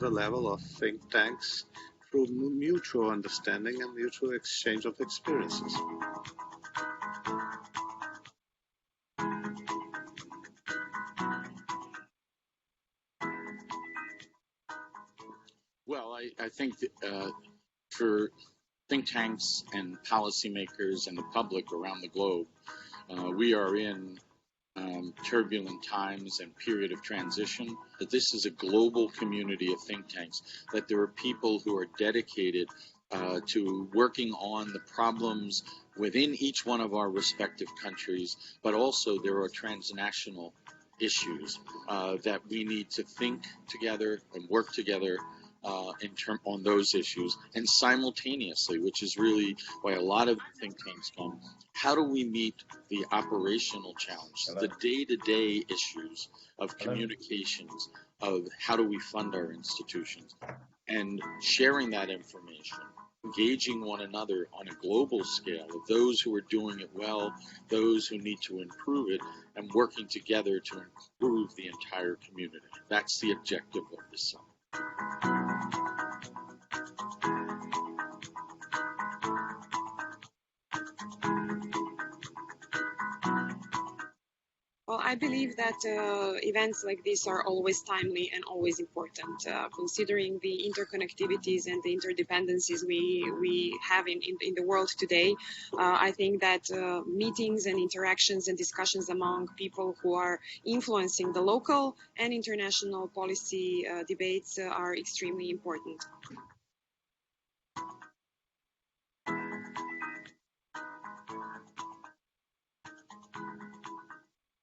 the level of think tanks through mutual understanding and mutual exchange of experiences. Well, I think that, for think tanks and policymakers and the public around the globe, we are in turbulent times and period of transition, that this is a global community of think tanks, that there are people who are dedicated to working on the problems within each one of our respective countries, but also there are transnational issues that we need to think together and work together on those issues, and simultaneously, which is really why a lot of think tanks come, how do we meet the operational challenge, the day-to-day issues of communications, of how do we fund our institutions, and sharing that information, engaging one another on a global scale of those who are doing it well, those who need to improve it, and working together to improve the entire community. That's the objective of this summit. Well, I believe that events like this are always timely and always important, considering the interconnectivities and the interdependencies we have in the world today. I think that meetings and interactions and discussions among people who are influencing the local and international policy debates are extremely important.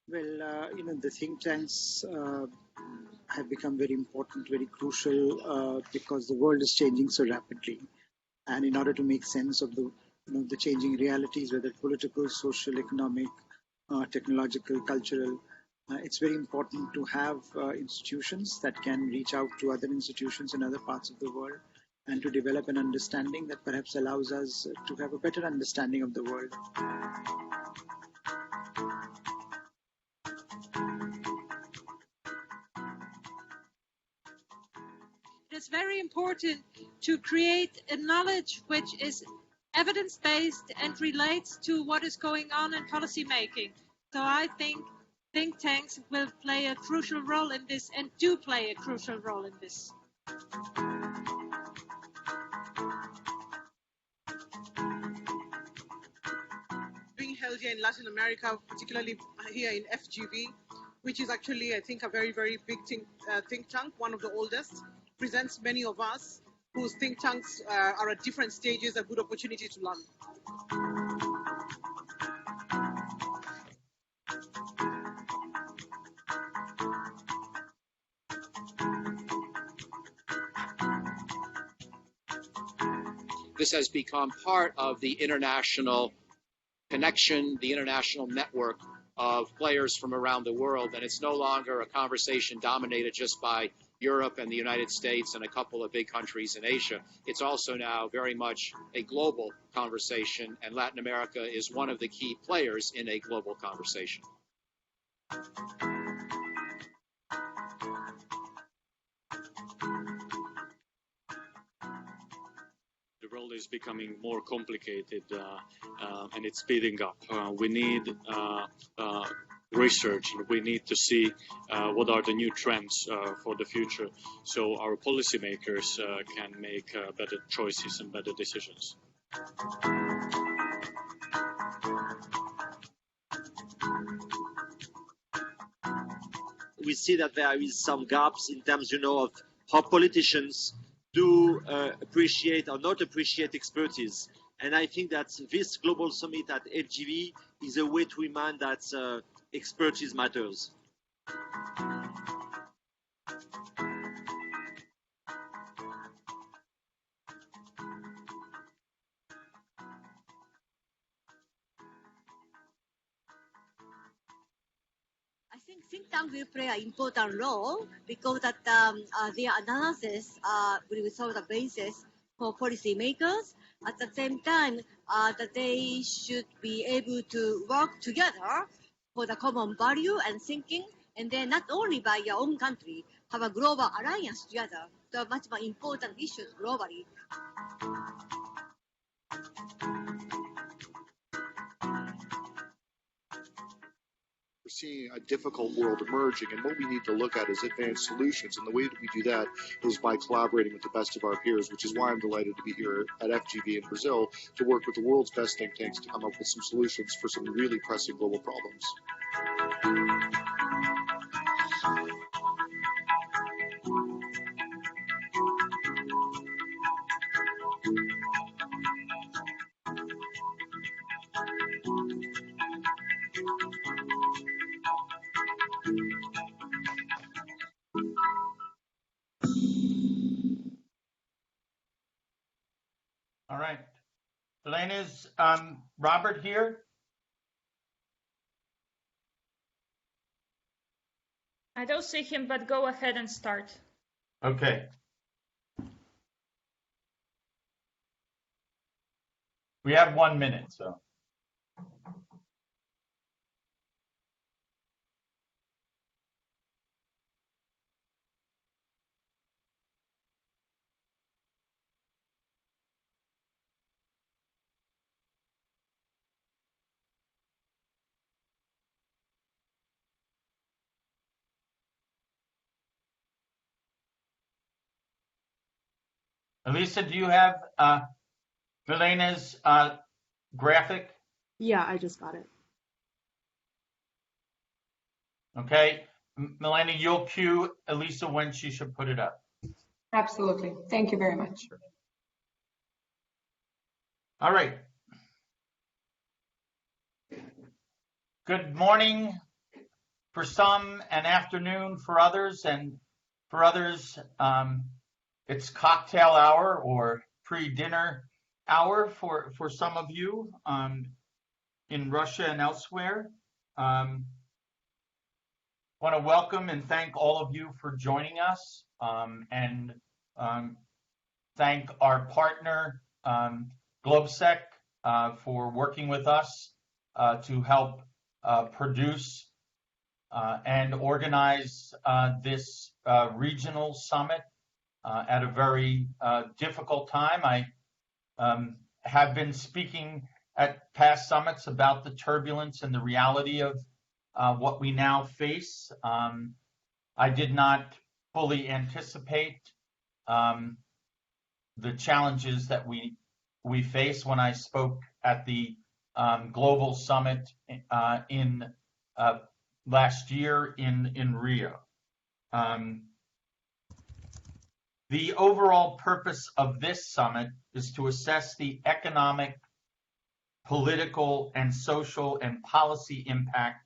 Well, the think tanks have become very important, very crucial, because the world is changing so rapidly. And in order to make sense of the changing realities, whether political, social, economic, technological, cultural, it's very important to have institutions that can reach out to other institutions in other parts of the world and to develop an understanding that perhaps allows us to have a better understanding of the world. It's very important to create a knowledge which is evidence-based and relates to what is going on in policy making. So I think think tanks will play a crucial role in this and do play a crucial role in this. Being held here in Latin America, particularly here in FGV, which is actually, I think, a very, very big think tank, one of the oldest, presents many of us whose think tanks are at different stages, a good opportunity to learn. This has become part of the international connection, the international network of players from around the world, and it's no longer a conversation dominated just by Europe and the United States and a couple of big countries in Asia. It's also now very much a global conversation, and Latin America is one of the key players in a global conversation. The world is becoming more complicated and it's speeding up. We need research, and we need to see what are the new trends for the future, so our policymakers can make better choices and better decisions. We see that there is some gaps in terms, of how politicians do appreciate or not appreciate expertise. And I think that this global summit at FGV is a way to remind that expertise matters. I think think tanks will play an important role because that their analysis will solve the basis for policymakers. At the same time, that they should be able to work together for the common value and thinking, and then not only by your own country, have a global alliance together to much more important issues globally. We're seeing a difficult world emerging, and what we need to look at is advanced solutions. And the way that we do that is by collaborating with the best of our peers, which is why I'm delighted to be here at FGV in Brazil to work with the world's best think tanks to come up with some solutions for some really pressing global problems. All right. Elaine, is Robert here? I don't see him, but go ahead and start. Okay. We have 1 minute, so. Elisa, do you have Milena's graphic? Yeah, I just got it. Okay. Milena, you'll cue Elisa when she should put it up. Absolutely. Thank you very much. All right. Good morning for some and afternoon for others. And for others, it's cocktail hour or pre-dinner hour for some of you in Russia and elsewhere. Want to welcome and thank all of you for joining us and thank our partner, GlobeSec, for working with us to help produce and organize this regional summit at a very difficult time. I have been speaking at past summits about the turbulence and the reality of what we now face. I did not fully anticipate the challenges that we face when I spoke at the global summit in last year in Rio. The overall purpose of this summit is to assess the economic, political, and social and policy impact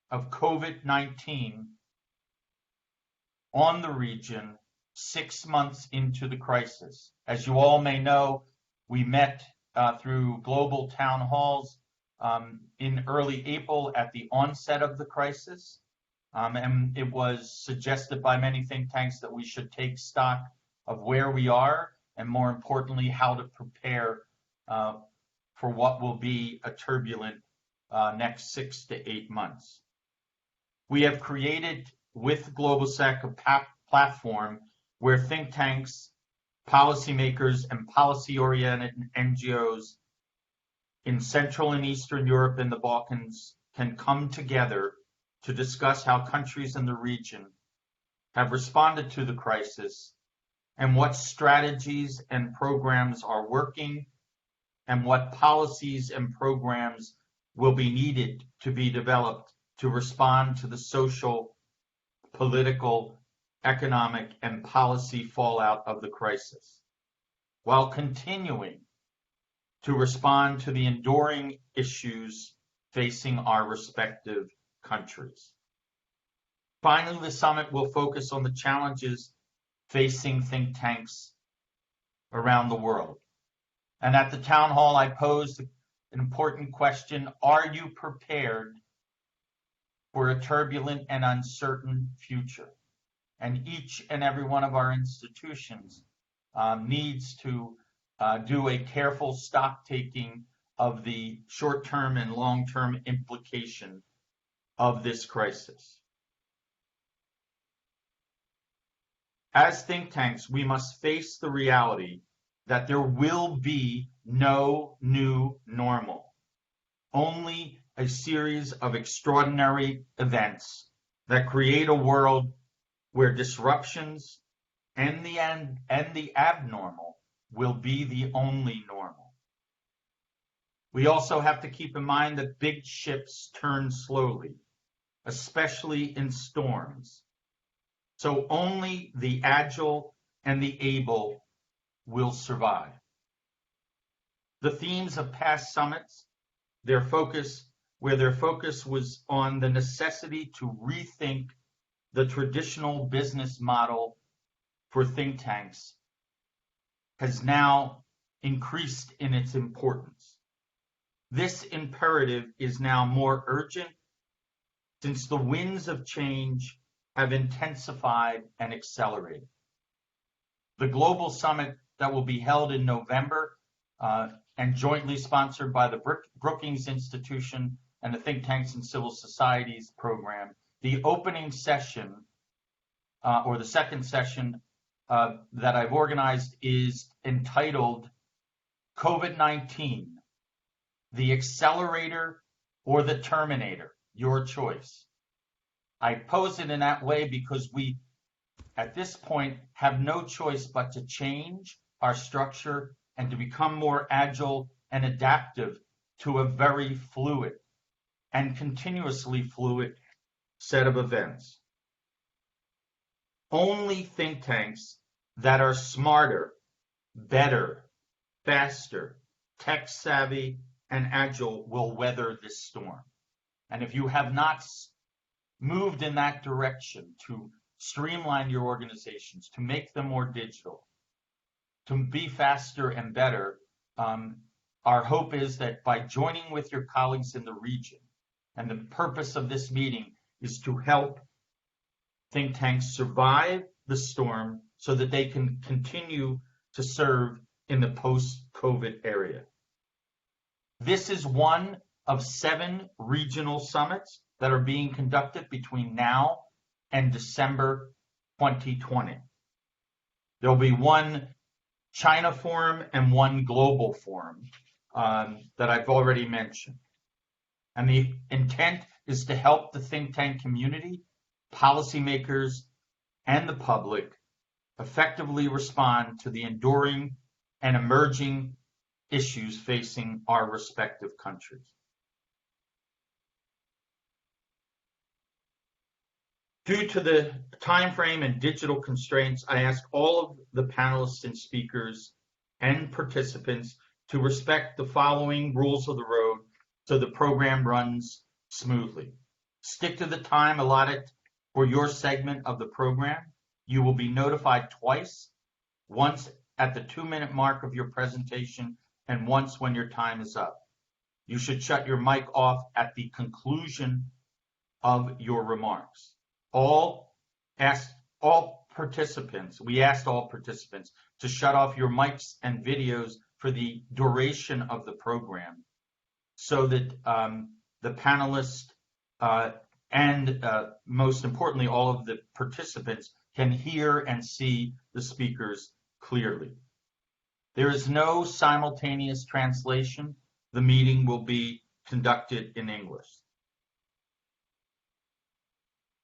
of COVID-19 on the region 6 months into the crisis. As you all may know, we met through global town halls in early April at the onset of the crisis. And it was suggested by many think tanks that we should take stock of where we are and, more importantly, how to prepare for what will be a turbulent next 6 to 8 months. We have created with GlobalSec a platform where think tanks, policymakers, and policy-oriented NGOs in Central and Eastern Europe and the Balkans can come together to discuss how countries in the region have responded to the crisis and what strategies and programs are working and what policies and programs will be needed to be developed to respond to the social, political, economic, and policy fallout of the crisis, while continuing to respond to the enduring issues facing our respective countries. Finally, the summit will focus on the challenges facing think tanks around the world. And at the town hall, I posed an important question: are you prepared for a turbulent and uncertain future? And each and every one of our institutions needs to do a careful stock taking of the short-term and long-term implication of this crisis. As think tanks, we must face the reality that there will be no new normal, only a series of extraordinary events that create a world where disruptions and the abnormal will be the only normal. We also have to keep in mind that big ships turn slowly, especially in storms. So only the agile and the able will survive. The themes of past summits, their focus was on the necessity to rethink the traditional business model for think tanks, has now increased in its importance. This imperative is now more urgent since the winds of change have intensified and accelerated. The global summit that will be held in November and jointly sponsored by the Brookings Institution and the Think Tanks and Civil Societies program, the opening session or the second session that I've organized is entitled COVID-19, the Accelerator or the Terminator, your choice. I pose it in that way because we, at this point, have no choice but to change our structure and to become more agile and adaptive to a very fluid and continuously fluid set of events. Only think tanks that are smarter, better, faster, tech savvy, and agile will weather this storm. And if you have not moved in that direction to streamline your organizations, to make them more digital, to be faster and better, our hope is that by joining with your colleagues in the region, and the purpose of this meeting is to help think tanks survive the storm so that they can continue to serve in the post-COVID area. This is one of 7 regional summits that are being conducted between now and December 2020. There'll be one China forum and one global forum that I've already mentioned. And the intent is to help the think tank community, policymakers, and the public effectively respond to the enduring and emerging issues facing our respective countries. Due to the time frame and digital constraints, I ask all of the panelists and speakers and participants to respect the following rules of the road so the program runs smoothly. Stick to the time allotted for your segment of the program. You will be notified twice, once at the 2-minute mark of your presentation and once when your time is up. You should shut your mic off at the conclusion of your remarks. We asked all participants to shut off your mics and videos for the duration of the program so that the panelists and most importantly, all of the participants can hear and see the speakers clearly. There is no simultaneous translation. The meeting will be conducted in English.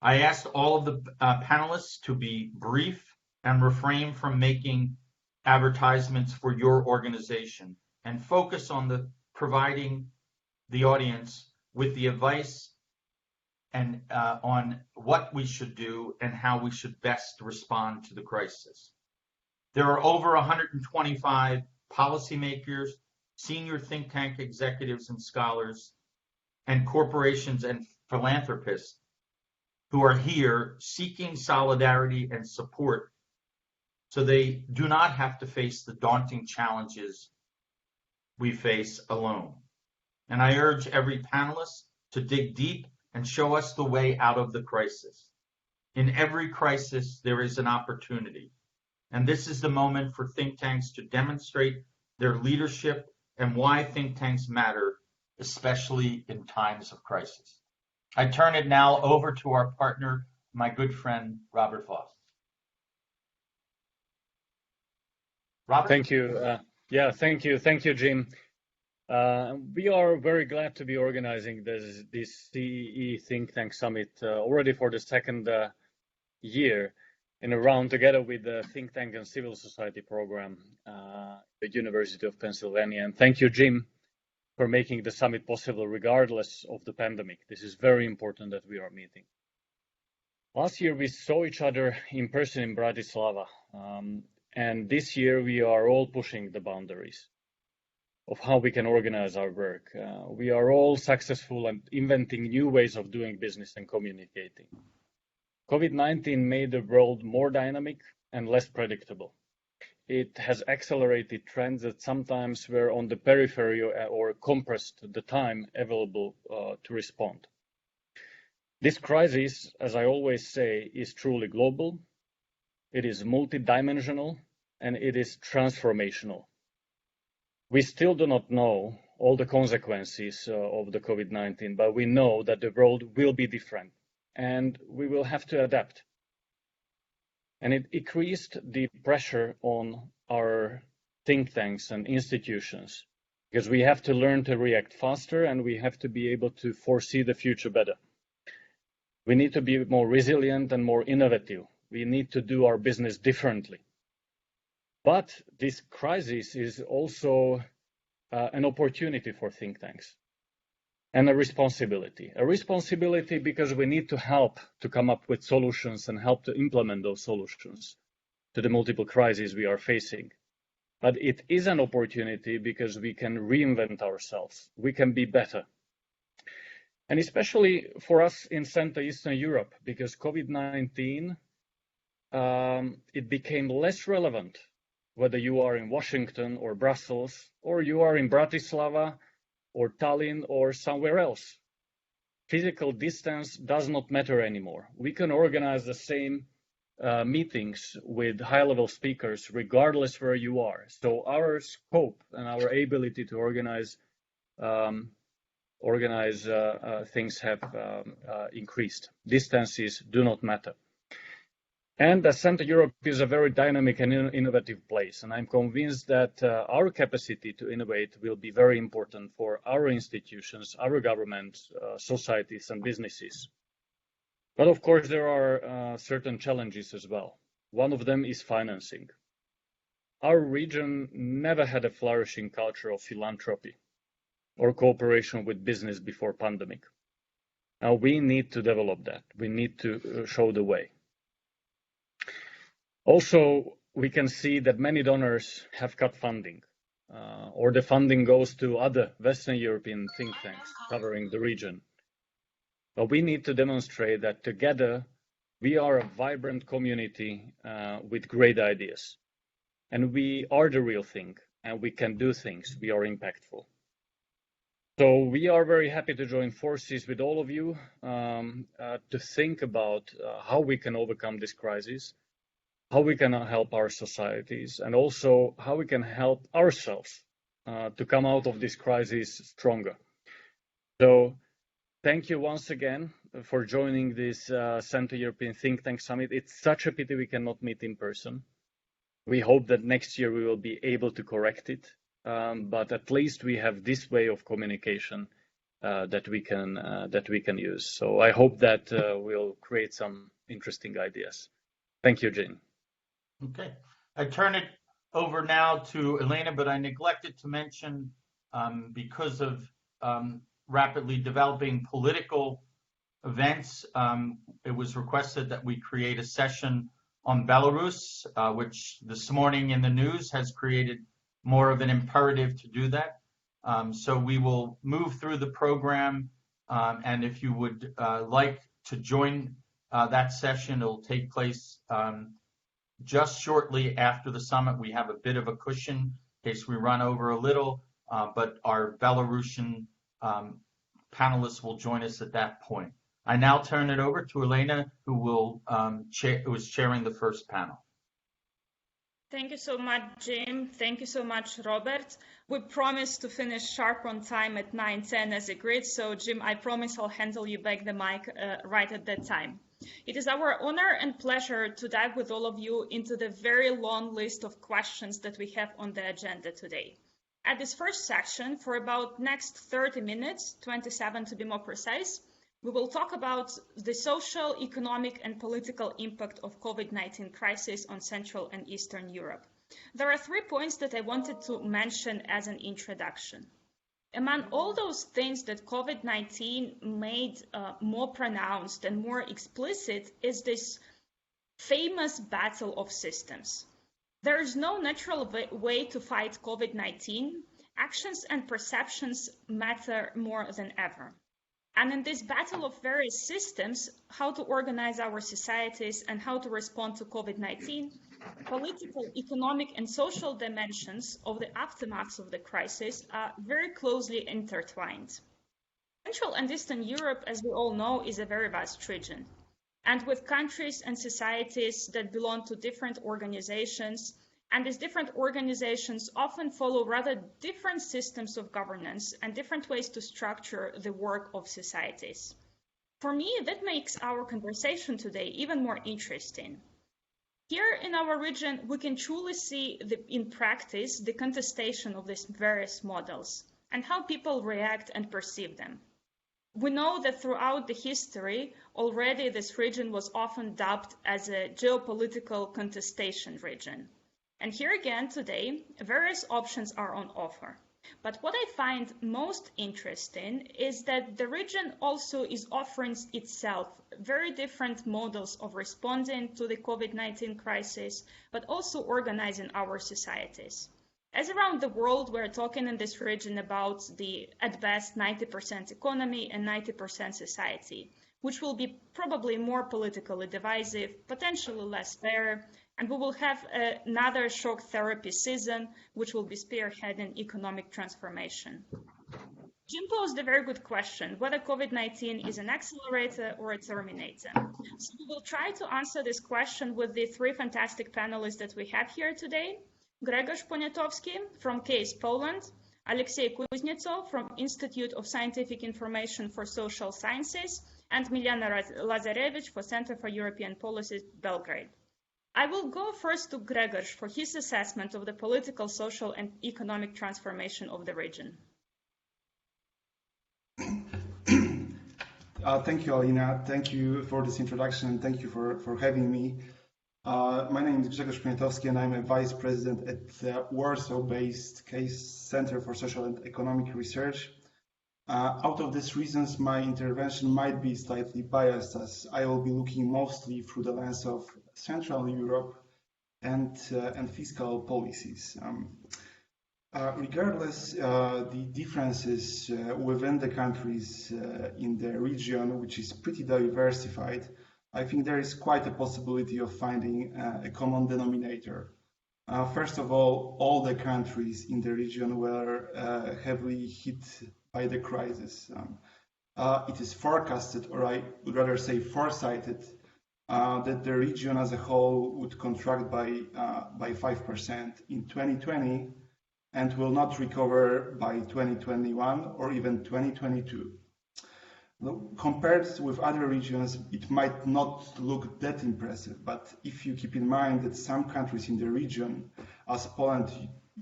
I asked all of the panelists to be brief and refrain from making advertisements for your organization and focus on providing the audience with the advice and on what we should do and how we should best respond to the crisis. There are over 125 policymakers, senior think tank executives and scholars, and corporations and philanthropists who are here seeking solidarity and support so they do not have to face the daunting challenges we face alone. And I urge every panelist to dig deep and show us the way out of the crisis. In every crisis, there is an opportunity. And this is the moment for think tanks to demonstrate their leadership and why think tanks matter, especially in times of crisis. I turn it now over to our partner, my good friend, Robert Foss. Robert? Thank you. Thank you, Jim. We are very glad to be organizing this CEE Think Tank Summit already for the second year in a round together with the Think Tank and Civil Society program at the University of Pennsylvania. And thank you, Jim, for making the summit possible regardless of the pandemic. This is very important that we are meeting. Last year we saw each other in person in Bratislava, and this year we are all pushing the boundaries of how we can organize our work. We are all successful and inventing new ways of doing business and communicating. COVID-19 made the world more dynamic and less predictable. It has accelerated trends that sometimes were on the periphery or compressed the time available to respond. This crisis, as I always say, is truly global, it is multidimensional, and it is transformational. We still do not know all the consequences of the COVID-19, but we know that the world will be different and we will have to adapt. And it increased the pressure on our think tanks and institutions because we have to learn to react faster and we have to be able to foresee the future better. We need to be more resilient and more innovative. We need to do our business differently. But this crisis is also an opportunity for think tanks and a responsibility. A responsibility because we need to help to come up with solutions and help to implement those solutions to the multiple crises we are facing. But it is an opportunity because we can reinvent ourselves. We can be better. And especially for us in Central Eastern Europe, because COVID-19, it became less relevant whether you are in Washington or Brussels, or you are in Bratislava or Tallinn or somewhere else. Physical distance does not matter anymore. We can organize the same meetings with high-level speakers regardless where you are. So our scope and our ability to organize things have increased. Distances do not matter. And Central Europe is a very dynamic and innovative place, and I'm convinced that our capacity to innovate will be very important for our institutions, our governments, societies, and businesses. But of course, there are certain challenges as well. One of them is financing. Our region never had a flourishing culture of philanthropy or cooperation with business before pandemic. Now we need to develop that. We need to show the way. Also, we can see that many donors have cut funding, or the funding goes to other Western European think tanks covering the region. But we need to demonstrate that together we are a vibrant community with great ideas. And we are the real thing, and we can do things. We are impactful. So we are very happy to join forces with all of you to think about how we can overcome this crisis, how we can help our societies, and also how we can help ourselves to come out of this crisis stronger. So thank you once again for joining this Central European Think Tank Summit. It's such a pity we cannot meet in person. We hope that next year we will be able to correct it, but at least we have this way of communication that we can use. So I hope that we'll create some interesting ideas. Thank you, Jane. Okay, I turn it over now to Elena, but I neglected to mention because of rapidly developing political events, it was requested that we create a session on Belarus, which this morning in the news has created more of an imperative to do that. So we will move through the program, and if you would like to join that session, it'll take place just shortly after the summit. We have a bit of a cushion in case we run over a little, but our Belarusian panelists will join us at that point. I now turn it over to Elena, who is chairing the first panel. Thank you so much, Jim. Thank you so much, Robert. We promised to finish sharp on time at 9:10 as agreed. So, Jim, I promise I'll handle you back the mic right at that time. It is our honor and pleasure to dive with all of you into the very long list of questions that we have on the agenda today. At this first section, for about next 30 minutes, 27 to be more precise, we will talk about the social, economic, and political impact of COVID-19 crisis on Central and Eastern Europe. There are 3 points that I wanted to mention as an introduction. Among all those things that COVID-19 made more pronounced and more explicit is this famous battle of systems. There is no natural way to fight COVID-19. Actions and perceptions matter more than ever. And in this battle of various systems, how to organize our societies and how to respond to COVID-19, political, economic, and social dimensions of the aftermaths of the crisis are very closely intertwined. Central and Eastern Europe, as we all know, is a very vast region. And with countries and societies that belong to different organizations, and these different organizations often follow rather different systems of governance and different ways to structure the work of societies. For me, that makes our conversation today even more interesting. Here in our region, we can truly see in practice the contestation of these various models and how people react and perceive them. We know that throughout the history, already this region was often dubbed as a geopolitical contestation region. And here again today, various options are on offer. But what I find most interesting is that the region also is offering itself very different models of responding to the COVID-19 crisis, but also organizing our societies. As around the world, we're talking in this region about the, at best, 90% economy and 90% society, which will be probably more politically divisive, potentially less fair, and we will have another shock therapy season, which will be spearheading economic transformation. Jim posed a very good question, whether COVID-19 is an accelerator or a terminator. So we will try to answer this question with the 3 fantastic panelists that we have here today. Grzegorz Poniatowski from CASE Poland, Alexei Kuznetsov from Institute of Scientific Information for Social Sciences, and Miljana Lazarevich for Center for European Policy, Belgrade. I will go first to Grzegorz for his assessment of the political, social, and economic transformation of the region. Thank you, Alina. Thank you for this introduction, and thank you for having me. My name is Grzegorz Poniatowski, and I'm a vice president at the Warsaw-based CASE Center for Social and Economic Research. Out of these reasons, my intervention might be slightly biased, as I will be looking mostly through the lens of Central Europe and fiscal policies. Regardless the differences within the countries in the region, which is pretty diversified, I think there is quite a possibility of finding a common denominator. First of all the countries in the region were heavily hit by the crisis. It is forecasted, or I would rather say foresighted, that the region as a whole would contract by 5% in 2020 and will not recover by 2021 or even 2022. Compared with other regions, it might not look that impressive, but if you keep in mind that some countries in the region, as Poland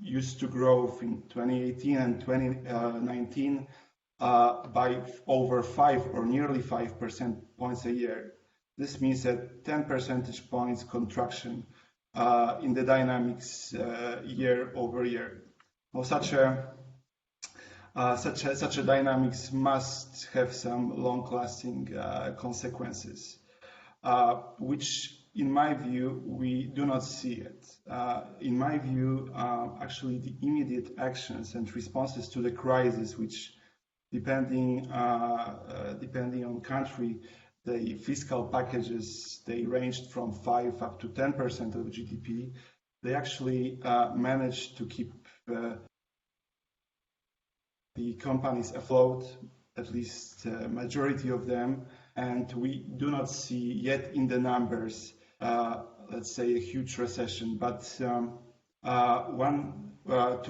used to grow in 2018 and 2019 by over 5 or nearly 5% points a year, this means a 10 percentage points contraction in the dynamics year over year. Well, such a dynamics must have some long-lasting consequences, which, in my view, we do not see it. In my view, actually, the immediate actions and responses to the crisis, which, depending on country, the fiscal packages, they ranged from 5 up to 10% of GDP. They actually managed to keep the companies afloat, at least majority of them, and we do not see yet in the numbers, let's say, a huge recession. But to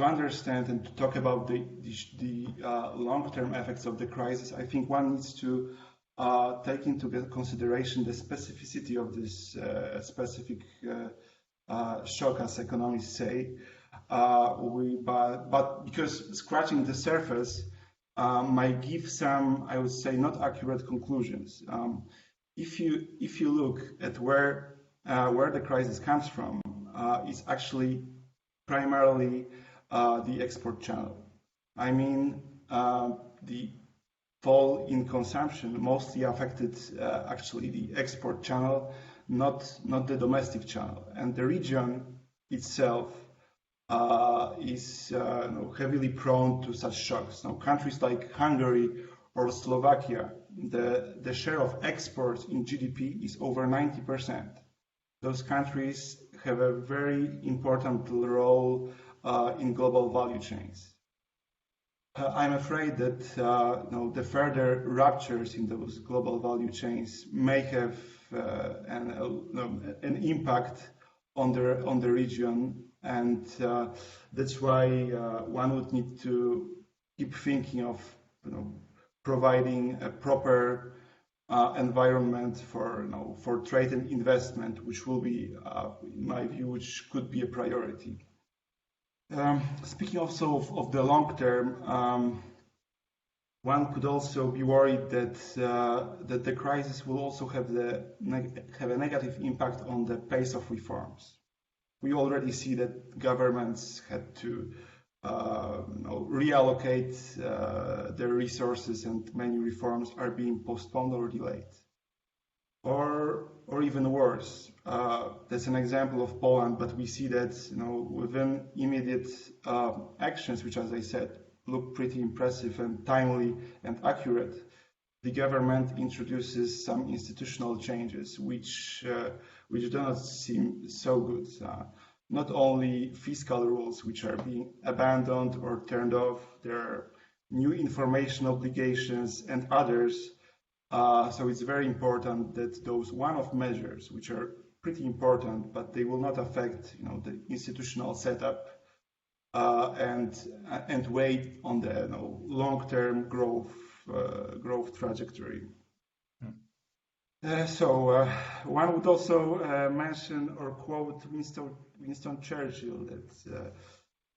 understand and to talk about the long-term effects of the crisis, I think one needs to take into consideration the specificity of this specific shock, as economists say. But because scratching the surface might give some, I would say, not accurate conclusions. If you look at where the crisis comes from, it's actually primarily the export channel. I mean, the fall in consumption mostly affected actually the export channel, not the domestic channel. And the region itself is heavily prone to such shocks. Now, countries like Hungary or Slovakia, the share of exports in GDP is over 90%. Those countries have a very important role in global value chains. I'm afraid that the further ruptures in those global value chains may have an impact on the region, and that's why one would need to keep thinking of providing a proper environment for trade and investment, which will be, in my view, which could be a priority. Speaking also of the long term, one could also be worried that the crisis will also have a negative impact on the pace of reforms. We already see that governments had to reallocate their resources, and many reforms are being postponed or delayed. Or even worse, that's an example of Poland, but we see that within immediate actions, which, as I said, look pretty impressive and timely and accurate, the government introduces some institutional changes which do not seem so good. Not only fiscal rules which are being abandoned or turned off, there are new information obligations and others. So it's very important that those one-off measures, which are pretty important, but they will not affect the institutional setup and weigh on the long-term growth trajectory. So one would also mention or quote Winston Churchill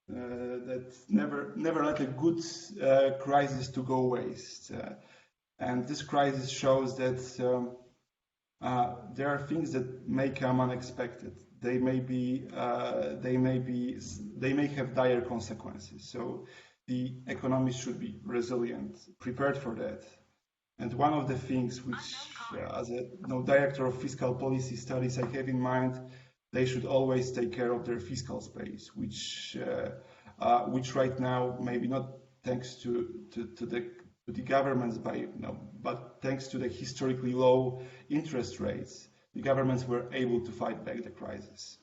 that never let a good crisis to go waste. And this crisis shows that there are things that may come unexpected. They may have dire consequences. So the economy should be resilient, prepared for that. And one of the things which, as a director of fiscal policy studies, I have in mind, they should always take care of their fiscal space, which right now, maybe not thanks to the governments, but thanks to the historically low interest rates, the governments were able to fight back the crisis.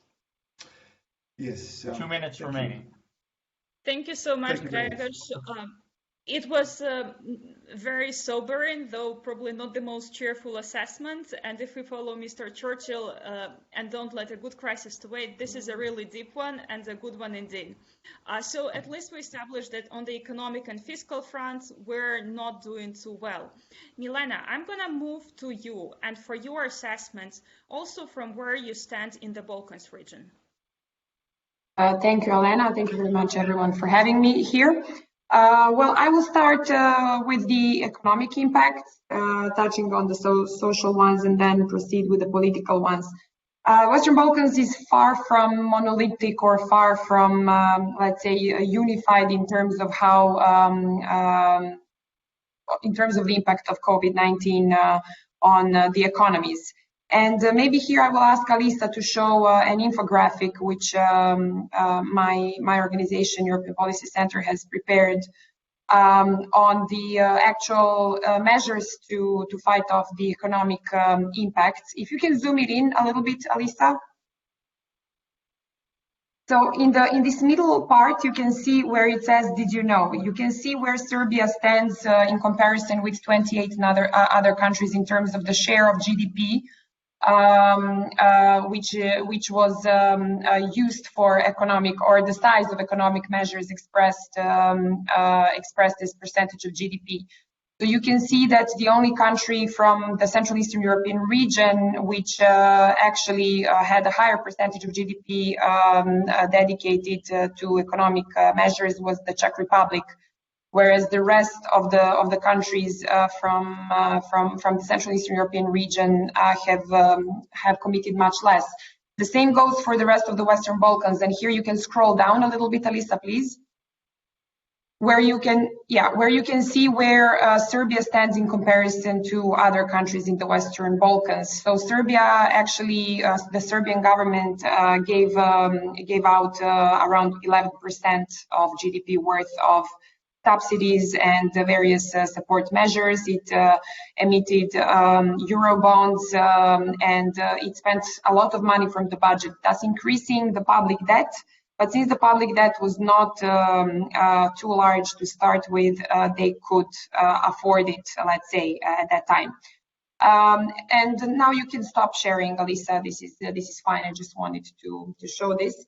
Yes. 2 minutes remaining. Thank you so much, Gregor. It was very sobering, though probably not the most cheerful assessment. And if we follow Mr. Churchill and don't let a good crisis to wait, this is a really deep one and a good one indeed. So at least we established that on the economic and fiscal front, we're not doing too well. Milena, I'm going to move to you and for your assessments, also from where you stand in the Balkans region. Thank you, Elena. Thank you very much, everyone, for having me here. Well, I will start with the economic impacts, touching on the social ones, and then proceed with the political ones. Western Balkans is far from monolithic or far from, let's say, unified in terms of how, in terms of the impact of COVID-19 on the economies. And maybe here I will ask Alisa to show an infographic which my organization, European Policy Center, has prepared on the actual measures to fight off the economic impacts. If you can zoom it in a little bit, Alisa. So in this middle part, you can see where it says, did you know? You can see where Serbia stands in comparison with 28 other countries in terms of the share of GDP. Which was used for economic, or the size of economic measures expressed as percentage of GDP. So you can see that the only country from the Central Eastern European region which actually had a higher percentage of GDP dedicated to economic measures was the Czech Republic, whereas the rest of the countries from the Central Eastern European region have committed much less. The same goes for the rest of the Western Balkans, and here you can scroll down a little bit, Alisa, please. Where you can see where Serbia stands in comparison to other countries in the Western Balkans. So Serbia actually, the Serbian government gave out around 11% of GDP worth of subsidies and various support measures. It emitted euro bonds and it spent a lot of money from the budget, thus increasing the public debt. But since the public debt was not too large to start with, they could afford it, let's say, at that time. And now you can stop sharing, Alisa. This is fine. I just wanted to show this.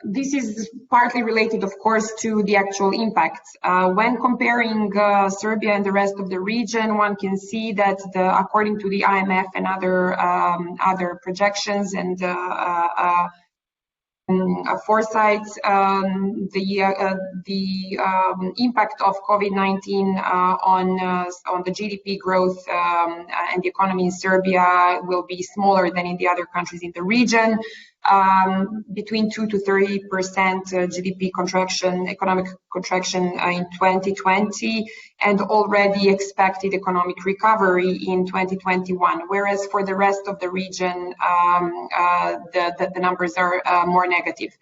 This is partly related, of course, to the actual impacts. When comparing Serbia and the rest of the region, one can see that according to the IMF and other projections and foresights, the impact of COVID-19 on the GDP growth and the economy in Serbia will be smaller than in the other countries in the region. Between 2 to 30% GDP contraction, economic contraction in 2020, and already expected economic recovery in 2021. Whereas for the rest of the region, the numbers are more negative.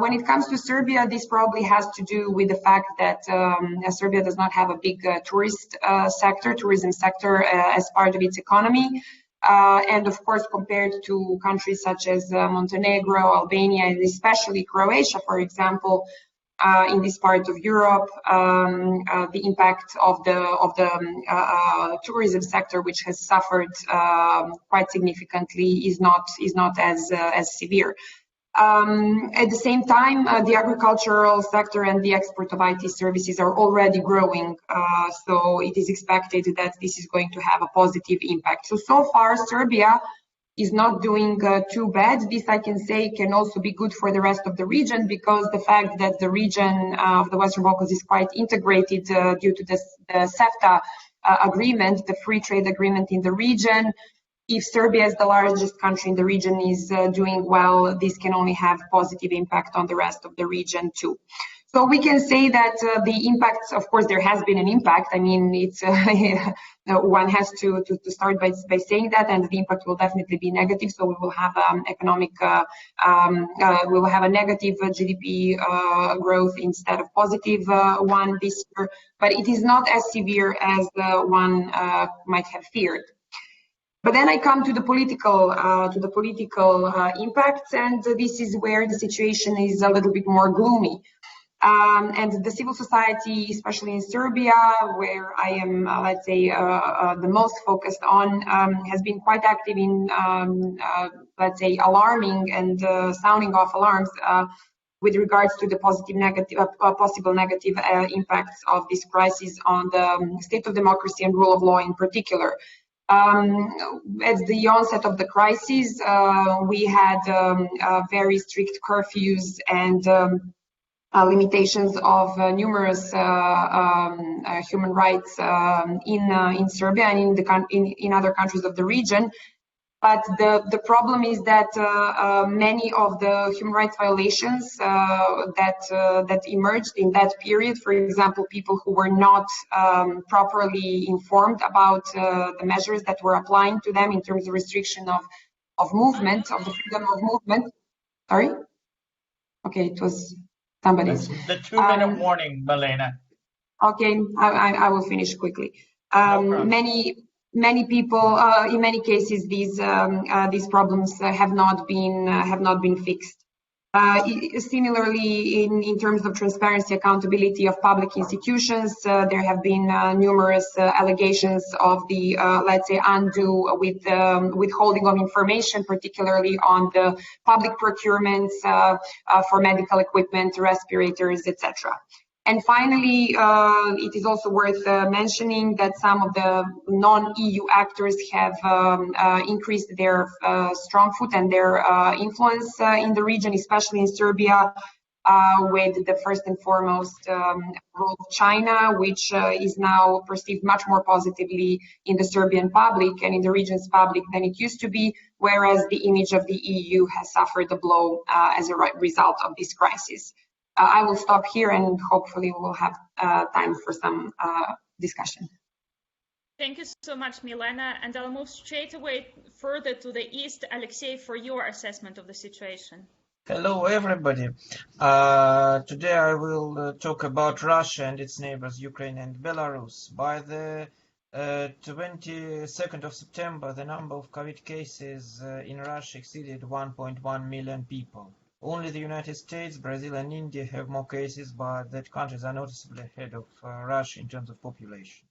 When it comes to Serbia, this probably has to do with the fact that Serbia does not have a big tourism sector as part of its economy. And of course, compared to countries such as Montenegro, Albania, and especially Croatia, for example, in this part of Europe, the impact of the tourism sector, which has suffered quite significantly, is not as severe. At the same time, the agricultural sector and the export of IT services are already growing, so it is expected that this is going to have a positive impact. So far, Serbia is not doing too bad. This, I can say, can also be good for the rest of the region, because the fact that the region of the Western Balkans is quite integrated due to the CEFTA agreement, the free trade agreement in the region. If Serbia is the largest country in the region is doing well, this can only have positive impact on the rest of the region too. So we can say that the impacts, of course, there has been an impact. I mean, it's one has to start by saying that, and the impact will definitely be negative. So we will have we will have a negative GDP growth instead of positive one this year, but it is not as severe as one might have feared. But then I come to the political impacts, and this is where the situation is a little bit more gloomy. And the civil society, especially in Serbia, where I am, let's say, the most focused on, has been quite active in, let's say, alarming and sounding off alarms with regards to the possible negative impacts of this crisis on the state of democracy and rule of law in particular. At the onset of the crisis, we had very strict curfews and limitations of numerous human rights in Serbia and in other countries of the region. But the problem is that many of the human rights violations that emerged in that period, for example, people who were not properly informed about the measures that were applying to them in terms of restriction of movement, of the freedom of movement. Sorry? Okay, it was somebody's. The 2-minute warning, Milena. Okay, I will finish quickly. Many people, in many cases, these problems have not been fixed. Similarly, in terms of transparency, accountability of public institutions, there have been numerous allegations of the, let's say, undue withholding of information, particularly on the public procurements for medical equipment, respirators, etc. And finally, it is also worth mentioning that some of the non-EU actors have increased their strong foot and their influence in the region, especially in Serbia, with the first and foremost role of China, which is now perceived much more positively in the Serbian public and in the region's public than it used to be, whereas the image of the EU has suffered a blow as a result of this crisis. I will stop here and hopefully we'll have time for some discussion. Thank you so much, Milena. And I'll move straight away further to the east, Alexei, for your assessment of the situation. Hello, everybody. Today I will talk about Russia and its neighbors, Ukraine and Belarus. By the 22nd of September, the number of COVID cases in Russia exceeded 1.1 million people. Only the United States, Brazil and India have more cases, but that countries are noticeably ahead of Russia in terms of population.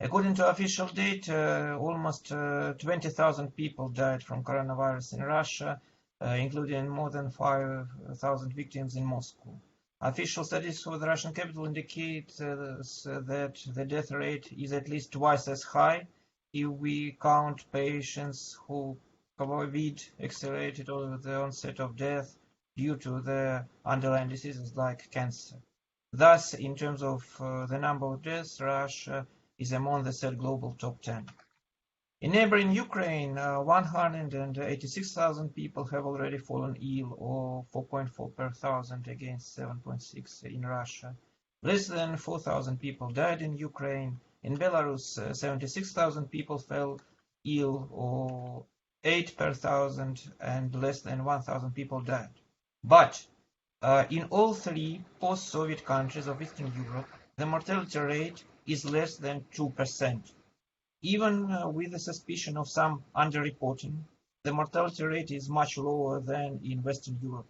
According to official data, almost 20,000 people died from coronavirus in Russia, including more than 5,000 victims in Moscow. Official studies for the Russian capital indicate that the death rate is at least twice as high if we count patients who COVID accelerated or the onset of death due to the underlying diseases like cancer. Thus, in terms of the number of deaths, Russia is among the third global top 10. In neighboring Ukraine, 186,000 people have already fallen ill, or 4.4 per thousand against 7.6 in Russia. Less than 4,000 people died in Ukraine. In Belarus, 76,000 people fell ill, or 8 per thousand, and less than 1,000 people died. But in all three post-Soviet countries of Eastern Europe, the mortality rate is less than 2%. Even with the suspicion of some underreporting, the mortality rate is much lower than in Western Europe.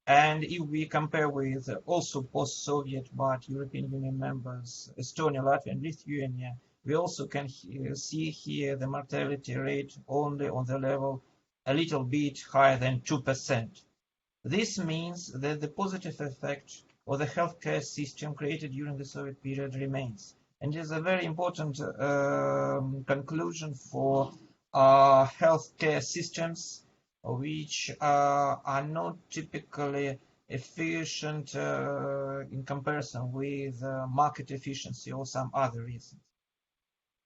And if we compare with also post-Soviet but European Union members, Estonia, Latvia and Lithuania, we also can see here the mortality rate only on the level a little bit higher than 2%. This means that the positive effect of the healthcare system created during the Soviet period remains, and is a very important conclusion for healthcare systems which are not typically efficient in comparison with market efficiency or some other reasons.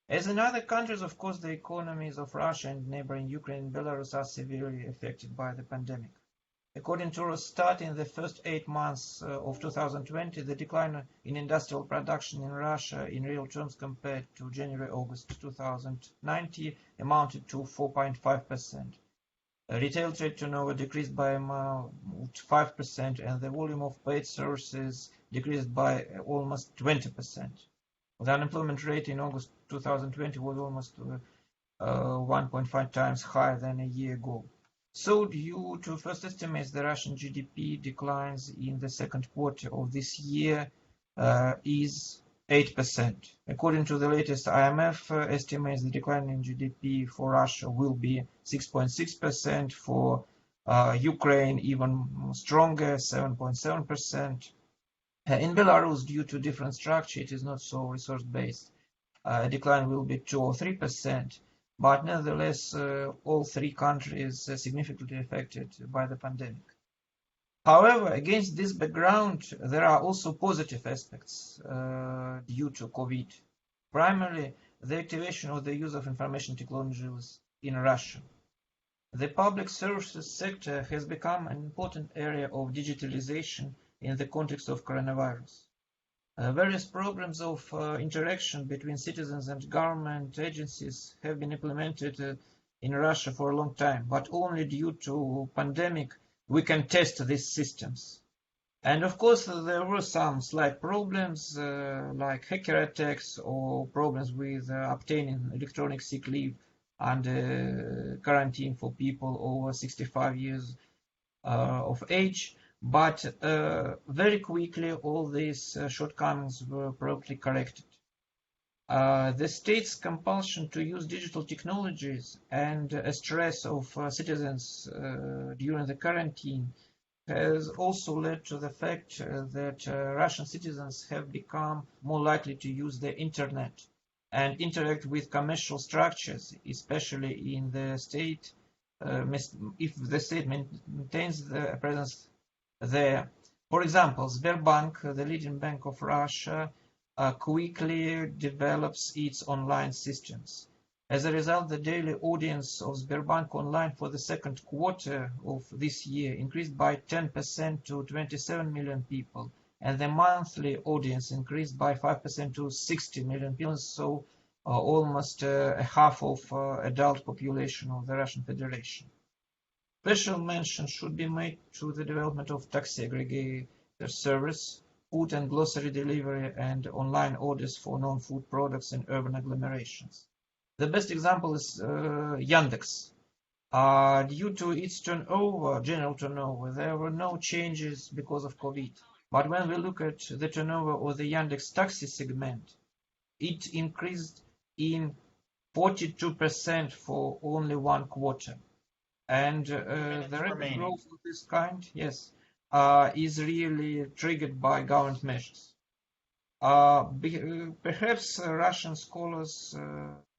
As in other countries, of course, the economies of Russia and neighboring Ukraine and Belarus are severely affected by the pandemic. According to Eurostat, in the first 8 months of 2020, the decline in industrial production in Russia in real terms compared to January-August 2019 amounted to 4.5%. Retail trade turnover decreased by about 5%, and the volume of paid services decreased by almost 20%. The unemployment rate in August 2020 was almost 1.5 times higher than a year ago. So, due to first estimates, the Russian GDP declines in the second quarter of this year is 8%. According to the latest IMF estimates, the decline in GDP for Russia will be 6.6%, for Ukraine even stronger, 7.7%. In Belarus, due to different structure, it is not so resource-based. Decline will be 2 or 3%. But nevertheless, all three countries are significantly affected by the pandemic. However, against this background, there are also positive aspects due to COVID. Primarily, the activation of the use of information technologies in Russia. The public services sector has become an important area of digitalization in the context of coronavirus. Various programs of interaction between citizens and government agencies have been implemented in Russia for a long time, but only due to pandemic we can test these systems. And of course there were some slight problems like hacker attacks or problems with obtaining electronic sick leave and quarantine for people over 65 years of age. But very quickly all these shortcomings were promptly corrected. The state's compulsion to use digital technologies and a stress of citizens during the quarantine has also led to the fact that Russian citizens have become more likely to use the internet and interact with commercial structures, especially in the state, if the state maintains the presence there. For example, Sberbank, the leading bank of Russia, quickly develops its online systems. As a result, the daily audience of Sberbank Online for the second quarter of this year increased by 10% to 27 million people, and the monthly audience increased by 5% to 60 million people, so almost half of adult population of the Russian Federation. Special mention should be made to the development of taxi aggregator service, food and grocery delivery, and online orders for non-food products in urban agglomerations. The best example is Yandex. Due to its general turnover, there were no changes because of COVID. But when we look at the turnover of the Yandex taxi segment, it increased in 42% for only 1 quarter. And the rapid growth of this kind, yes, is really triggered by government measures. Perhaps Russian scholars,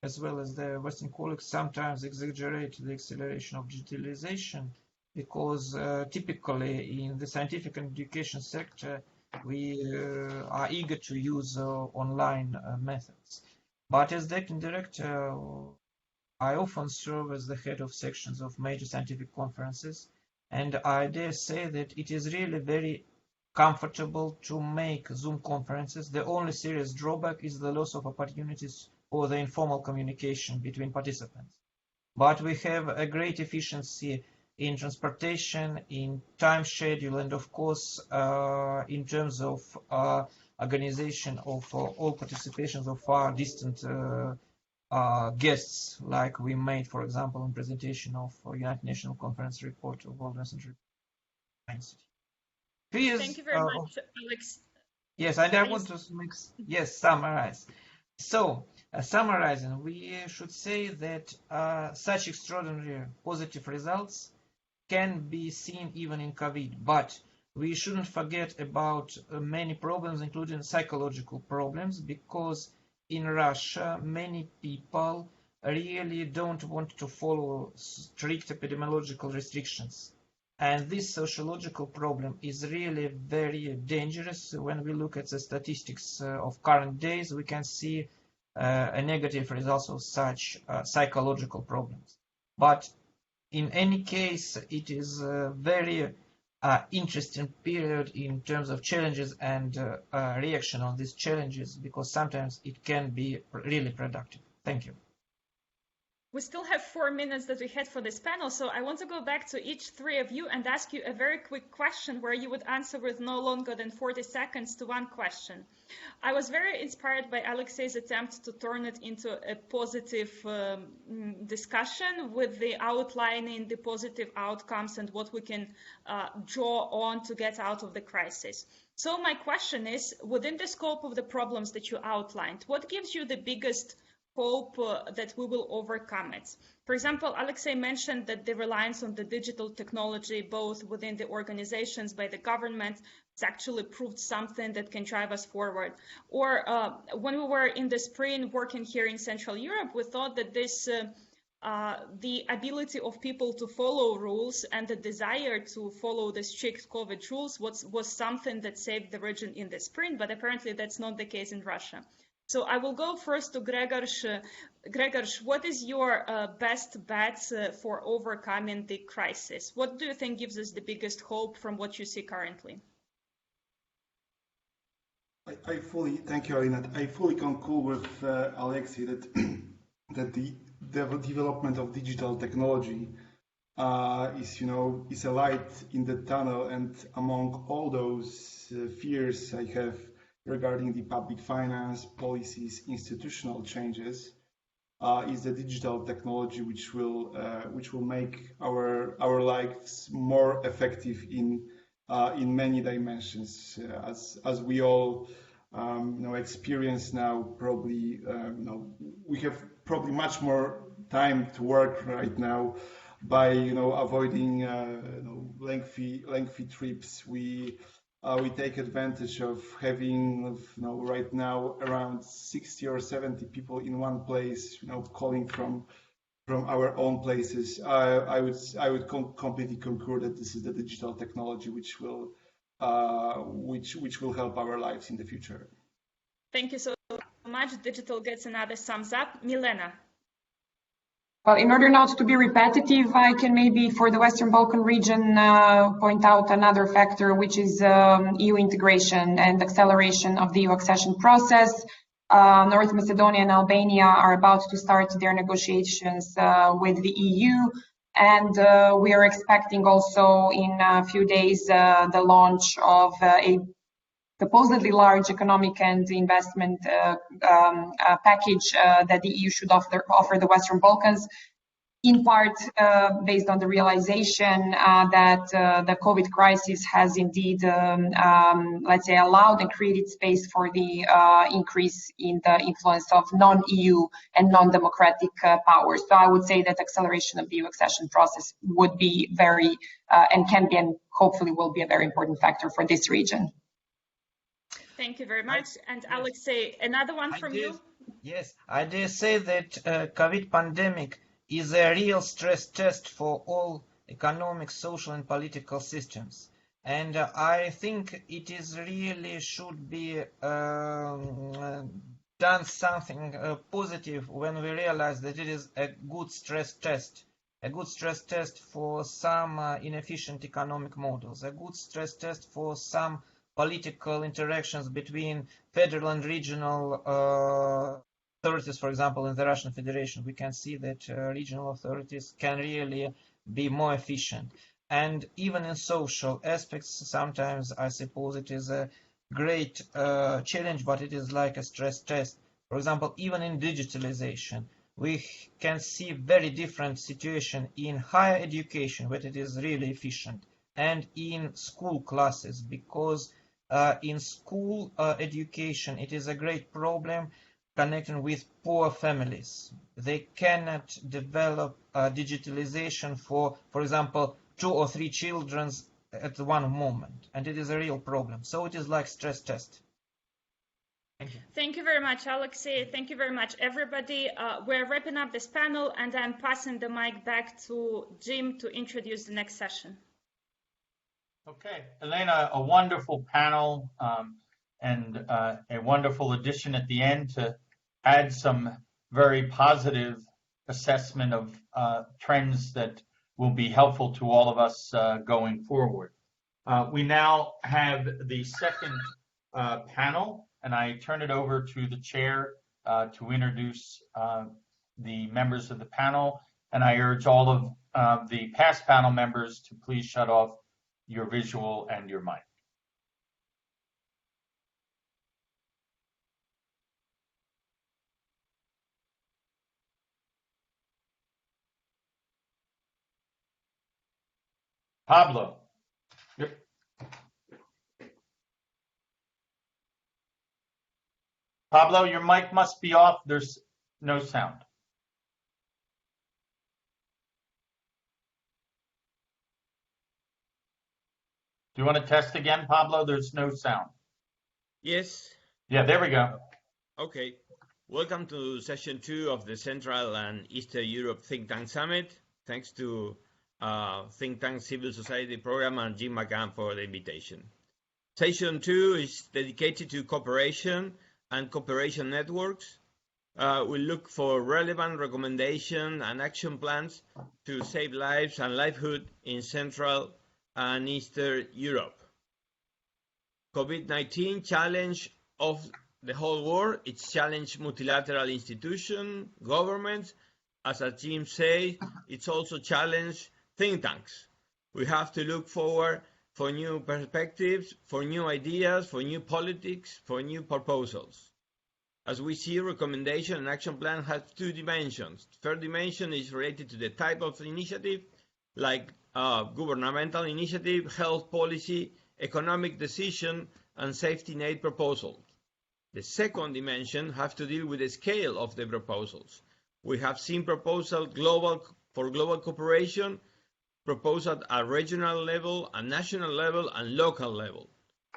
as well as their Western colleagues, sometimes exaggerate the acceleration of digitalization because typically in the scientific and education sector, we are eager to use online methods. But as the acting director, I often serve as the head of sections of major scientific conferences, and I dare say that it is really very comfortable to make Zoom conferences. The only serious drawback is the loss of opportunities for the informal communication between participants. But we have a great efficiency in transportation, in time schedule, and of course in terms of organization of all participations of far distant guests, like we made, for example, in presentation of United Nations Conference report of World Messenger. Thank you very much, Alex. Yes, and I want to summarize. So, summarizing, we should say that such extraordinary positive results can be seen even in COVID, but we shouldn't forget about many problems, including psychological problems, because in Russia, many people really don't want to follow strict epidemiological restrictions. And this sociological problem is really very dangerous. When we look at the statistics of current days, we can see a negative result of such psychological problems. But in any case, it is a very interesting period in terms of challenges and reaction on these challenges, because sometimes it can be really productive. Thank you. We still have 4 minutes that we had for this panel, so I want to go back to each 3 of you and ask you a very quick question where you would answer with no longer than 40 seconds to one question. I was very inspired by Alexei's attempt to turn it into a positive discussion with the outlining the positive outcomes and what we can draw on to get out of the crisis. So my question is, within the scope of the problems that you outlined, what gives you the biggest hope that we will overcome it? For example, Alexei mentioned that the reliance on the digital technology, both within the organizations, by the government, it's actually proved something that can drive us forward. Or when we were in the spring working here in Central Europe, we thought that this the ability of people to follow rules and the desire to follow the strict COVID rules was something that saved the region in the spring, but apparently that's not the case in Russia. So I will go first to Gregors. Gregors, what is your best bet for overcoming the crisis? What do you think gives us the biggest hope from what you see currently? Thank you, Alina. I fully concur with Alexei that the development of digital technology is a light in the tunnel, and among all those fears I have regarding the public finance policies, institutional changes, is the digital technology which will make our lives more effective in many dimensions, as we all experience now. Probably we have probably much more time to work right now by avoiding lengthy trips. We take advantage of having right now around 60 or 70 people in one place, calling from our own places. I would completely concur that this is the digital technology which will help our lives in the future. Thank you so much. Digital gets another thumbs up. Milena. Well, in order not to be repetitive, I can maybe for the Western Balkan region point out another factor, which is EU integration and acceleration of the EU accession process. North Macedonia and Albania are about to start their negotiations with the EU, and we are expecting also in a few days the launch of a supposedly large economic and investment package that the EU should offer the Western Balkans, in part based on the realization that the COVID crisis has indeed, let's say, allowed and created space for the increase in the influence of non-EU and non-democratic powers. So I would say that acceleration of the EU accession process would be very, and can be, and hopefully will be a very important factor for this region. Thank you very much. And Alexei, another one from you? Yes, I dare say that COVID pandemic is a real stress test for all economic, social and political systems. And I think it is really should be done something positive when we realize that it is a good stress test. A good stress test for some inefficient economic models, a good stress test for some political interactions between federal and regional authorities. For example, in the Russian Federation, we can see that regional authorities can really be more efficient. And even in social aspects, sometimes I suppose it is a great challenge, but it is like a stress test. For example, even in digitalization, we can see very different situation in higher education, where it is really efficient, and in school classes, because in school education, it is a great problem connecting with poor families. They cannot develop digitalization for example, 2 or 3 children at one moment, and it is a real problem. So it is like stress test. Thank you. Thank you very much, Alexei. Thank you very much, everybody. We're wrapping up this panel, and I'm passing the mic back to Jim to introduce the next session. Okay, Elena, a wonderful panel and a wonderful addition at the end to add some very positive assessment of trends that will be helpful to all of us going forward. We now have the second panel, and I turn it over to the chair to introduce the members of the panel, and I urge all of the past panel members to please shut off your visual and your mic. Pablo. Pablo, your mic must be off. There's no sound. Do you want to test again, Pablo? There's no sound. Yes. Yeah, there we go. Okay. Welcome to session 2 of the Central and Eastern Europe Think Tank Summit. Thanks to Think Tank Civil Society Program and Jim McGann for the invitation. Session 2 is dedicated to cooperation and cooperation networks. We look for relevant recommendations and action plans to save lives and livelihood in Central and Eastern Europe. COVID-19 challenge of the whole world. It's challenged multilateral institutions, governments. As Jim said, it's also challenged think tanks. We have to look forward for new perspectives, for new ideas, for new politics, for new proposals. As we see, recommendation and action plan has 2 dimensions. The first dimension is related to the type of initiative, like governmental initiative, health policy, economic decision, and safety net proposals. The second dimension has to deal with the scale of the proposals. We have seen proposals, global for global cooperation proposed at a regional level, a national level, and local level.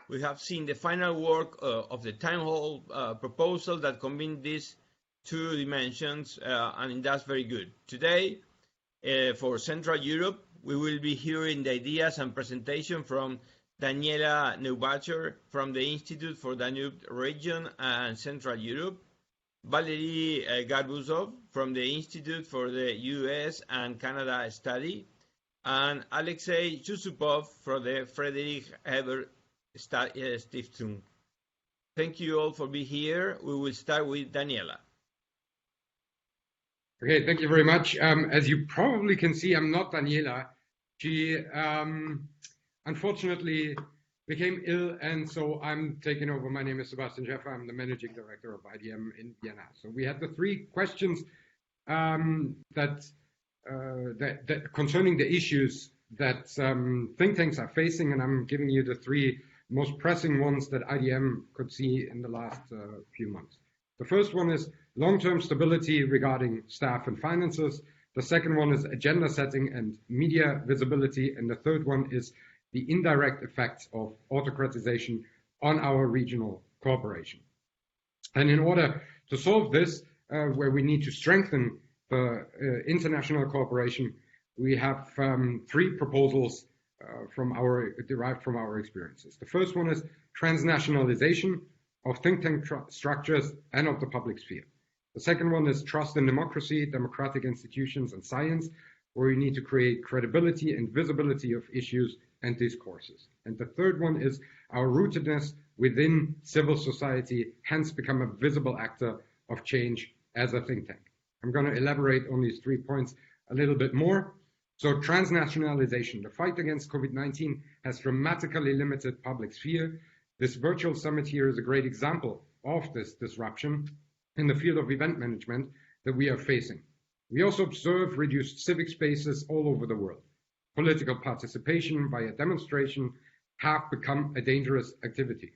We have seen the final work of the town hall proposal that combined these two dimensions, and that's very good. Today, for Central Europe, we will be hearing the ideas and presentation from Daniela Neubacher from the Institute for Danube Region and Central Europe, Valery Garbuzov from the Institute for the US and Canada Study, and Alexei Suzukov from the Friedrich Ebert Stiftung. Thank you all for being here. We will start with Daniela. Okay, thank you very much. As you probably can see, I'm not Daniela. She unfortunately became ill, and so I'm taking over. My name is Sebastian Schäfer. I'm the managing director of IDM in Vienna. So we had the three questions that concerning the issues that think tanks are facing, and I'm giving you the three most pressing ones that IDM could see in the last few months. The first one is long-term stability regarding staff and finances. The second one is agenda setting and media visibility. And the third one is the indirect effects of autocratization on our regional cooperation. And in order to solve this, where we need to strengthen the international cooperation, we have three proposals derived from our experiences. The first one is transnationalization of think tank structures and of the public sphere. The second one is trust in democracy, democratic institutions, and science, where we need to create credibility and visibility of issues and discourses. And the third one is our rootedness within civil society, hence become a visible actor of change as a think tank. I'm going to elaborate on these 3 points a little bit more. So transnationalization, the fight against COVID-19 has dramatically limited public sphere. This virtual summit here is a great example of this disruption in the field of event management that we are facing. We also observe reduced civic spaces all over the world. Political participation via demonstration have become a dangerous activity.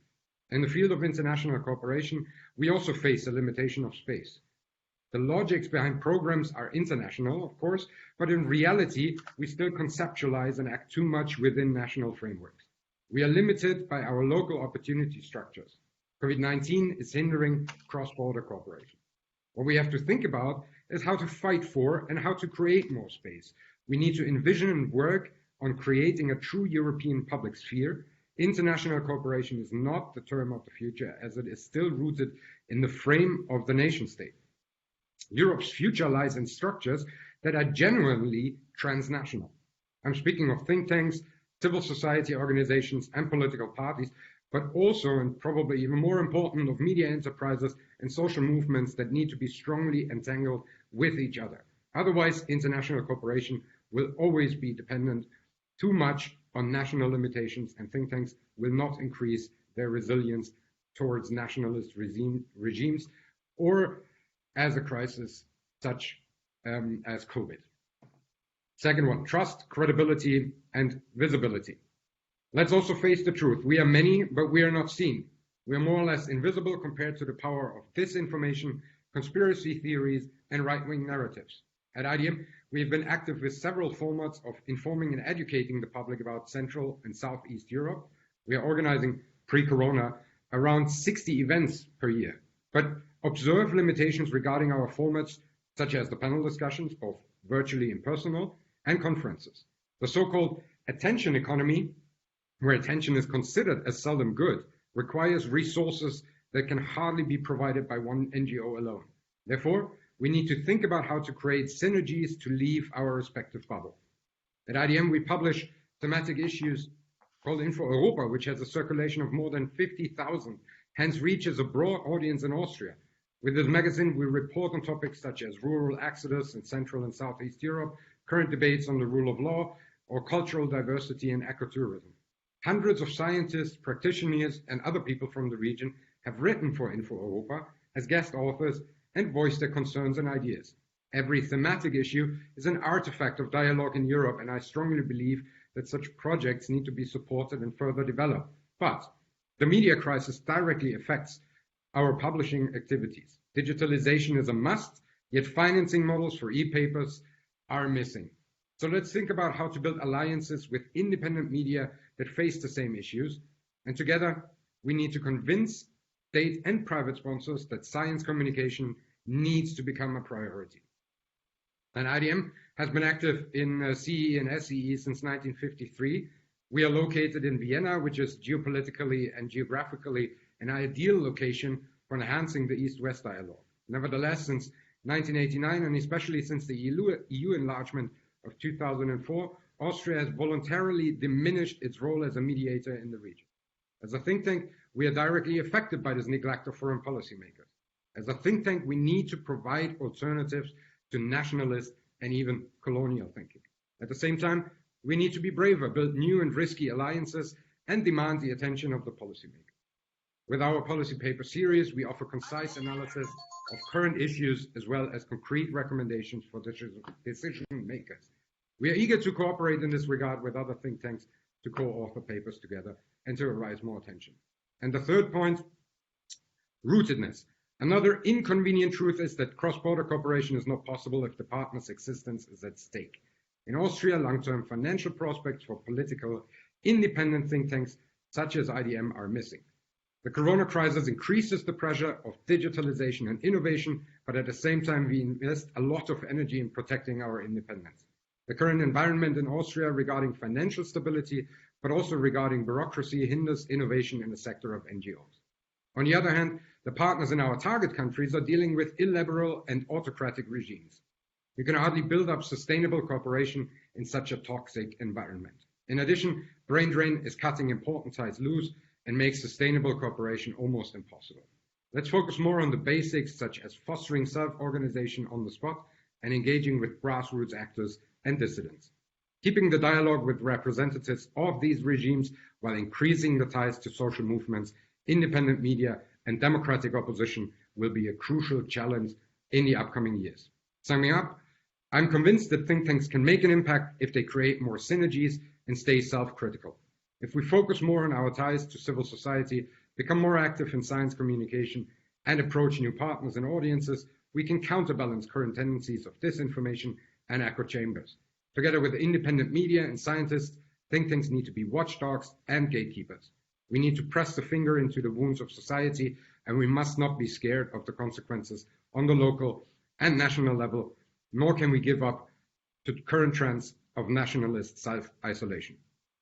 In the field of international cooperation, we also face a limitation of space. The logics behind programs are international, of course, but in reality, we still conceptualize and act too much within national frameworks. We are limited by our local opportunity structures. COVID-19 is hindering cross-border cooperation. What we have to think about is how to fight for and how to create more space. We need to envision and work on creating a true European public sphere. International cooperation is not the term of the future, as it is still rooted in the frame of the nation state. Europe's future lies in structures that are genuinely transnational. I'm speaking of think tanks, civil society organizations, and political parties, but also, and probably even more important, of media enterprises and social movements that need to be strongly entangled with each other. Otherwise, international cooperation will always be dependent too much on national limitations, and think tanks will not increase their resilience towards nationalist regimes or as a crisis such as COVID. Second one, trust, credibility, and visibility. Let's also face the truth. We are many, but we are not seen. We are more or less invisible compared to the power of disinformation, conspiracy theories, and right-wing narratives. At IDM, we have been active with several formats of informing and educating the public about Central and Southeast Europe. We are organizing, pre-corona, around 60 events per year, but observe limitations regarding our formats, such as the panel discussions, both virtually and personal, and conferences. The so-called attention economy, where attention is considered as seldom good, requires resources that can hardly be provided by one NGO alone. Therefore, we need to think about how to create synergies to leave our respective bubble. At IDM, we publish thematic issues called Info Europa, which has a circulation of more than 50,000, hence reaches a broad audience in Austria. With this magazine, we report on topics such as rural exodus in Central and Southeast Europe, current debates on the rule of law, or cultural diversity and ecotourism. Hundreds of scientists, practitioners, and other people from the region have written for Info Europa as guest authors and voiced their concerns and ideas. Every thematic issue is an artifact of dialogue in Europe, and I strongly believe that such projects need to be supported and further developed. But the media crisis directly affects our publishing activities. Digitalization is a must, yet financing models for e-papers are missing. So let's think about how to build alliances with independent media that face the same issues. And together, we need to convince state and private sponsors that science communication needs to become a priority. And IDM has been active in CE and SEE since 1953. We are located in Vienna, which is geopolitically and geographically an ideal location for enhancing the East-West dialogue. Nevertheless, since 1989, and especially since the EU enlargement of 2004, Austria has voluntarily diminished its role as a mediator in the region. As a think tank, we are directly affected by this neglect of foreign policymakers. As a think tank, we need to provide alternatives to nationalist and even colonial thinking. At the same time, we need to be braver, build new and risky alliances, and demand the attention of the policymakers. With our policy paper series, we offer concise analysis of current issues as well as concrete recommendations for decision makers. We are eager to cooperate in this regard with other think tanks to co-author papers together and to arouse more attention. And the third point, rootedness. Another inconvenient truth is that cross-border cooperation is not possible if the partner's existence is at stake. In Austria, long-term financial prospects for political independent think tanks such as IDM are missing. The corona crisis increases the pressure of digitalization and innovation, but at the same time we invest a lot of energy in protecting our independence. The current environment in Austria regarding financial stability, but also regarding bureaucracy, hinders innovation in the sector of NGOs. On the other hand, the partners in our target countries are dealing with illiberal and autocratic regimes. You can hardly build up sustainable cooperation in such a toxic environment. In addition, brain drain is cutting important ties loose and makes sustainable cooperation almost impossible. Let's focus more on the basics, such as fostering self-organization on the spot and engaging with grassroots actors and dissidents. Keeping the dialogue with representatives of these regimes while increasing the ties to social movements, independent media, and democratic opposition will be a crucial challenge in the upcoming years. Summing up, I'm convinced that think tanks can make an impact if they create more synergies and stay self-critical. If we focus more on our ties to civil society, become more active in science communication, and approach new partners and audiences, we can counterbalance current tendencies of disinformation and echo chambers. Together with independent media and scientists, think tanks need to be watchdogs and gatekeepers. We need to press the finger into the wounds of society, and we must not be scared of the consequences on the local and national level, nor can we give up to current trends of nationalist self-isolation.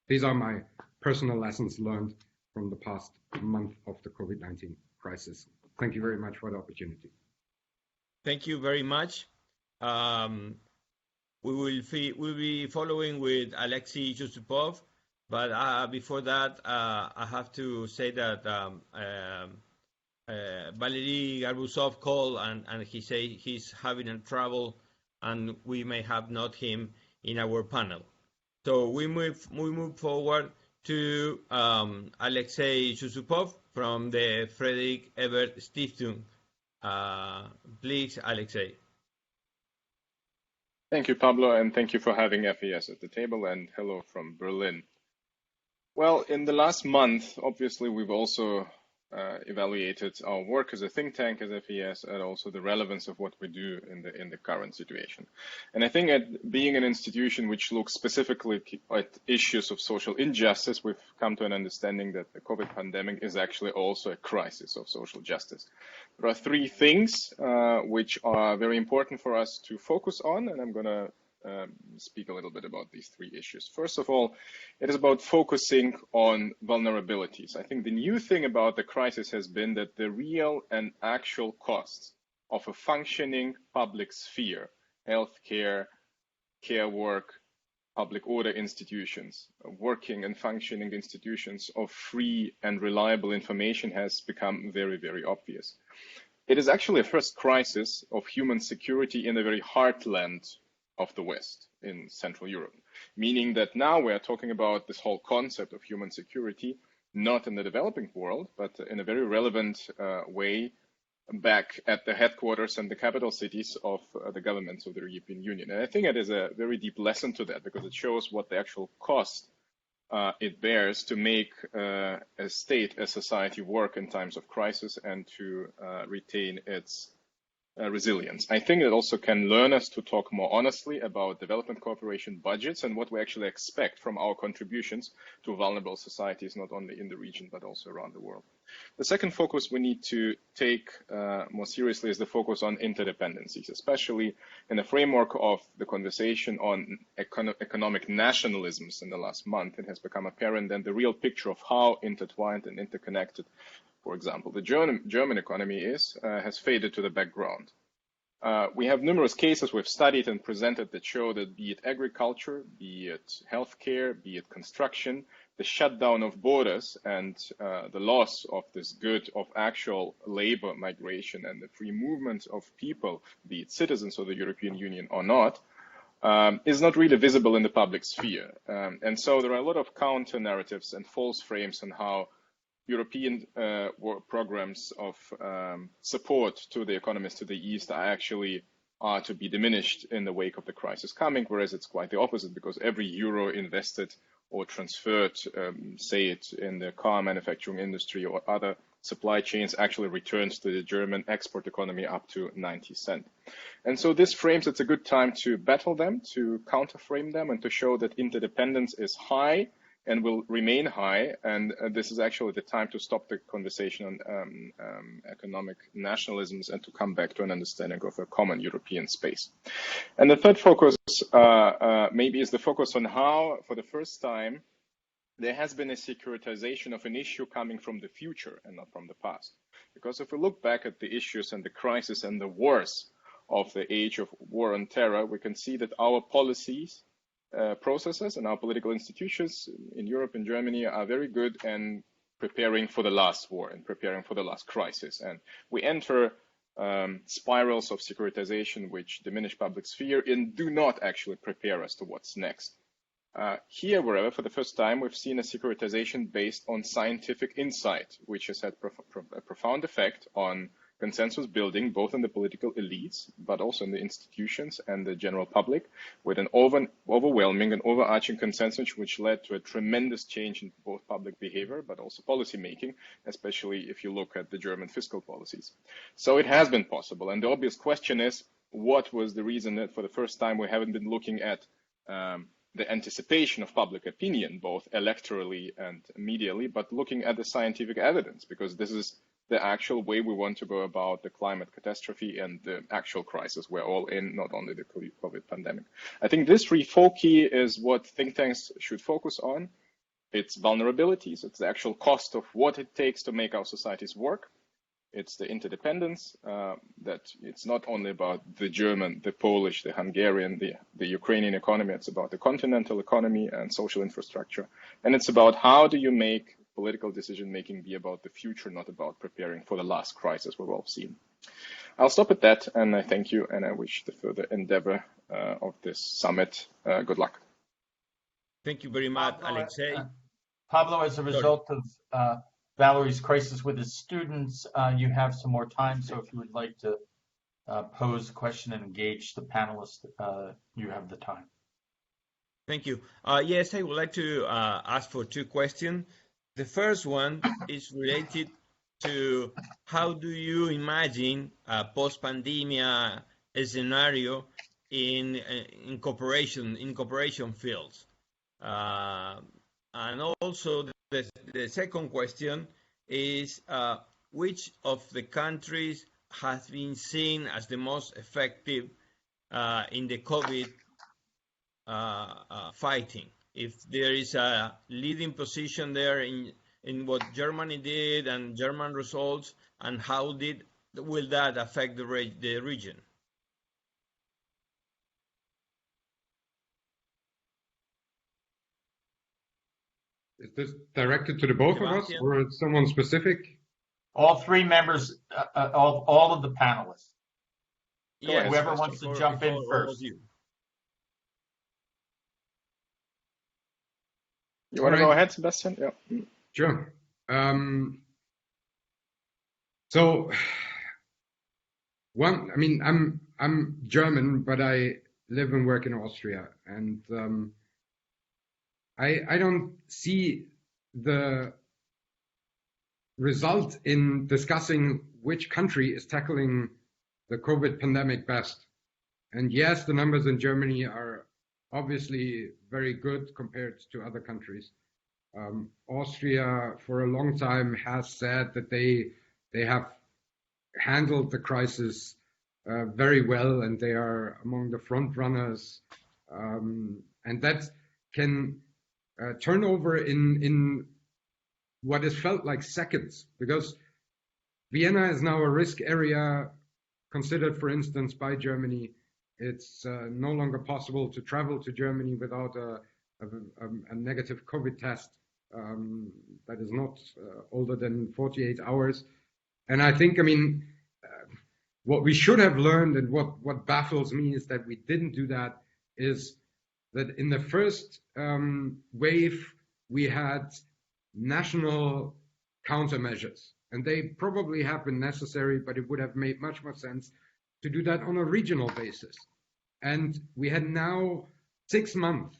These are my personal lessons learned from the past month of the COVID-19 crisis. Thank you very much for the opportunity. Thank you very much. We'll be following with Alexei Suzukov, but before that, I have to say that Valery Garbusov called and he said he's having a trouble and we may have not him in our panel. So we move forward to Alexei Suzukov from the Friedrich Ebert Stiftung. Please, Alexei. Thank you, Pablo, and thank you for having FES at the table, and hello from Berlin. Well, in the last month, obviously, we've also evaluated our work as a think tank, as FES, and also the relevance of what we do in the current situation. And I think at being an institution which looks specifically at issues of social injustice, we've come to an understanding that the COVID pandemic is actually also a crisis of social justice. There are three things which are very important for us to focus on, and I'm going to speak a little bit about these three issues. First of all, it is about focusing on vulnerabilities. I think the new thing about the crisis has been that the real and actual costs of a functioning public sphere, healthcare, care work, public order institutions, working and functioning institutions of free and reliable information has become very, very obvious. It is actually a first crisis of human security in the very heartland of the West, in Central Europe, meaning that now we are talking about this whole concept of human security, not in the developing world, but in a very relevant way back at the headquarters and the capital cities of the governments of the European Union. And I think it is a very deep lesson to that, because it shows what the actual cost it bears to make a state, a society work in times of crisis and to retain its resilience. I think it also can learn us to talk more honestly about development cooperation budgets and what we actually expect from our contributions to vulnerable societies, not only in the region, but also around the world. The second focus we need to take more seriously is the focus on interdependencies, especially in the framework of the conversation on economic nationalisms in the last month. It has become apparent that the real picture of how intertwined and interconnected, for example, the German economy is, has faded to the background. We have numerous cases we've studied and presented that show that be it agriculture, be it healthcare, be it construction, the shutdown of borders and the loss of this good of actual labor migration and the free movement of people, be it citizens of the European Union or not, is not really visible in the public sphere. And so there are a lot of counter narratives and false frames on how European programs of support to the economies to the East are to be diminished in the wake of the crisis coming, whereas it's quite the opposite, because every euro invested or transferred, say it in the car manufacturing industry or other supply chains, actually returns to the German export economy up to 90 cents. And so this frames, it's a good time to battle them, to counterframe them, and to show that interdependence is high and will remain high, and this is actually the time to stop the conversation on economic nationalisms and to come back to an understanding of a common European space. And the third focus maybe is the focus on how, for the first time, there has been a securitization of an issue coming from the future and not from the past. Because if we look back at the issues and the crisis and the wars of the age of war on terror, we can see that our policies, processes and our political institutions in Europe and Germany are very good in preparing for the last war and preparing for the last crisis. And we enter spirals of securitization which diminish public sphere and do not actually prepare us to what's next. Here, wherever, for the first time, we've seen a securitization based on scientific insight, which has had a profound effect on consensus building, both in the political elites, but also in the institutions and the general public, with an overwhelming and overarching consensus, which led to a tremendous change in both public behavior, but also policy making, especially if you look at the German fiscal policies. So it has been possible. And the obvious question is, what was the reason that for the first time we haven't been looking at the anticipation of public opinion, both electorally and medially, but looking at the scientific evidence, because this is the actual way we want to go about the climate catastrophe and the actual crisis we're all in, not only the COVID pandemic. I think this refocus is what think tanks should focus on. It's vulnerabilities, it's the actual cost of what it takes to make our societies work. It's the interdependence, that it's not only about the German, the Polish, the Hungarian, the Ukrainian economy, it's about the continental economy and social infrastructure. And it's about how do you make political decision-making be about the future, not about preparing for the last crisis we've all seen. I'll stop at that, and I thank you, and I wish the further endeavor of this summit good luck. Thank you very much, Alexei. Pablo, as a result of Valerie's crisis with his students, you have some more time, so if you would like to pose a question and engage the panelists, you have the time. Thank you. Yes, I would like to ask for two questions. The first one is related to how do you imagine a post-pandemia scenario in cooperation fields, and also the second question is which of the countries has been seen as the most effective in the COVID fighting? If there is a leading position there in what Germany did and German results, and how will that affect the region? Is this directed to the both of us or someone specific? All three members, all of the panelists. Yes, whoever wants to jump in first. You want to go ahead, Sebastian? Yeah. Sure. So, I'm German, but I live and work in Austria, and I don't see the result in discussing which country is tackling the COVID pandemic best. And yes, the numbers in Germany are obviously very good compared to other countries. Austria, for a long time, has said that they have handled the crisis very well, and they are among the front runners, and that can turn over in what is felt like seconds, because Vienna is now a risk area considered, for instance, by Germany. It's no longer possible to travel to Germany without a negative COVID test that is not older than 48 hours. And I think, what we should have learned, and what baffles me is that we didn't do that, is that in the first wave, we had national countermeasures. And they probably have been necessary, but it would have made much more sense to do that on a regional basis. And we had now 6 months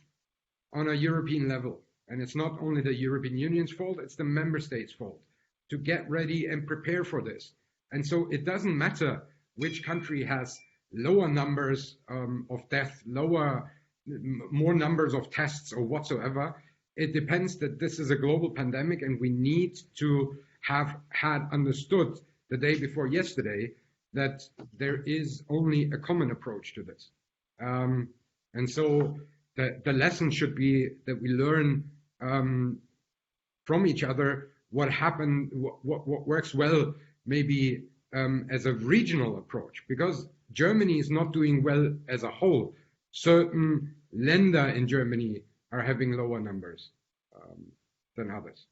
on a European level. And it's not only the European Union's fault, it's the member states' fault to get ready and prepare for this. And so it doesn't matter which country has lower numbers of deaths, more numbers of tests or whatsoever. It depends that this is a global pandemic, and we need to have had understood the day before yesterday that there is only a common approach to this. And so the lesson should be that we learn from each other what happened, what works well, maybe as a regional approach, because Germany is not doing well as a whole. Certain Länder in Germany are having lower numbers than others.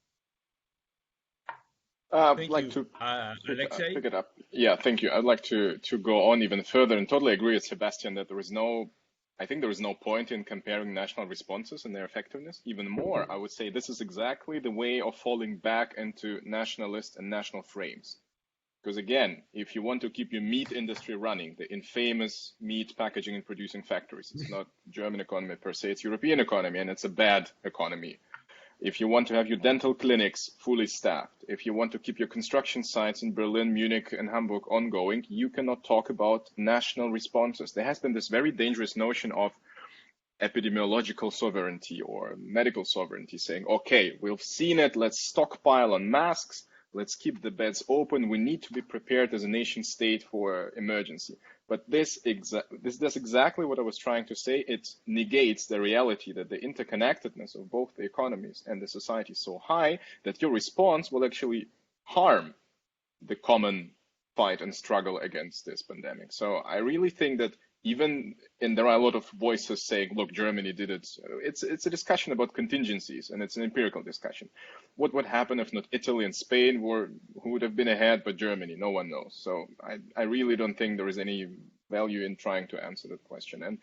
I'd like to Alexei? pick it up. Yeah, thank you. I'd like to go on even further and totally agree with Sebastian that I think there is no point in comparing national responses and their effectiveness. Even more, I would say this is exactly the way of falling back into nationalist and national frames. Because again, if you want to keep your meat industry running, the infamous meat packaging and producing factories, it's not German economy per se, it's European economy, and it's a bad economy. If you want to have your dental clinics fully staffed, if you want to keep your construction sites in Berlin, Munich, and Hamburg ongoing, you cannot talk about national responses. There has been this very dangerous notion of epidemiological sovereignty or medical sovereignty, saying, okay, we've seen it, let's stockpile on masks, let's keep the beds open, we need to be prepared as a nation state for emergency. But this does exactly what I was trying to say. It negates the reality that the interconnectedness of both the economies and the society is so high that your response will actually harm the common fight and struggle against this pandemic. So I really think that and there are a lot of voices saying, look, Germany did it. It's a discussion about contingencies, and it's an empirical discussion. What would happen if not Italy and Spain who would have been ahead, but Germany? No one knows. So I really don't think there is any value in trying to answer that question. And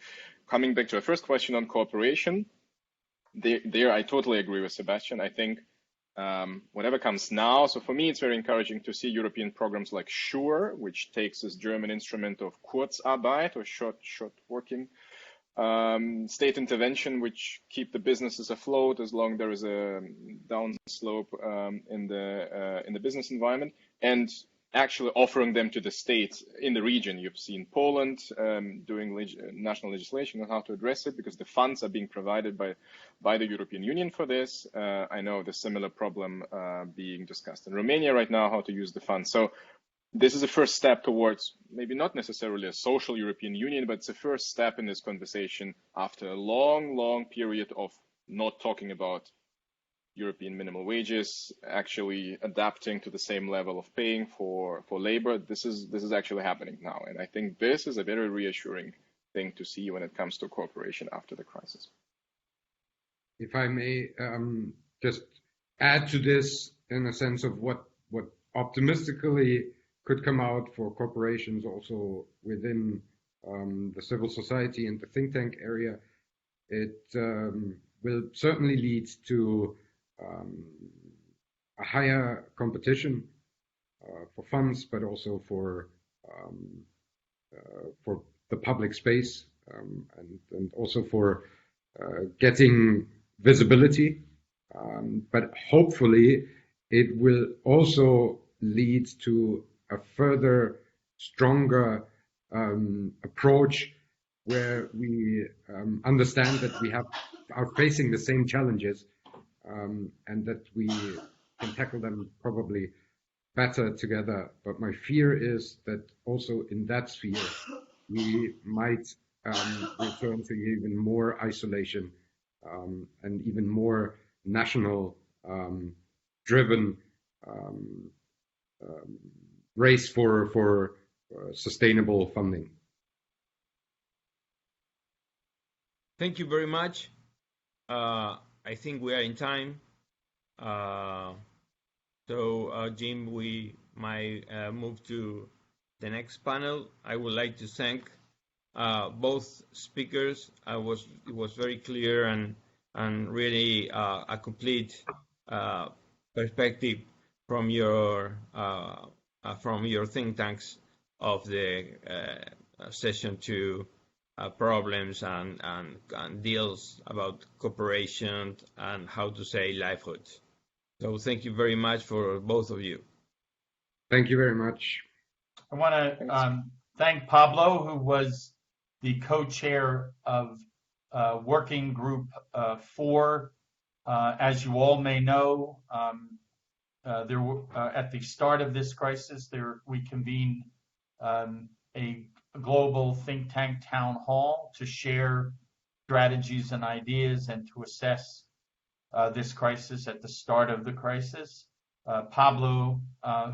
coming back to our first question on cooperation, there I totally agree with Sebastian. I think whatever comes now. So for me, it's very encouraging to see European programs like SURE, which takes this German instrument of Kurzarbeit or short working, state intervention, which keep the businesses afloat as long there is a downslope in the business environment, and actually offering them to the states in the region. You've seen Poland doing national legislation on how to address it, because the funds are being provided by the European Union for this. I know the similar problem being discussed in Romania right now, how to use the funds. So this is a first step towards maybe not necessarily a social European Union, but it's a first step in this conversation after a long, long period of not talking about European minimum wages, actually adapting to the same level of paying for labor. This is actually happening now. And I think this is a very reassuring thing to see when it comes to cooperation after the crisis. If I may just add to this in a sense of what optimistically could come out for corporations also within the civil society and the think tank area, it will certainly lead to a higher competition for funds, but also for the public space, and also for getting visibility. But hopefully it will also lead to a further stronger approach where we understand that we are facing the same challenges and that we can tackle them probably better together. But my fear is that also in that sphere, we might return to even more isolation and even more national driven race for sustainable funding. Thank you very much. I think we are in time. So, Jim, we might move to the next panel. I would like to thank both speakers. It was very clear and really a complete perspective from your think tanks of the session to problems and deals about cooperation and how to say livelihoods. So thank you very much for both of you. Thank you very much. I want to thank Pablo, who was the co-chair of Working Group 4. As you all may know, there were, at the start of this crisis, we convened a global think tank town hall to share strategies and ideas and to assess this crisis at the start of the crisis. Pablo,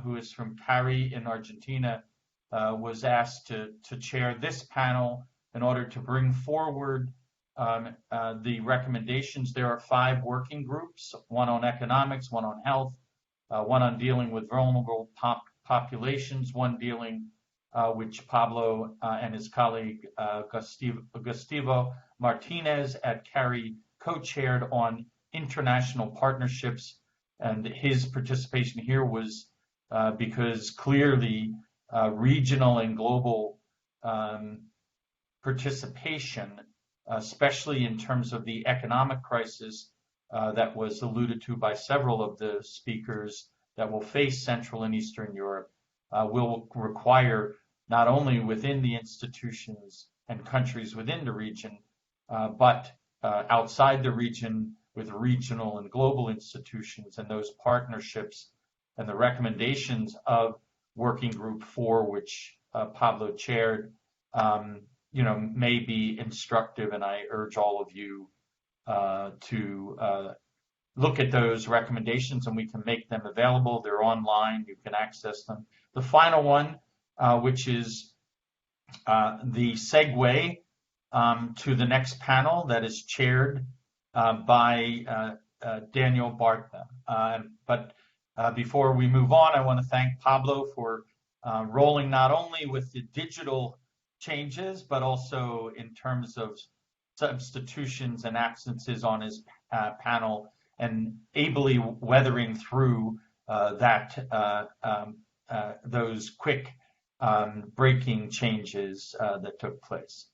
who is from Cari in Argentina, was asked to chair this panel in order to bring forward the recommendations. There are 5 working groups, one on economics, one on health, one on dealing with vulnerable populations, one dealing which Pablo and his colleague Gustavo Martinez at Cari co-chaired on international partnerships. And his participation here was because clearly regional and global participation, especially in terms of the economic crisis that was alluded to by several of the speakers that will face Central and Eastern Europe, will require not only within the institutions and countries within the region, but outside the region with regional and global institutions, and those partnerships and the recommendations of Working Group 4, which Pablo chaired, may be instructive, and I urge all of you to look at those recommendations, and we can make them available. They're online. You can access them. The final one, which is the segue to the next panel that is chaired by Daniel Barta. But before we move on, I want to thank Pablo for rolling not only with the digital changes, but also in terms of substitutions and absences on his panel, and ably weathering through those quick breaking changes that took place.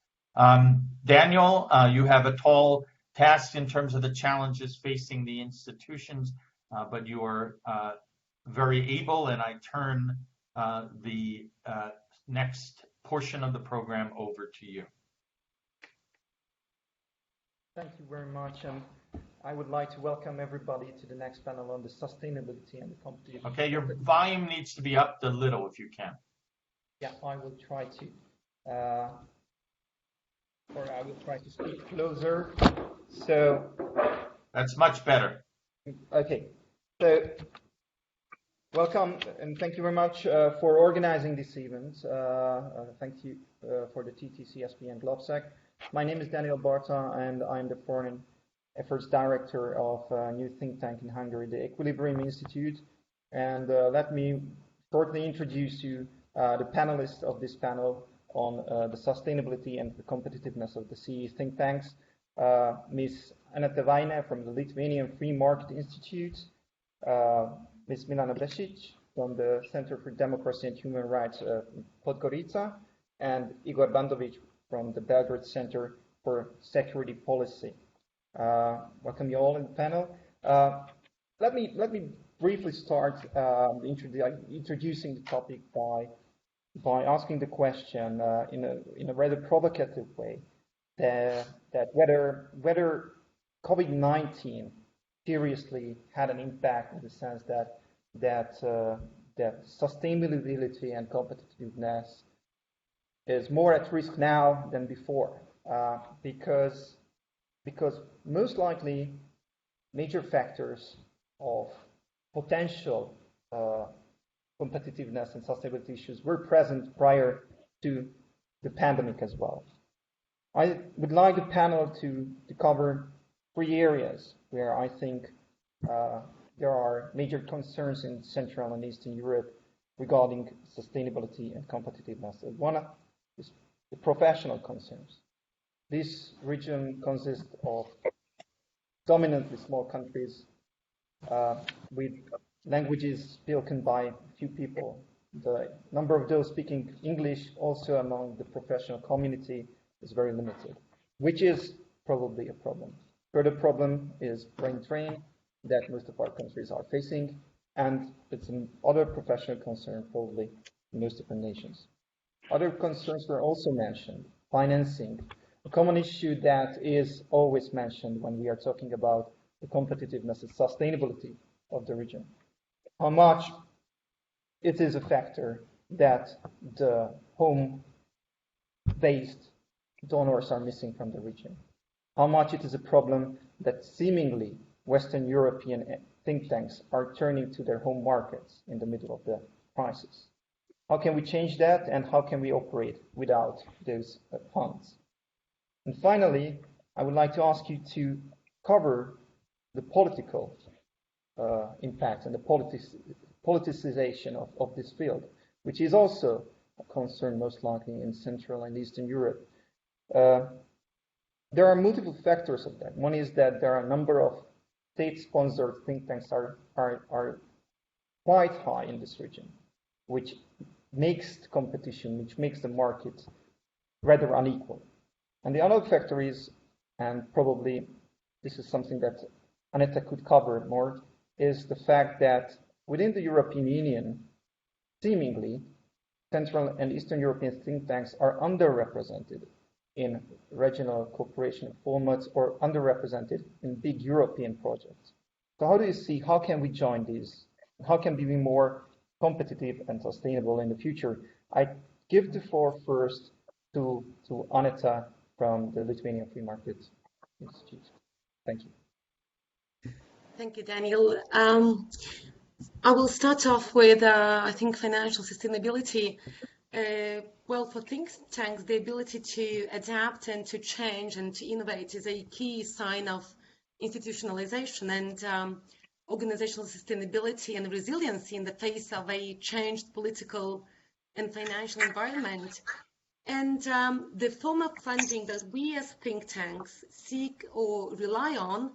Daniel, you have a tall task in terms of the challenges facing the institutions, but you are very able, and I turn the next portion of the program over to you. Thank you very much. I would like to welcome everybody to the next panel on the sustainability and the competition. Okay, your volume needs to be up a little if you can. Yeah, I will try to. Or I will try to speak closer. So that's much better. Okay. So welcome and thank you very much for organizing this event. Thank you for the TTCSP and GlovSec. My name is Daniel Barta, and I'm the Foreign Affairs Director of a new think tank in Hungary, the Equilibrium Institute. And let me shortly introduce you the panelists of this panel on the sustainability and the competitiveness of the CE think tanks. Ms. Aneta Vaine from the Lithuanian Free Market Institute, Ms. Milana Besic from the Center for Democracy and Human Rights, Podgorica, and Igor Bandovic from the Belgrade Center for Security Policy. Welcome you all in the panel. Let me briefly start introducing the topic by by asking the question in a rather provocative way that whether COVID-19 seriously had an impact in the sense that sustainability and competitiveness is more at risk now than before, because most likely major factors of potential competitiveness and sustainability issues were present prior to the pandemic as well. I would like the panel to cover 3 areas where I think there are major concerns in Central and Eastern Europe regarding sustainability and competitiveness. One is the professional concerns. This region consists of dominantly small countries with languages spoken by few people. The number of those speaking English also among the professional community is very limited, which is probably a problem. Further problem is brain drain that most of our countries are facing, and it's another professional concern probably in most different nations. Other concerns were also mentioned. Financing, a common issue that is always mentioned when we are talking about the competitiveness and sustainability of the region. How much it is a factor that the home-based donors are missing from the region. How much it is a problem that seemingly Western European think tanks are turning to their home markets in the middle of the crisis. How can we change that, and how can we operate without those funds? And finally, I would like to ask you to cover the political impact and the politicization of this field, which is also a concern most likely in Central and Eastern Europe. There are multiple factors of that. One is that there are a number of state-sponsored think tanks are quite high in this region, which makes the competition, which makes the market rather unequal. And the other factor is, and probably this is something that Aneta could cover more, is the fact that within the European Union, seemingly, Central and Eastern European think tanks are underrepresented in regional cooperation formats or underrepresented in big European projects. So how do you see, how can we join these? How can we be more competitive and sustainable in the future? I give the floor first to Aneta from the Lithuanian Free Market Institute. Thank you. Thank you, Daniel. I will start off with, I think, financial sustainability. Well, for think tanks, the ability to adapt and to change and to innovate is a key sign of institutionalization and organizational sustainability and resiliency in the face of a changed political and financial environment. And the form of funding that we as think tanks seek or rely on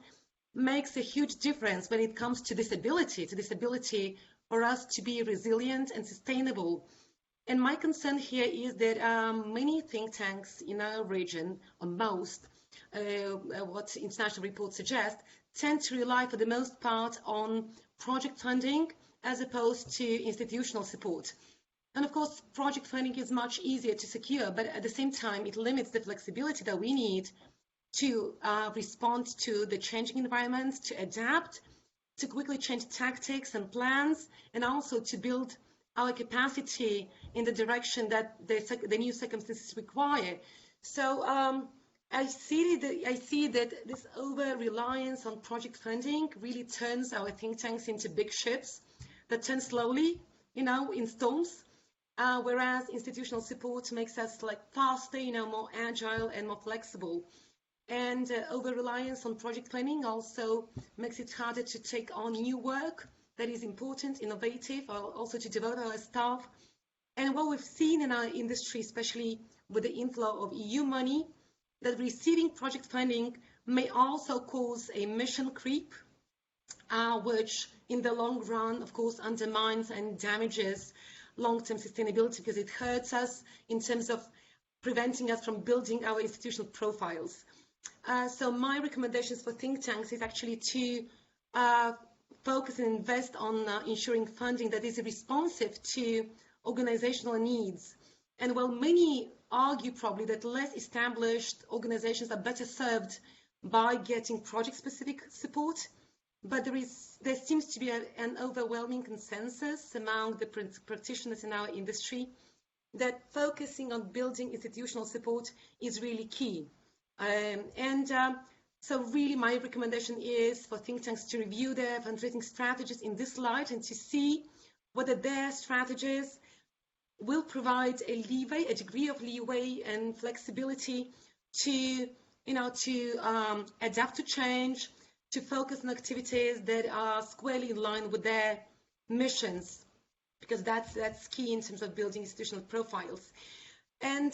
makes a huge difference when it comes to this ability for us to be resilient and sustainable. And my concern here is that many think tanks in our region, or most, what international reports suggest, tend to rely for the most part on project funding as opposed to institutional support. And of course, project funding is much easier to secure, but at the same time, it limits the flexibility that we need to respond to the changing environments, to adapt, to quickly change tactics and plans, and also to build our capacity in the direction that the new circumstances require. So I see that this over-reliance on project funding really turns our think tanks into big ships that turn slowly, in storms, whereas institutional support makes us faster, more agile and more flexible. And over-reliance on project planning also makes it harder to take on new work that is important, innovative, also to develop our staff. And what we've seen in our industry, especially with the inflow of EU money, that receiving project funding may also cause a mission creep, which in the long run, of course, undermines and damages long-term sustainability because it hurts us in terms of preventing us from building our institutional profiles. So my recommendations for think tanks is actually to focus and invest on ensuring funding that is responsive to organizational needs. And while many argue probably that less established organizations are better served by getting project-specific support, but there seems to be an overwhelming consensus among the practitioners in our industry that focusing on building institutional support is really key. So really my recommendation is for think tanks to review their fundraising strategies in this light and to see whether their strategies will provide a leeway, a degree of leeway and flexibility to, adapt to change, to focus on activities that are squarely in line with their missions, because that's key in terms of building institutional profiles. And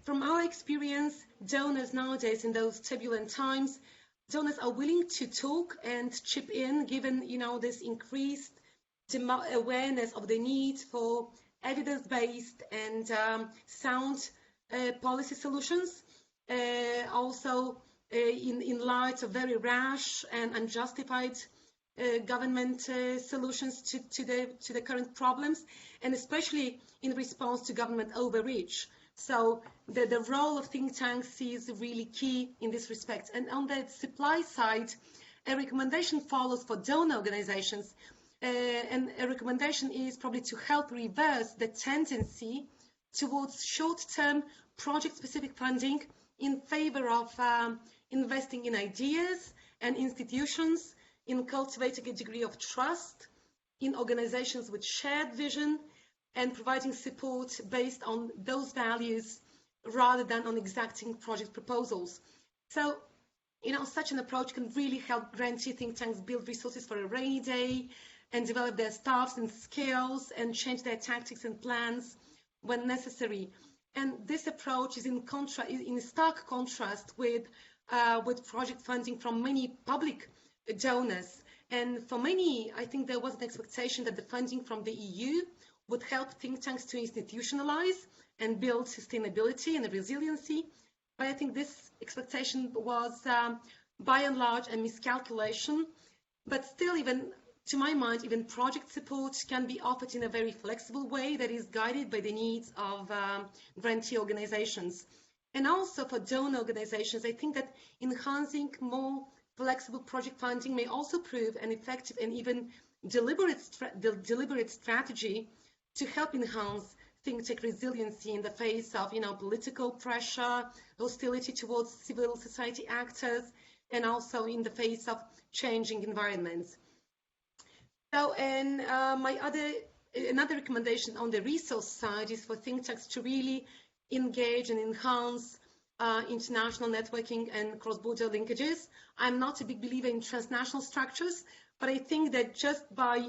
from our experience, donors nowadays in those turbulent times, donors are willing to talk and chip in, given this increased awareness of the need for evidence-based and sound policy solutions. Also, in light of very rash and unjustified government solutions to the current problems, and especially in response to government overreach. So the role of think tanks is really key in this respect. And on the supply side, a recommendation follows for donor organizations, and a recommendation is probably to help reverse the tendency towards short-term project-specific funding in favor of investing in ideas and institutions, in cultivating a degree of trust in organizations with shared vision, and providing support based on those values rather than on exacting project proposals. So, such an approach can really help grantee think tanks build resources for a rainy day and develop their staffs and skills and change their tactics and plans when necessary. And this approach is in stark contrast with project funding from many public donors. And for many, I think there was an expectation that the funding from the EU would help think tanks to institutionalize and build sustainability and resiliency. But I think this expectation was, by and large, a miscalculation. But still, even to my mind, even project support can be offered in a very flexible way that is guided by the needs of grantee organizations. And also for donor organizations, I think that enhancing more flexible project funding may also prove an effective and even deliberate strategy to help enhance think tank resiliency in the face of political pressure, hostility towards civil society actors, and also in the face of changing environments. So, and another recommendation on the resource side is for think tanks to really engage and enhance international networking and cross-border linkages. I'm not a big believer in transnational structures, but I think that just by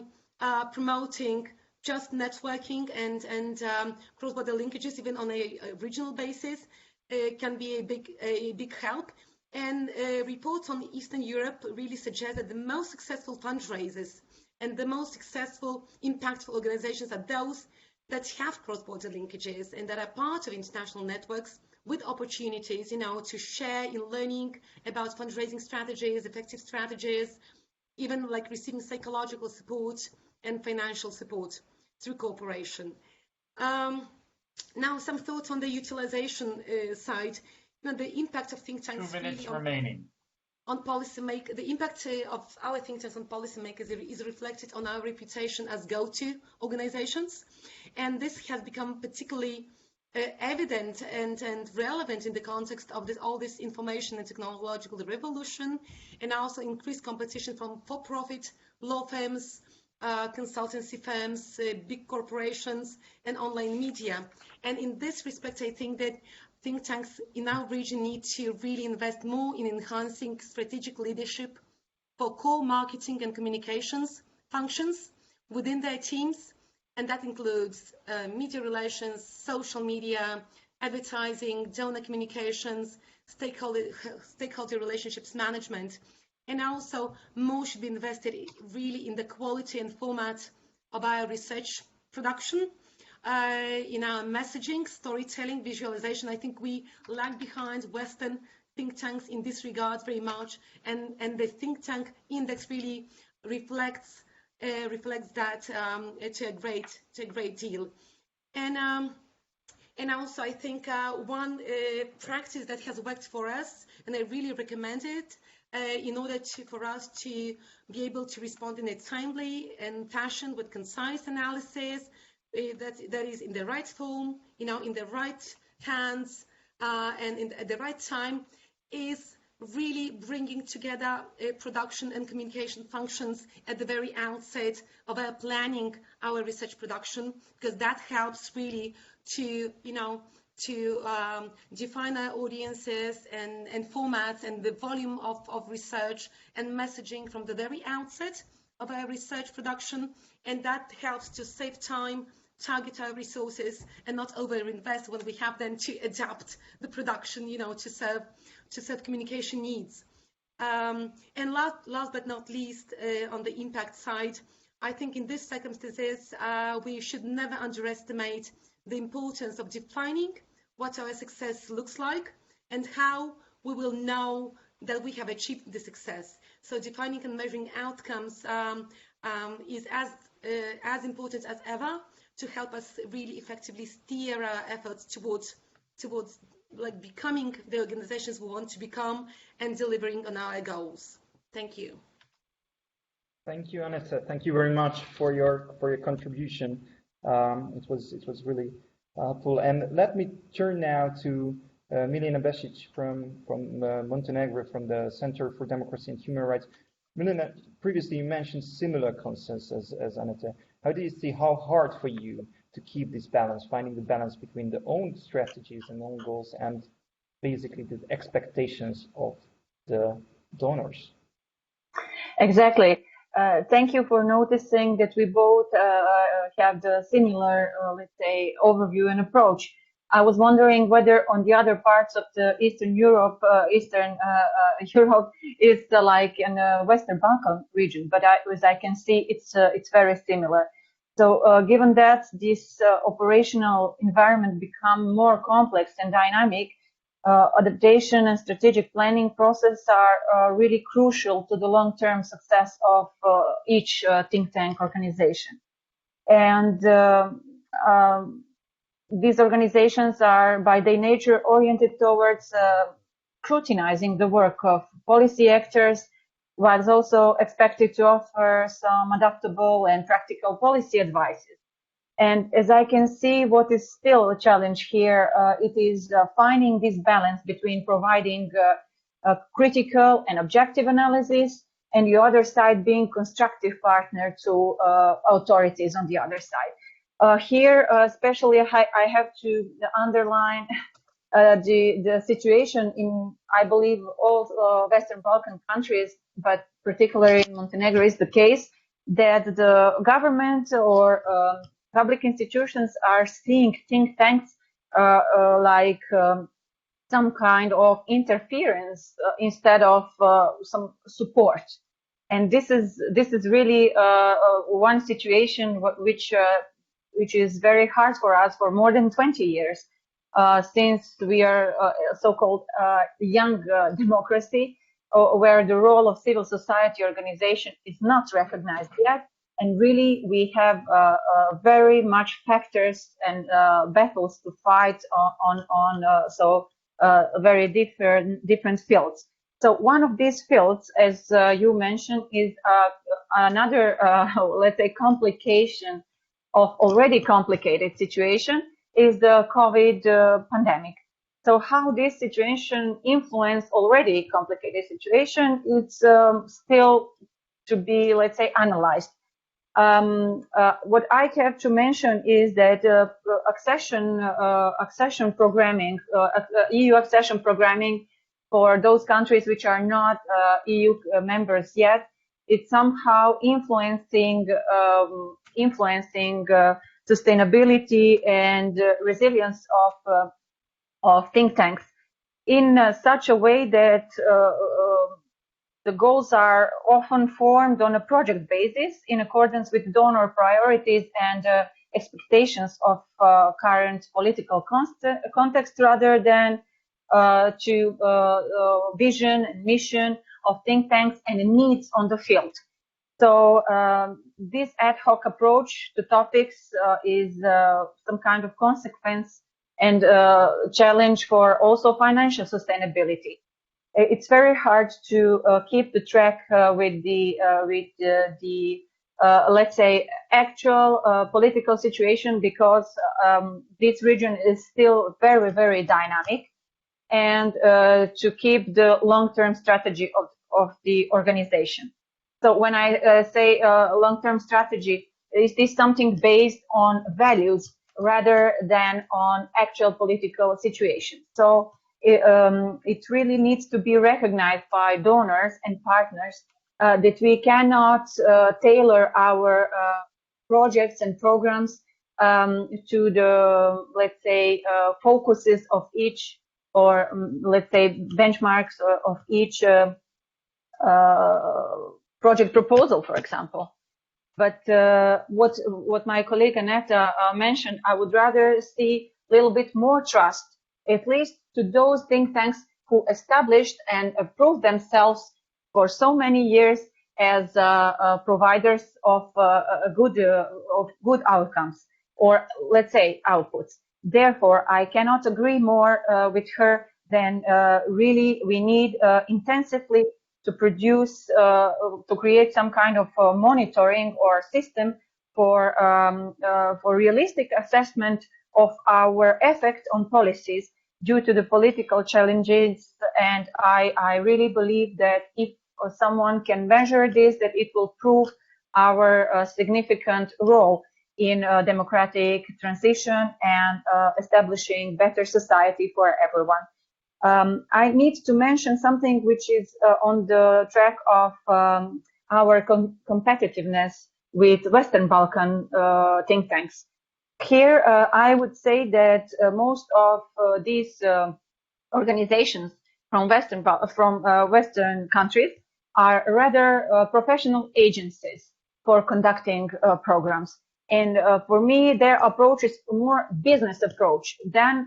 promoting just networking and cross-border linkages, even on a regional basis, can be a big help. And reports on Eastern Europe really suggest that the most successful fundraisers and the most successful, impactful organizations are those that have cross-border linkages and that are part of international networks with opportunities, to share in learning about fundraising strategies, effective strategies, even like receiving psychological support and financial support through cooperation. Now, some thoughts on the utilization side. The impact of think tanks. 2 minutes remaining. On policymakers, the impact of our think tanks on policymakers is reflected on our reputation as go-to organizations, and this has become particularly evident and relevant in the context of all this information and technological revolution, and also increased competition from for-profit law firms, consultancy firms, big corporations, and online media. And in this respect, I think that think tanks in our region need to really invest more in enhancing strategic leadership for core marketing and communications functions within their teams. And that includes media relations, social media, advertising, donor communications, stakeholder relationships management. And also more should be invested really in the quality and format of our research production, in our messaging, storytelling, visualization. I think we lag behind Western think tanks in this regard very much, and the think tank index really reflects reflects that to a great deal. And also, I think one practice that has worked for us, and I really recommend it, in order for us to be able to respond in a timely and fashion with concise analysis, that is in the right form, in the right hands, and at the right time, is really bringing together production and communication functions at the very outset of our planning our research production, because that helps really to define our audiences and formats and the volume of research and messaging from the very outset of our research production, and that helps to save time, target our resources, and not overinvest when we have then to adapt the production, to serve communication needs. And last but not least, on the impact side, I think in these circumstances, we should never underestimate the importance of defining what our success looks like and how we will know that we have achieved the success. So defining and measuring outcomes is as important as ever to help us really effectively steer our efforts towards like becoming the organizations we want to become and delivering on our goals. Thank you. Thank you, Aneta. Thank you very much for your contribution. It was really helpful. And let me turn now to Milena Besic from Montenegro, from the Center for Democracy and Human Rights. Milena, previously you mentioned similar concerns as Aneta. How do you see how hard for you to keep this balance, finding the balance between the own strategies and own goals and basically the expectations of the donors? Exactly. Thank you for noticing that we both have the similar, let's say, overview and approach. I was wondering whether on the other parts of the Eastern Europe is like in the Western Balkan region, but as I can see, it's very similar. So given that this operational environment become more complex and dynamic, adaptation and strategic planning process are really crucial to the long-term success of each think tank organization. And these organizations are by their nature oriented towards scrutinizing the work of policy actors, while also expected to offer some adaptable and practical policy advices. And as I can see, what is still a challenge here, it is finding this balance between providing a critical and objective analysis, and the other side being constructive partner to authorities on the other side. Here, especially, I have to underline the situation in, I believe, all Western Balkan countries, but particularly in Montenegro is the case that the government or public institutions are seeing think tanks like some kind of interference instead of some support. And this is really one situation which is very hard for us for more than 20 years, since we are so-called young democracy, where the role of civil society organization is not recognized yet. And really, we have very much factors and battles to fight on very different fields. So one of these fields, as you mentioned, is another, let's say, complication of already complicated situation is the COVID pandemic. So how this situation influenced already complicated situation, it's still to be, let's say, analyzed. What I have to mention is that accession programming, EU accession programming for those countries which are not EU members yet, it's somehow influencing sustainability and resilience of think tanks in such a way that the goals are often formed on a project basis in accordance with donor priorities and expectations of current political context, rather than to vision and mission of think tanks and the needs on the field. So this ad hoc approach to topics is some kind of consequence and challenge for also financial sustainability. It's very hard to keep the track with the let's say actual political situation, because this region is still very, very dynamic, and to keep the long-term strategy of the organization. So when I say long-term strategy, is this something based on values rather than on actual political situation? So it really needs to be recognized by donors and partners that we cannot tailor our projects and programs to the, let's say, focuses of each, or let's say benchmarks of each project proposal, for example. But what my colleague Aneta mentioned, I would rather see a little bit more trust, at least to those think tanks who established and proved themselves for so many years as providers of good outcomes, or let's say outputs. Therefore, I cannot agree more with her than really we need intensively to produce, to create some kind of monitoring or system for realistic assessment of our effect on policies due to the political challenges. And I really believe that if someone can measure this, that it will prove our significant role in democratic transition and establishing better society for everyone. I need to mention something which is on the track of our competitiveness with Western Balkan think tanks. Here, I would say that most of these organizations from Western countries are rather professional agencies for conducting programs. And for me, their approach is more business approach than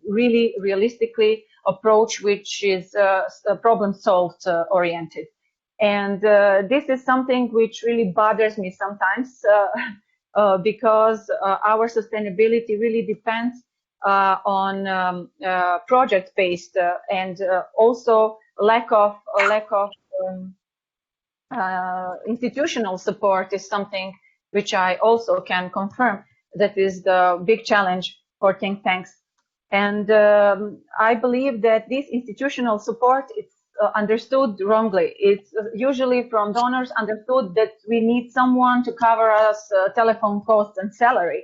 really realistically approach, which is problem solved oriented. And this is something which really bothers me sometimes because our sustainability really depends on project based and also lack of institutional support is something which I also can confirm that is the big challenge for think tanks. And I believe that this institutional support is understood wrongly. It's usually from donors understood that we need someone to cover us telephone costs and salary.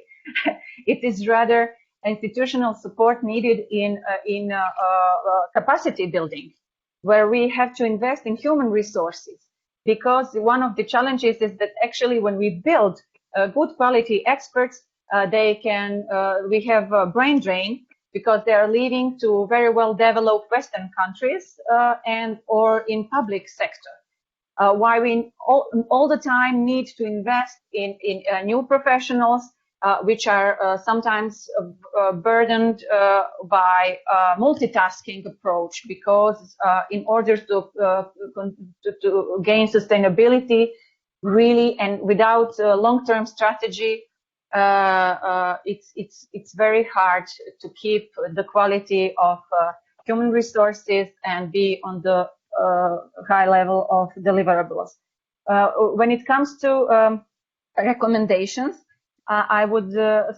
It is rather institutional support needed in capacity building, where we have to invest in human resources. Because one of the challenges is that actually when we build good quality experts, we have a brain drain because they are leading to very well developed Western countries and or in public sector. Why we all the time need to invest in new professionals, which are sometimes burdened by multitasking approach, because in order to gain sustainability, really, and without long-term strategy, it's very hard to keep the quality of human resources and be on the high level of deliverables. When it comes to recommendations, I would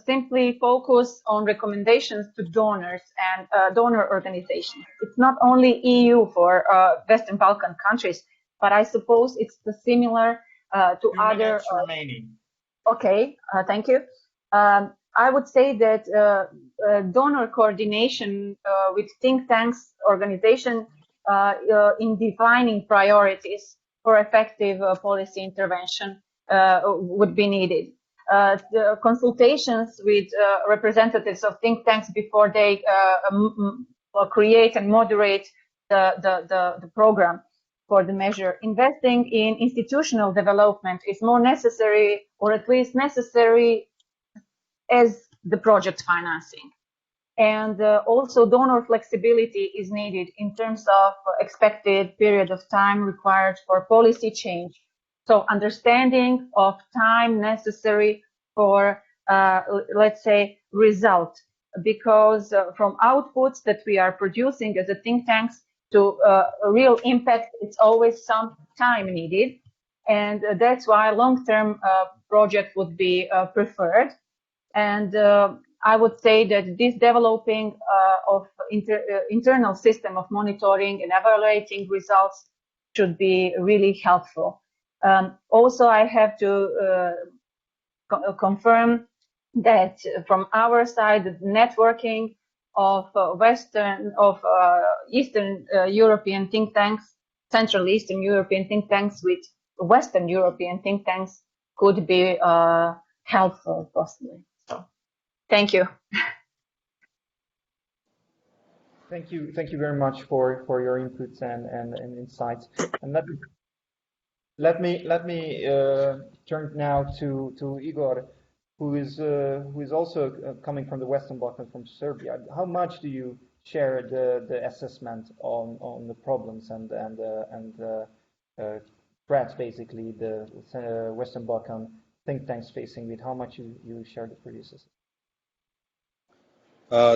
simply focus on recommendations to donors and donor organizations. It's not only EU for Western Balkan countries, but I suppose it's similar to other. Remaining. Okay, thank you. I would say that donor coordination with think tanks, organization in defining priorities for effective policy intervention would be needed. The consultations with representatives of think tanks before they create and moderate the program for the measure. Investing in institutional development is more necessary, or at least necessary, as the project financing. And also donor flexibility is needed in terms of expected period of time required for policy change So understanding of time necessary for, let's say, result, because from outputs that we are producing as a think tanks to a real impact, it's always some time needed. And that's why long-term project would be preferred. And I would say that this developing of internal system of monitoring and evaluating results should be really helpful. Also, I have to confirm that from our side, the networking of Eastern European think tanks, Central Eastern European think tanks with Western European think tanks could be helpful, possibly. So, thank you. Thank you very much for your inputs and insights. And let me turn now to Igor, who is also coming from the Western Balkans, from Serbia. How much do you share the assessment on the problems and threats, basically, the Western Balkan think tanks facing with? How much you share the previous assessment?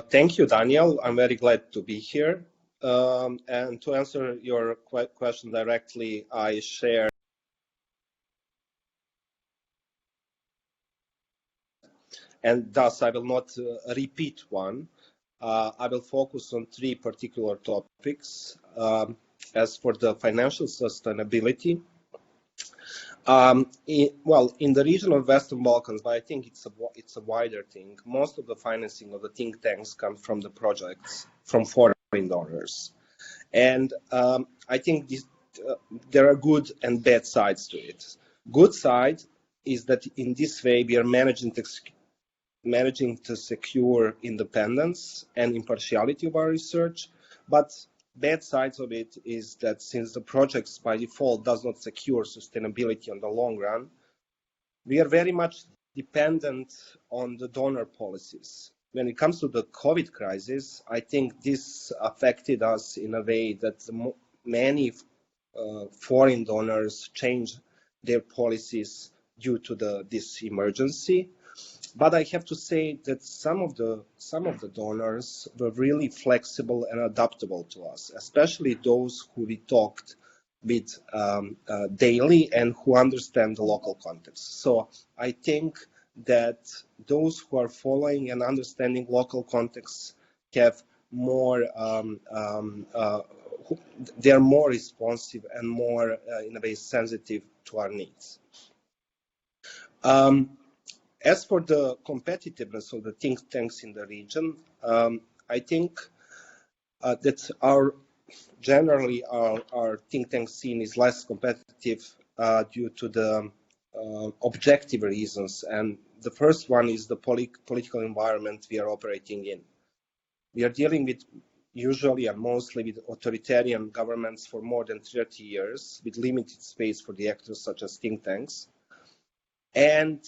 Thank you, Daniel. I'm very glad to be here. And to answer your question directly, I share and thus I will not repeat one. I will focus on three particular topics. As for the financial sustainability, in the region of Western Balkans, but I think it's a wider thing. Most of the financing of the think tanks comes from the projects from foreign donors, and I think there are good and bad sides to it. Good side is that in this way we are managing to secure independence and impartiality of our research, but bad sides of it is that since the projects by default does not secure sustainability on the long run, we are very much dependent on the donor policies. When it comes to the COVID crisis, I think this affected us in a way that many foreign donors changed their policies due to this emergency. But I have to say that some of the donors were really flexible and adaptable to us, especially those who we talked with daily and who understand the local context. So I think that those who are following and understanding local contexts have more, they are more responsive and more, in a way, sensitive to our needs. As for the competitiveness of the think tanks in the region, I think that generally our think tank scene is less competitive due to the objective reasons. And the first one is the political environment we are operating in. We are dealing with usually and mostly with authoritarian governments for more than 30 years, with limited space for the actors such as think tanks. And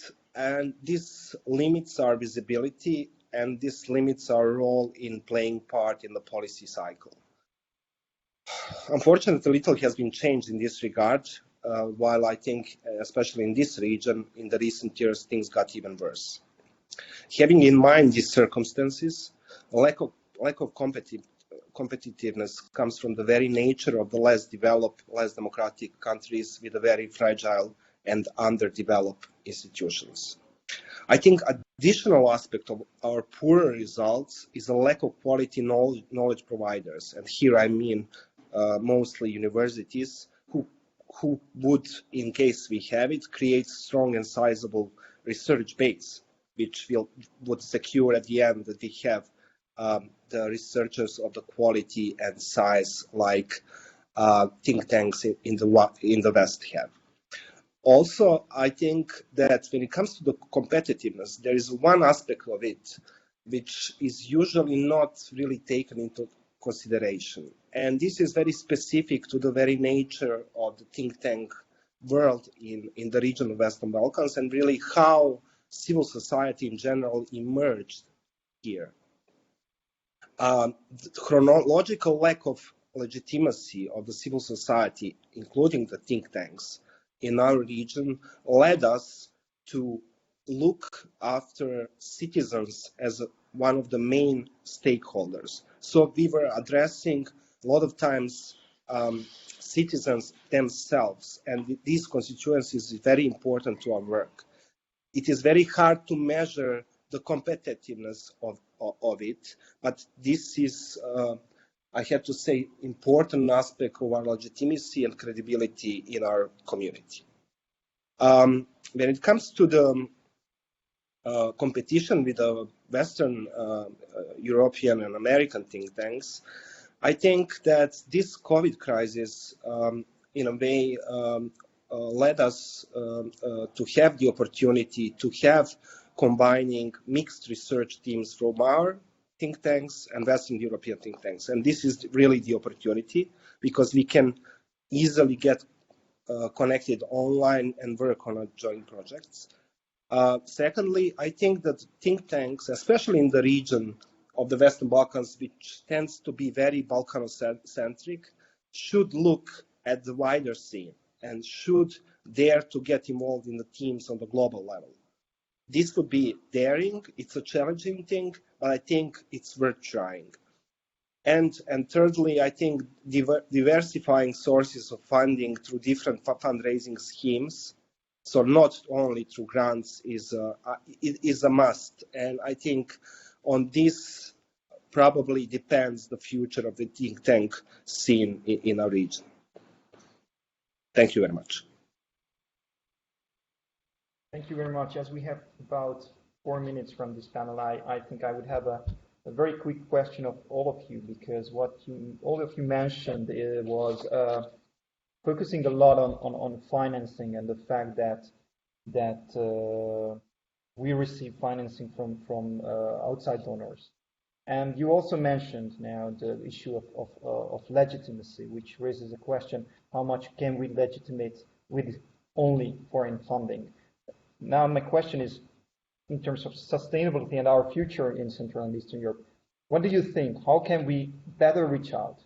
this limits our visibility, and this limits our role in playing part in the policy cycle. Unfortunately, little has been changed in this regard, while I think, especially in this region, in the recent years, things got even worse. Having in mind these circumstances, lack of competitiveness comes from the very nature of the less developed, less democratic countries with a very fragile and underdeveloped institutions. I think additional aspect of our poorer results is a lack of quality knowledge providers, and here I mean mostly universities who would, in case we have it, create strong and sizable research base, which would secure at the end that we have the researchers of the quality and size like think tanks in the West have. Also, I think that when it comes to the competitiveness, there is one aspect of it which is usually not really taken into consideration. And this is very specific to the very nature of the think tank world in the region of Western Balkans, and really how civil society in general emerged here. The chronological lack of legitimacy of the civil society, including the think tanks, in our region led us to look after citizens as one of the main stakeholders. So we were addressing a lot of times citizens themselves, and these constituencies is very important to our work. It is very hard to measure the competitiveness of it, but this is, I have to say, important aspect of our legitimacy and credibility in our community. When it comes to the competition with the Western European and American think tanks, I think that this COVID crisis, in a way, led us to have the opportunity to have combining mixed research teams from our think tanks and Western European think tanks. And this is really the opportunity, because we can easily get connected online and work on our joint projects. Secondly, I think that think tanks, especially in the region of the Western Balkans, which tends to be very Balkanocentric, should look at the wider scene and should dare to get involved in the teams on the global level. This would be daring, it's a challenging thing, but I think it's worth trying. And thirdly, I think diversifying sources of funding through different fundraising schemes, so not only through grants, is a must. And I think on this probably depends the future of the think tank scene in our region. Thank you very much. Thank you very much. As we have about 4 minutes from this panel, I think I would have a very quick question of all of you, because what all of you mentioned was focusing a lot on financing and the fact that we receive financing from outside donors. And you also mentioned now the issue of legitimacy, which raises a question: how much can we legitimate with only foreign funding? Now, my question is, in terms of sustainability and our future in Central and Eastern Europe, what do you think? How can we better reach out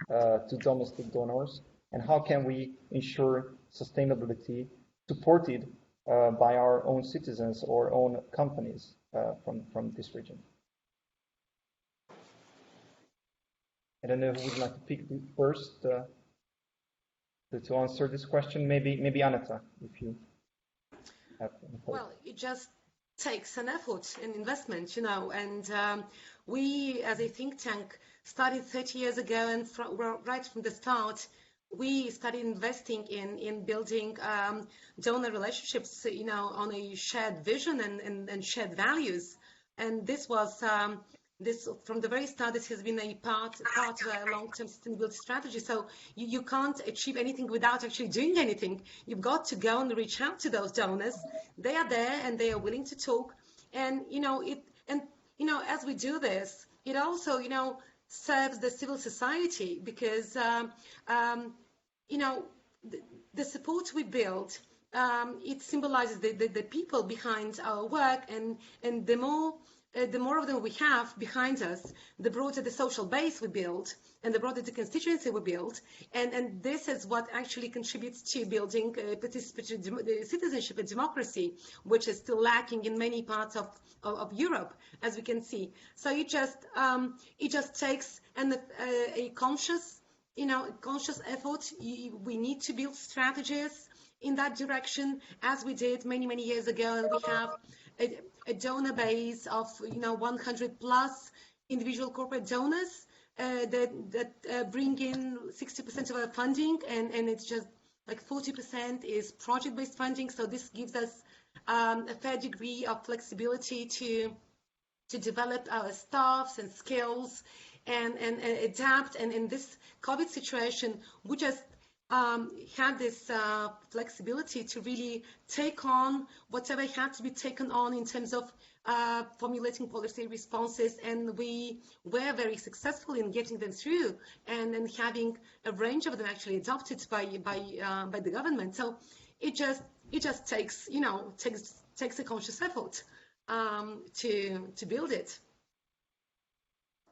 to domestic donors, and how can we ensure sustainability supported by our own citizens or own companies from this region? I don't know who would like to pick first to answer this question. Maybe Aneta, if you have. Well, it just takes an effort and investment, and we, as a think tank, started 30 years ago, and right from the start, we started investing in building donor relationships, on a shared vision and shared values. And this was from the very start. This has been a part of a long-term sustainability strategy. So you can't achieve anything without actually doing anything. You've got to go and reach out to those donors. They are there and they are willing to talk. And as we do this, it also serves the civil society, because the support we build, it symbolizes the people behind our work, and the more of them we have behind us, the broader the social base we build, and the broader the constituency we build, and this is what actually contributes to building participatory citizenship and democracy, which is still lacking in many parts of Europe, as we can see. So it just takes a conscious effort. We need to build strategies in that direction, as we did many years ago, and we have a donor base of 100 plus individual corporate donors that bring in 60% of our funding, and it's just like 40% is project-based funding. So this gives us a fair degree of flexibility to develop our staffs and skills and adapt. And in this COVID situation, we just had this flexibility to really take on whatever had to be taken on in terms of formulating policy responses, and we were very successful in getting them through and having a range of them actually adopted by the government. So it just takes takes a conscious effort to build it.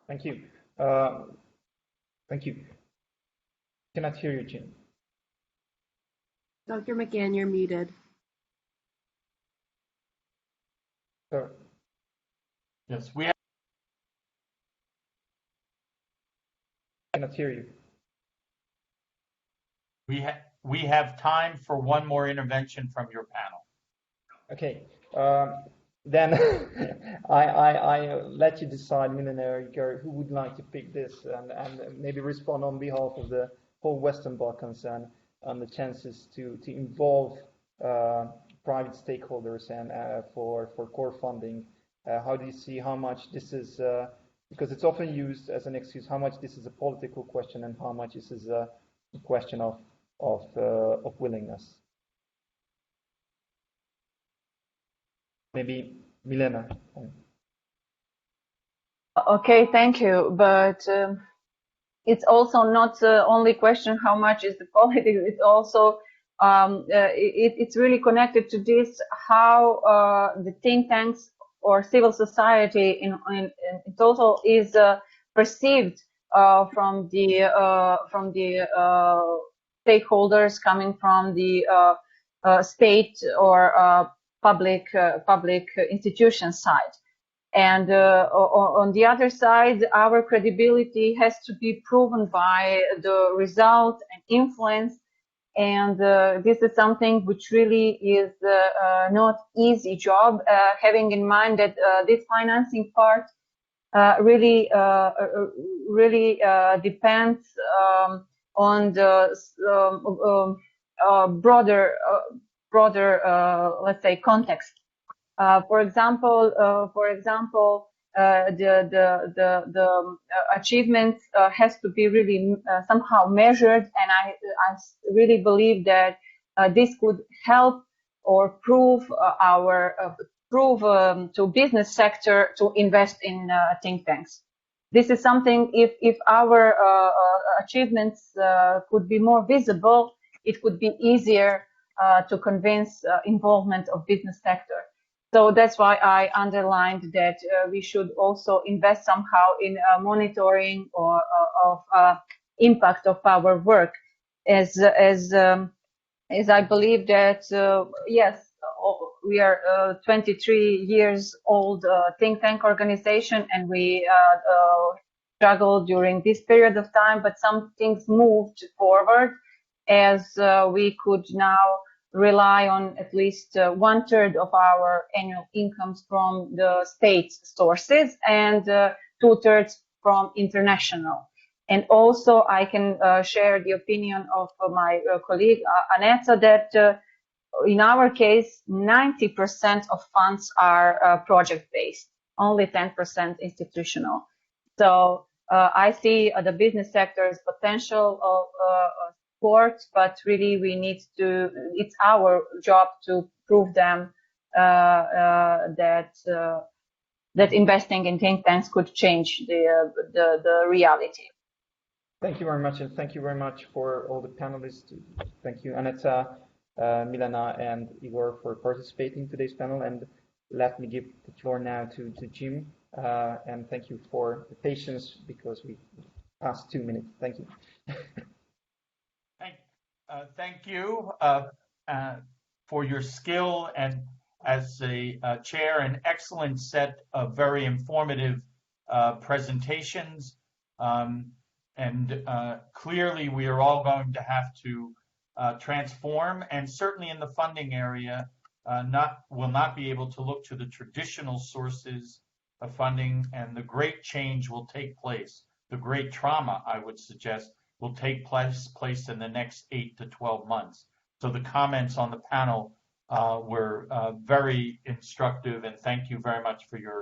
Thank you. Thank you. Cannot hear you, Jim. Dr. McGann, you're muted. Sure. Yes, I cannot hear you. We have time for one more intervention from your panel. Okay, then I let you decide, Milena, who would like to pick this and maybe respond on behalf of the whole Western Balkans and the chances to involve private stakeholders and for core funding. How do you see how much this is, because it's often used as an excuse, how much this is a political question and how much this is a question of willingness? Maybe Milena. Okay, thank you. But it's also not the only question how much is the politics. It's also it's really connected to this how the think tanks or civil society in total is perceived from the stakeholders coming from the state or public institution side. And on the other side, our credibility has to be proven by the result and influence. And this is something which really is not easy job, having in mind that this financing part really depends on the broader, let's say, context. For example, the achievements has to be really somehow measured, and I really believe that this could help or prove to business sector to invest in think tanks. This is something, if our achievements could be more visible, it could be easier to convince involvement of business sector. So that's why I underlined that we should also invest somehow in monitoring or of impact of our work, as I believe that yes, we are 23 years old think tank organization, and we struggled during this period of time, but some things moved forward as we could now rely on at least 1/3 of our annual incomes from the state sources and 2/3 from international. And also I can share the opinion of my colleague Aneta that in our case 90% of funds are project-based, only 10% institutional. So I see the business sector's potential of support, but really we need to, it's our job to prove them that investing in think tanks could change the reality. Thank you very much, and thank you very much for all the panelists. Thank you, Aneta, Milena, and Igor for participating in today's panel. And let me give the floor now to Jim, and thank you for the patience because we passed 2 minutes. Thank you. Thank you for your skill, and as a chair, an excellent set of very informative presentations. And clearly we are all going to have to transform, and certainly in the funding area will not be able to look to the traditional sources of funding, and the great change will take place. The great trauma, I would suggest, will take place in the next 8 to 12 months. So the comments on the panel were very instructive, and thank you very much for your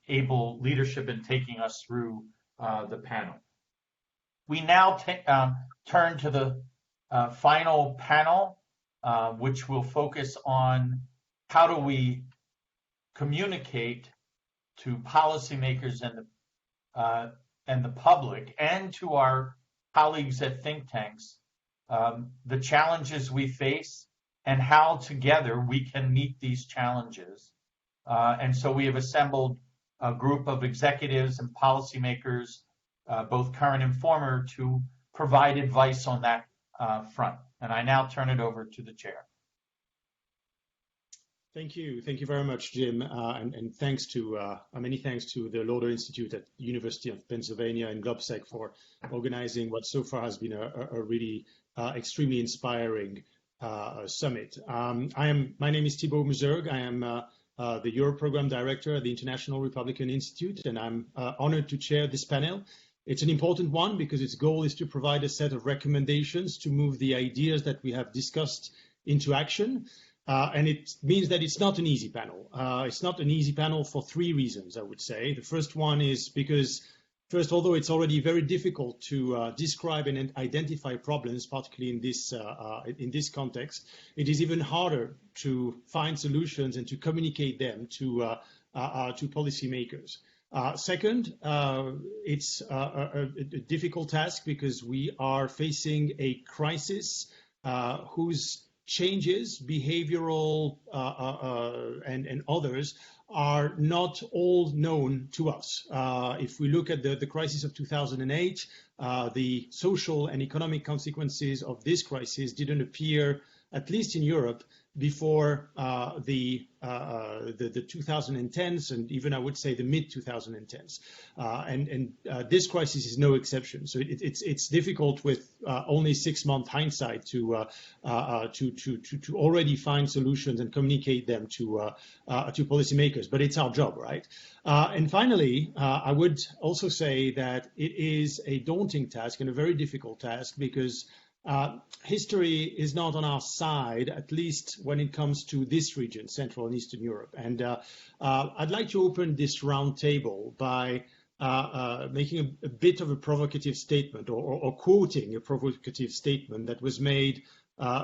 able leadership in taking us through the panel. We now turn to the final panel, which will focus on how do we communicate to policymakers and the public and to our colleagues at think tanks the challenges we face and how together we can meet these challenges. And so we have assembled a group of executives and policymakers, both current and former, to provide advice on that front. And I now turn it over to the chair. Thank you very much, Jim, and thanks to many thanks to the Lauder Institute at the University of Pennsylvania and GlobSec for organizing what so far has been a really extremely inspiring summit. My name is Thibaut Meuzergue. I am the Europe Program Director at the International Republican Institute, and I'm honored to chair this panel. It's an important one because its goal is to provide a set of recommendations to move the ideas that we have discussed into action. And it means that it's not an easy panel. It's not an easy panel for three reasons, I would say. The first one is because, first, although it's already very difficult to describe and identify problems, particularly in this context, it is even harder to find solutions and to communicate them to policymakers. Second, it's a difficult task because we are facing a crisis whose changes, behavioral and others, are not all known to us. If we look at the crisis of 2008, the social and economic consequences of this crisis didn't appear, at least in Europe, before the 2010s and even I would say the mid 2010s, and this crisis is no exception. So it's difficult with only 6-month hindsight to already find solutions and communicate them to policymakers. But it's our job, right? And finally, I would also say that it is a daunting task and a very difficult task because history is not on our side, at least when it comes to this region, Central and Eastern Europe. And I'd like to open this roundtable by making a bit of a provocative statement or quoting a provocative statement that was made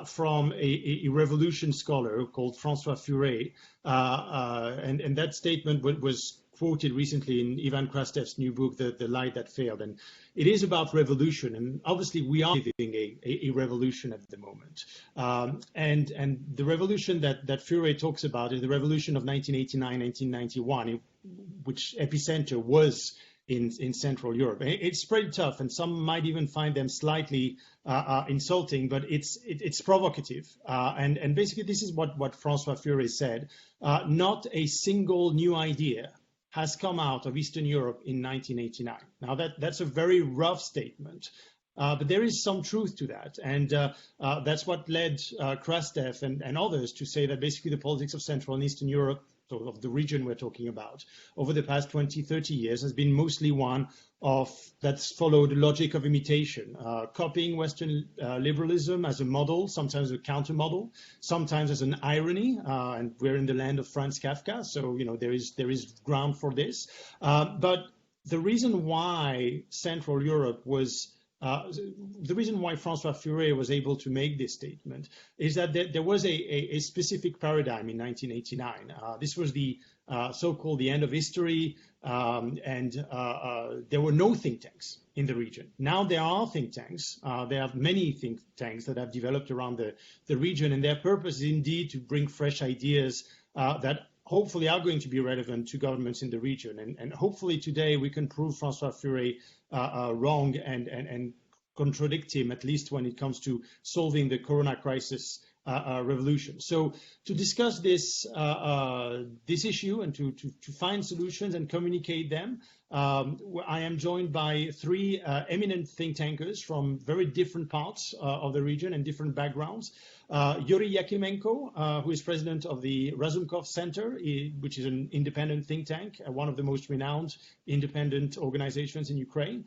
from a revolution scholar called François Furet. And that statement was quoted recently in Ivan Krastev's new book, The Light That Failed. And it is about revolution. And obviously, we are living a revolution at the moment. And the revolution that Furet talks about is the revolution of 1989, 1991, which epicenter was in Central Europe. It's pretty tough, and some might even find them slightly insulting, but it's provocative. And basically, this is what François Furet said. Not a single new idea has come out of Eastern Europe in 1989. Now, that's a very rough statement, but there is some truth to that. And that's what led Krastev and others to say that basically the politics of Central and Eastern Europe, so of the region we're talking about, over the past 20, 30 years has been mostly one that's followed the logic of imitation, copying Western liberalism as a model, sometimes a counter model, sometimes as an irony, and we're in the land of Franz Kafka, so there is ground for this. But the reason why Central Europe was the reason why François Furet was able to make this statement is that there was a specific paradigm in 1989. This was the so-called the end of history, and there were no think tanks in the region. Now there are think tanks. There are many think tanks that have developed around the region, and their purpose is indeed to bring fresh ideas that hopefully are going to be relevant to governments in the region. And hopefully today we can prove François Furet wrong and contradict him, at least when it comes to solving the corona crisis revolution. So to discuss this issue and to find solutions and communicate them, I am joined by three eminent think tankers from very different parts of the region and different backgrounds. Yuri Yakimenko, who is president of the Razumkov Center, which is an independent think tank, one of the most renowned independent organizations in Ukraine.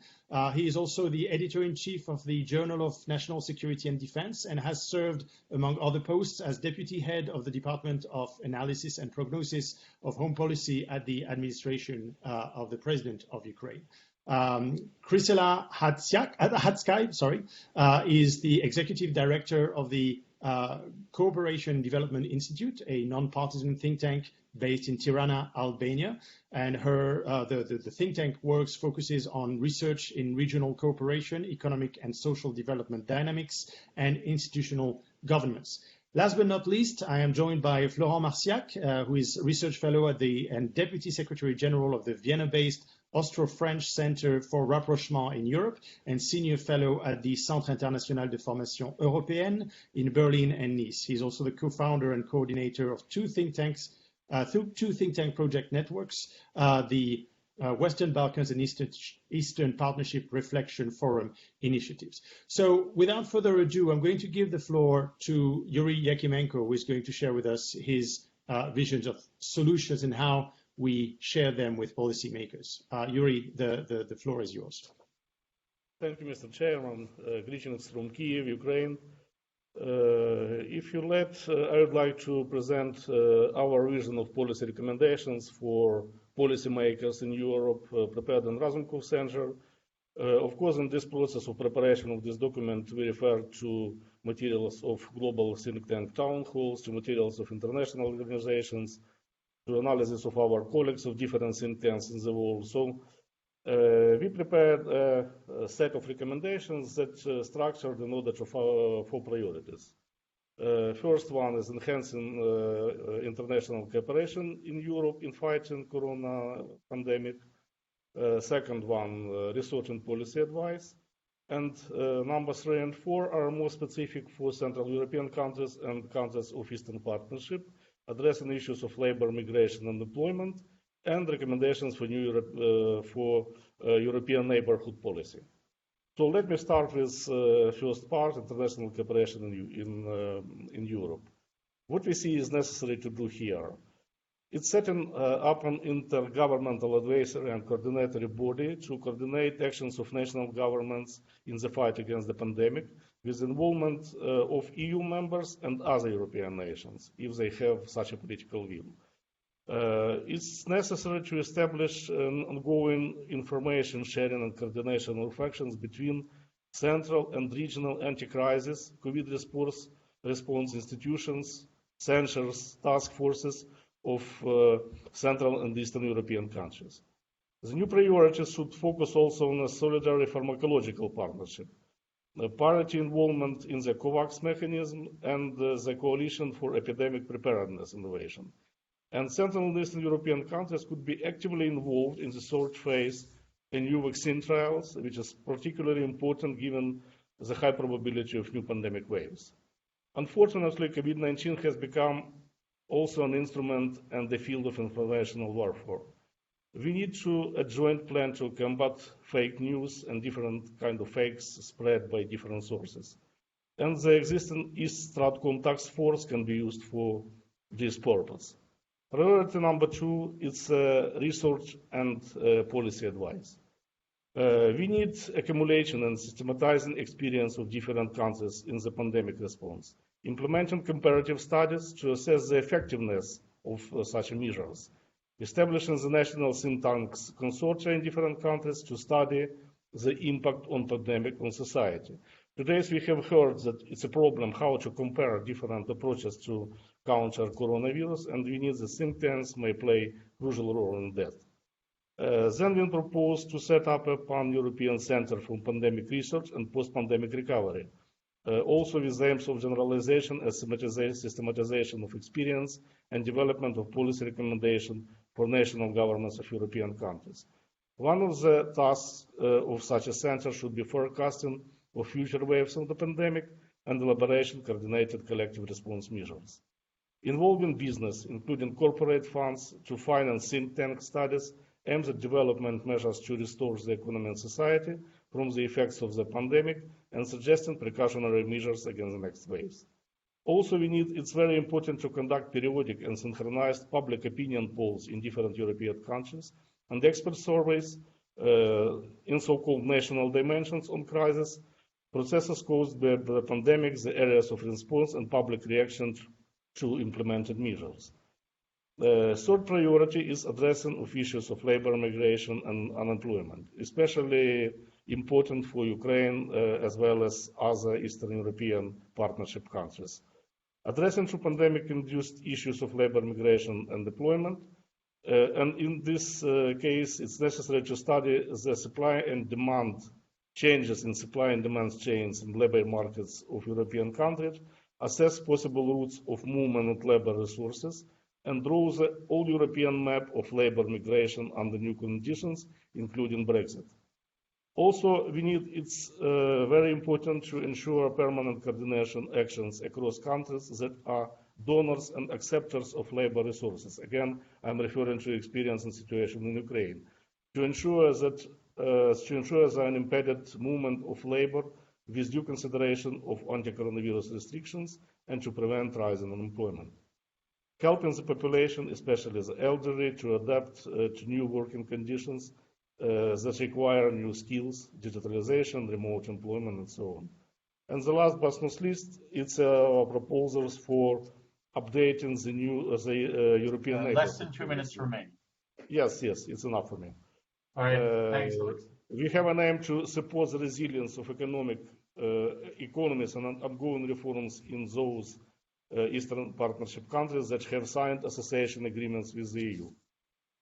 He is also the editor-in-chief of the Journal of National Security and Defense and has served, among other posts, as deputy head of the Department of Analysis and Prognosis of Home Policy at the administration of the President of Ukraine. Krysela Hatskay, is the executive director of the Cooperation Development Institute, a non-partisan think tank based in Tirana, Albania, and the think tank focuses on research in regional cooperation, economic and social development dynamics, and institutional governance. Last but not least, I am joined by Florent Marciac, who is Research Fellow at and Deputy Secretary General of the Vienna-based Austro-French Center for Rapprochement in Europe and Senior Fellow at the Centre International de Formation Européenne in Berlin and Nice. He's also the co-founder and coordinator of two think tank project networks, the Western Balkans and Eastern Partnership Reflection Forum initiatives. So without further ado, I'm going to give the floor to Yuri Yakimenko, who is going to share with us his visions of solutions and how we share them with policymakers. Yuri, the floor is yours. Thank you, Mr. Chairman. Greetings from Kiev, Ukraine. If you let, I would like to present our vision of policy recommendations for policymakers in Europe, prepared in Razumkov Center. Of course, in this process of preparation of this document, we refer to materials of global think tank town halls, to materials of international organizations, to analysis of our colleagues of different think tanks in the world. So we prepared a set of recommendations that structured in order to follow four priorities. First one is enhancing international cooperation in Europe in fighting corona pandemic. Second one, research and policy advice. And number 3 and 4 are more specific for Central European countries and countries of Eastern Partnership, addressing issues of labor, migration and employment, and recommendations for European neighborhood policy. So let me start with first part, international cooperation in Europe. What we see is necessary to do here. It's setting up an intergovernmental advisory and coordinatory body to coordinate actions of national governments in the fight against the pandemic, with involvement of EU members and other European nations, if they have such a political will. It's necessary to establish an ongoing information sharing and coordination of actions between central and regional anti-crisis, COVID response institutions, centers, task forces of Central and Eastern European countries. The new priorities should focus also on a solidary pharmacological partnership, parity involvement in the COVAX mechanism, and the Coalition for Epidemic Preparedness Innovation. And Central and Eastern European countries could be actively involved in the third phase in new vaccine trials, which is particularly important given the high probability of new pandemic waves. Unfortunately, COVID-19 has become also an instrument and the field of informational warfare. We need a joint plan to combat fake news and different kind of fakes spread by different sources. And the existing East Stratcom task force can be used for this purpose. Priority number 2 is research and policy advice. We need accumulation and systematizing experience of different countries in the pandemic response, implementing comparative studies to assess the effectiveness of such measures, establishing the national think tanks consortia in different countries to study the impact on pandemic on society. Today we have heard that it's a problem how to compare different approaches to counter coronavirus, and we need the think tanks may play a crucial role in that. Then we propose to set up a pan-European Center for Pandemic Research and Post-Pandemic Recovery, also with the aims of generalization and systematization of experience and development of policy recommendation for national governments of European countries. One of the tasks of such a center should be forecasting of future waves of the pandemic and elaboration coordinated collective response measures. Involving business, including corporate funds, to finance think tank studies aims at development measures to restore the economy and society from the effects of the pandemic and suggesting precautionary measures against the next waves. Also, it's very important to conduct periodic and synchronized public opinion polls in different European countries and expert surveys in so-called national dimensions on crisis, processes caused by the pandemic, the areas of response and public reaction to implemented measures. The third priority is addressing of issues of labor migration and unemployment, especially important for Ukraine as well as other Eastern European partnership countries. Addressing to pandemic-induced issues of labor migration and employment, and in this case, it's necessary to study the supply and demand changes in supply and demand chains in labor markets of European countries, assess possible routes of movement and labor resources, and draw the all-European map of labor migration under new conditions, including Brexit. Also, it's very important to ensure permanent coordination actions across countries that are donors and acceptors of labor resources. Again, I'm referring to experience and situation in Ukraine. To ensure the unimpeded movement of labor with due consideration of anti-coronavirus restrictions and to prevent rising unemployment. Helping the population, especially the elderly, to adapt to new working conditions that require new skills, digitalization, remote employment, and so on. And the last but not least, it's our proposals for updating the European neighborhood. Less than 2 minutes remain. Yes, it's enough for me. All right, thanks, Alexei. We have an aim to support the resilience of economies and ongoing reforms in those Eastern Partnership countries that have signed association agreements with the EU.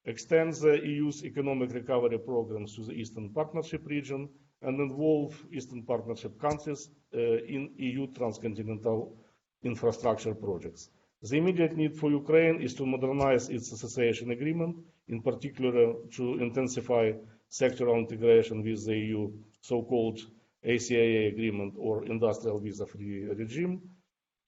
Extend the EU's economic recovery programs to the Eastern Partnership region and involve Eastern Partnership countries in EU transcontinental infrastructure projects. The immediate need for Ukraine is to modernize its association agreement, in particular to intensify sectoral integration with the EU so-called ACAA agreement or industrial visa-free regime.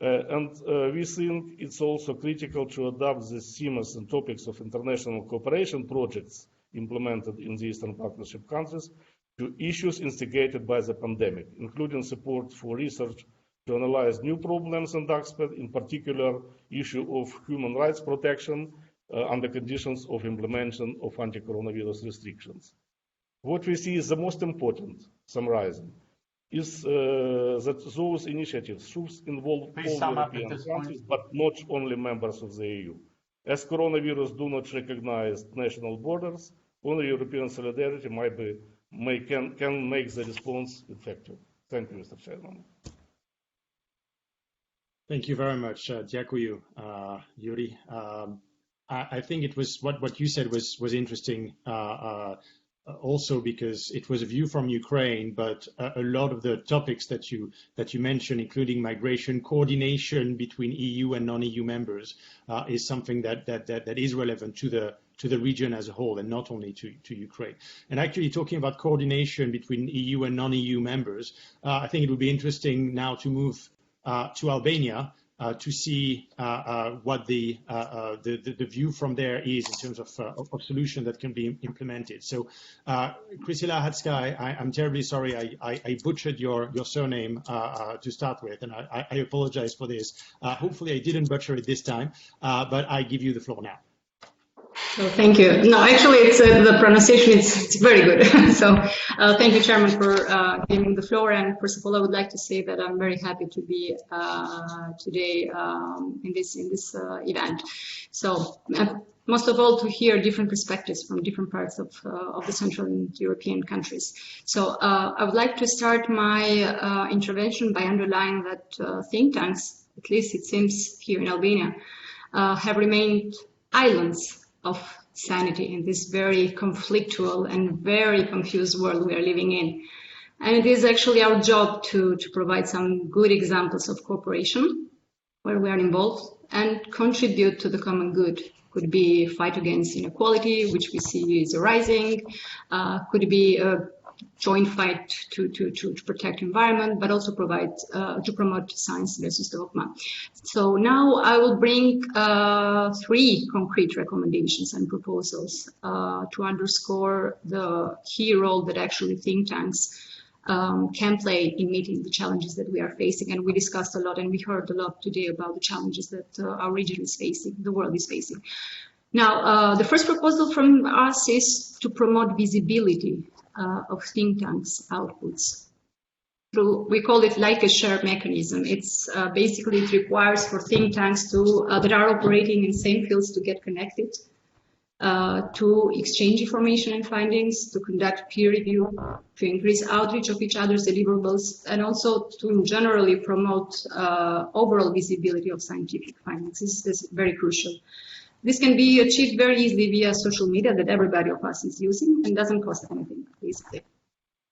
We think it's also critical to adapt the themes and topics of international cooperation projects implemented in the Eastern Partnership countries to issues instigated by the pandemic, including support for research to analyze new problems and aspects, in particular issue of human rights protection under conditions of implementation of anti-coronavirus restrictions. What we see is the most important, summarizing, is that those initiatives should involve all European countries, but not only members of the EU. As coronavirus do not recognize national borders, only European solidarity can make the response effective. Thank you, Mr. Chairman. Thank you very much, Dziękuję, Yuri. I think it was what you said was interesting. Also because it was a view from Ukraine, but a lot of the topics that you mentioned, including migration, coordination between EU and non-EU members, is something that is relevant to the region as a whole, and not only to Ukraine. And actually, talking about coordination between EU and non-EU members, I think it would be interesting now to move to Albania. To see what the view from there is in terms of solution that can be implemented. So, Krisila Hatskai, I'm terribly sorry I butchered your surname to start with, and I apologize for this. Hopefully I didn't butcher it this time, but I give you the floor now. So thank you. No, actually, it's the pronunciation is very good. So thank you, Chairman, for giving the floor. And first of all, I would like to say that I'm very happy to be today in this event. So most of all, to hear different perspectives from different parts of the Central and European countries. So I would like to start my intervention by underlining that think tanks, at least it seems here in Albania, have remained islands of sanity in this very conflictual and very confused world we are living in. And it is actually our job to provide some good examples of cooperation where we are involved and contribute to the common good. Could be fight against inequality, which we see is rising, could be a joint fight to protect environment, but also provide to promote science versus dogma. So now I will bring 3 concrete recommendations and proposals to underscore the key role that actually think tanks can play in meeting the challenges that we are facing. And we discussed a lot and we heard a lot today about the challenges that our region is facing, the world is facing. Now, the first proposal from us is to promote visibility of think tanks' outputs. We call it like a share mechanism. It's basically it requires for think tanks that are operating in same fields to get connected, to exchange information and findings, to conduct peer review, to increase outreach of each other's deliverables, and also to generally promote overall visibility of scientific findings. This is very crucial. This can be achieved very easily via social media that everybody of us is using and doesn't cost anything, basically.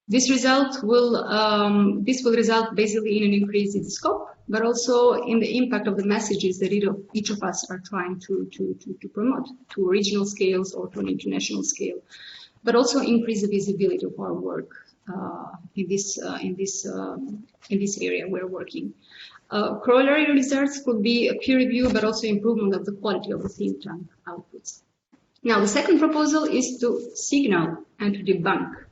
This will result basically in an increase in scope but also in the impact of the messages that each of us are trying to promote to regional scales or to an international scale, but also increase the visibility of our work in this area we're working. Corollary results could be a peer review, but also improvement of the quality of the think tank outputs. Now, the second proposal is to signal and to debunk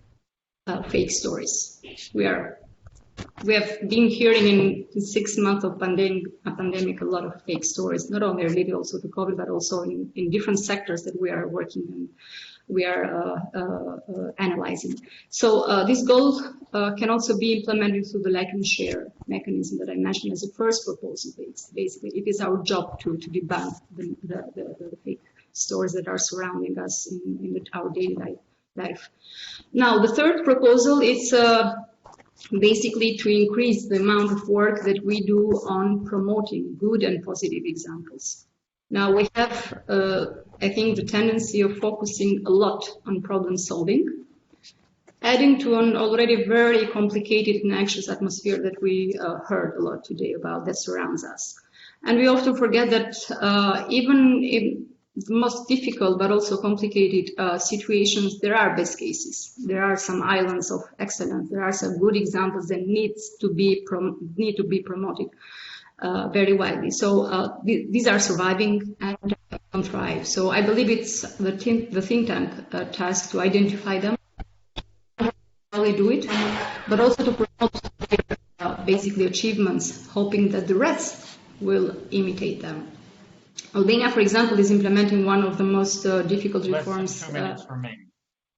fake stories. We have been hearing in 6 months of pandemic a lot of fake stories, not only related also to COVID, but also in different sectors that we are working in. We are analyzing. So this goal can also be implemented through the like and share mechanism that I mentioned as a first proposal. Basically, it is our job to debunk the fake stories that are surrounding us in our daily life. Now, the third proposal is basically to increase the amount of work that we do on promoting good and positive examples. Now, we have, I think, the tendency of focusing a lot on problem solving, adding to an already very complicated and anxious atmosphere that we heard a lot today about that surrounds us. And we often forget that even in the most difficult but also complicated situations, there are best cases. There are some islands of excellence. There are some good examples that need to be promoted very widely. So these are surviving and thrive. So I believe it's the think tank task to identify them, not only do it, but also to promote their basically achievements, hoping that the rest will imitate them. Albania, for example, is implementing one of the most difficult reforms. 2 minutes remaining.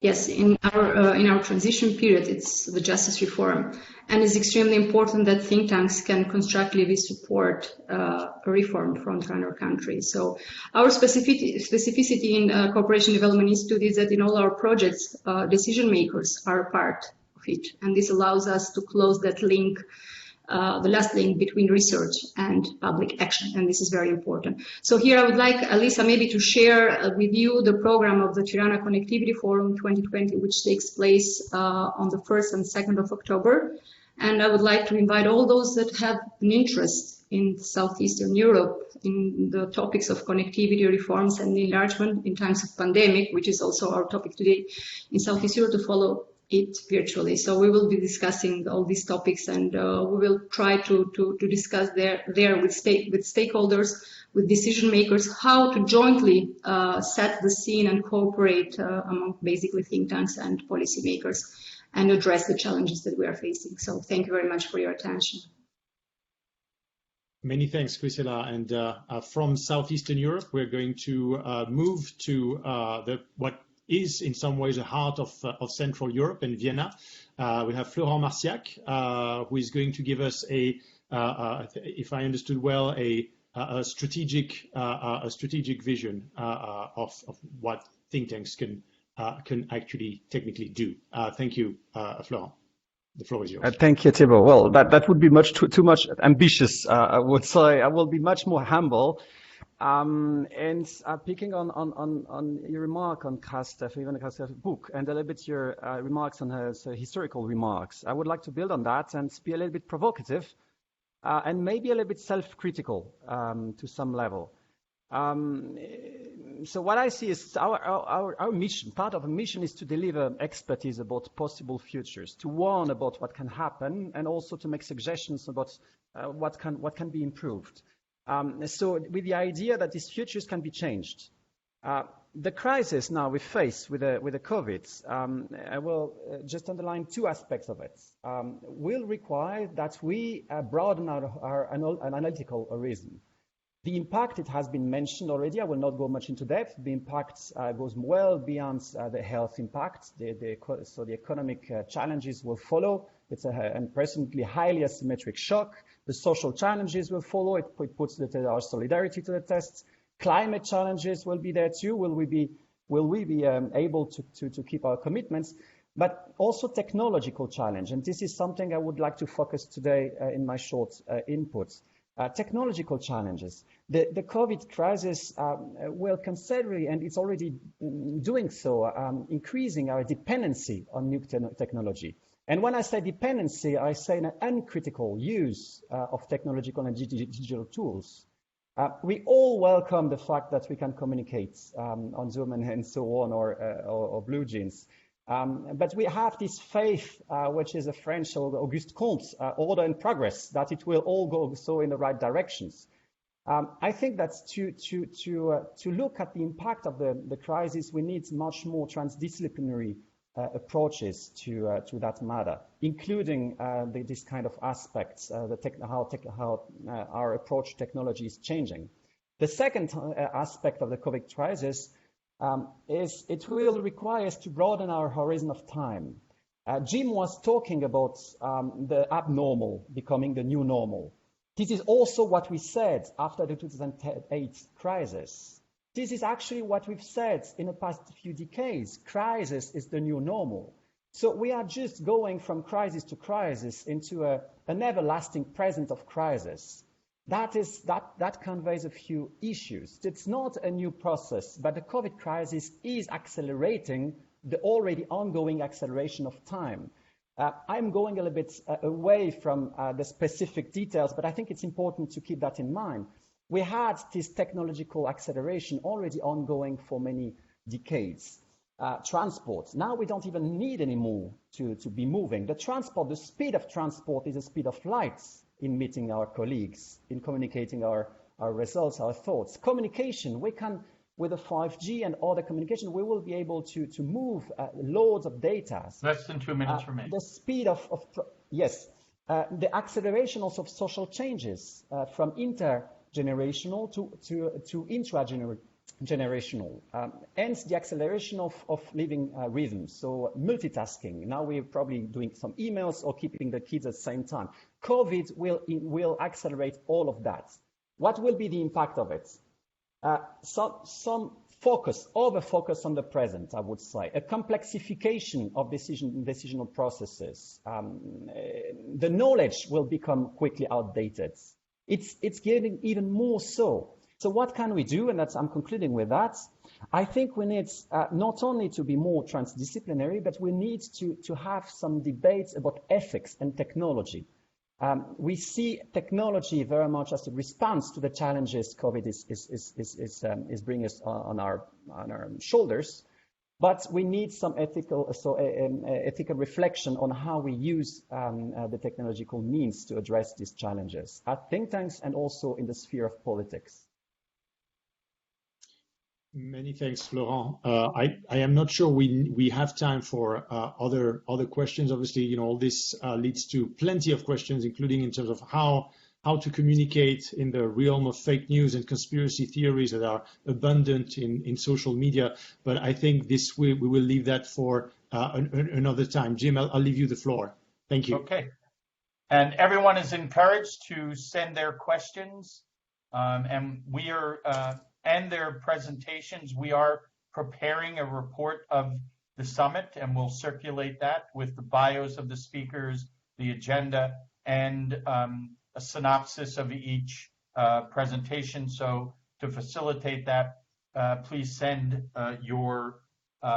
Yes, in our transition period, it's the justice reform, and it's extremely important that think tanks can constructively support a reform front-runner countries. So our specificity in Cooperation Development Institute is that in all our projects, decision makers are a part of it, and this allows us to close that link, the last link between research and public action, and this is very important. So here I would like Alisa maybe to share with you the program of the Tirana Connectivity Forum 2020, which takes place on the 1st and 2nd of October. And I would like to invite all those that have an interest in Southeastern Europe, in the topics of connectivity reforms and enlargement in times of pandemic, which is also our topic today in Southeast Europe, to follow it virtually. So we will be discussing all these topics, and we will try to discuss there with stakeholders, with decision makers, how to jointly set the scene and cooperate among basically think tanks and policymakers and address the challenges that we are facing. So thank you very much for your attention. Many thanks, Priscilla. And from Southeastern Europe, we're going to move to what is in some ways the heart of Central Europe and Vienna. We have Florent Marciac, who is going to give us if I understood well, a strategic vision of what think tanks can actually technically do. Thank you, Florent. The floor is yours. Thank you, Thibault. Well, that would be too much ambitious. I would say I will be much more humble. And picking on your remark on Krastev, even Krastev's book, and a little bit your remarks on his historical remarks, I would like to build on that and be a little bit provocative and maybe a little bit self-critical to some level. So what I see is our mission, part of a mission is to deliver expertise about possible futures, to warn about what can happen, and also to make suggestions about what can be improved. So with the idea that these futures can be changed. The crisis now we face with the COVID, I will just underline two aspects of it, will require that we broaden our analytical horizon. The impact, it has been mentioned already, I will not go much into depth. The impact goes well beyond the health impact. So the economic challenges will follow. It's an unprecedentedly highly asymmetric shock. The social challenges will follow. It puts our solidarity to the test. Climate challenges will be there too. Will we be able to keep our commitments? But also technological challenge. And this is something I would like to focus today in my short input. Technological challenges. The COVID crisis will considerably, and it's already doing so, increasing our dependency on new technology. And when I say dependency, I say an uncritical use of technological and digital tools. We all welcome the fact that we can communicate on Zoom and so on, or Blue Jeans. But we have this faith, which is a French Auguste Comte's order in progress, that it will all go so in the right directions. I think that to look at the impact of the crisis, we need much more transdisciplinary approaches to that matter, including this kind of aspects, how our approach to technology is changing. The second aspect of the COVID crisis is it will require us to broaden our horizon of time. Jim was talking about the abnormal becoming the new normal. This is also what we said after the 2008 crisis. This is actually what we've said in the past few decades. Crisis is the new normal. So we are just going from crisis to crisis into an everlasting present of crisis. That conveys a few issues. It's not a new process, but the COVID crisis is accelerating the already ongoing acceleration of time. I'm going a little bit away from the specific details, but I think it's important to keep that in mind. We had this technological acceleration already ongoing for many decades. Transport, now we don't even need anymore to be moving. The speed of transport is the speed of light in meeting our colleagues, in communicating our results, our thoughts. Communication, we can, with the 5G and other communication, we will be able to move loads of data. Less than 2 minutes for me. The speed yes, the acceleration also of social changes from intergenerational to intragenerational, hence the acceleration of living rhythms. So multitasking. Now we're probably doing some emails or keeping the kids at the same time. COVID will accelerate all of that. What will be the impact of it? Some focus, over-focus on the present, I would say. A complexification of decisional processes. The knowledge will become quickly outdated. It's getting even more so. So what can we do? And I'm concluding with that. I think we need not only to be more transdisciplinary, but we need to have some debates about ethics and technology. We see technology very much as a response to the challenges COVID is bringing us on our shoulders, but we need some ethical reflection on how we use the technological means to address these challenges at think tanks and also in the sphere of politics. Many thanks, Florent. I am not sure we have time for other questions. Obviously, all this leads to plenty of questions, including in terms of how to communicate in the realm of fake news and conspiracy theories that are abundant in social media. But I think we will leave that for another time. Jim, I'll leave you the floor. Thank you. Okay. And everyone is encouraged to send their questions, and we are. And their presentations. We are preparing a report of the summit, and we'll circulate that with the bios of the speakers, the agenda, and a synopsis of each presentation. So to facilitate that, please send your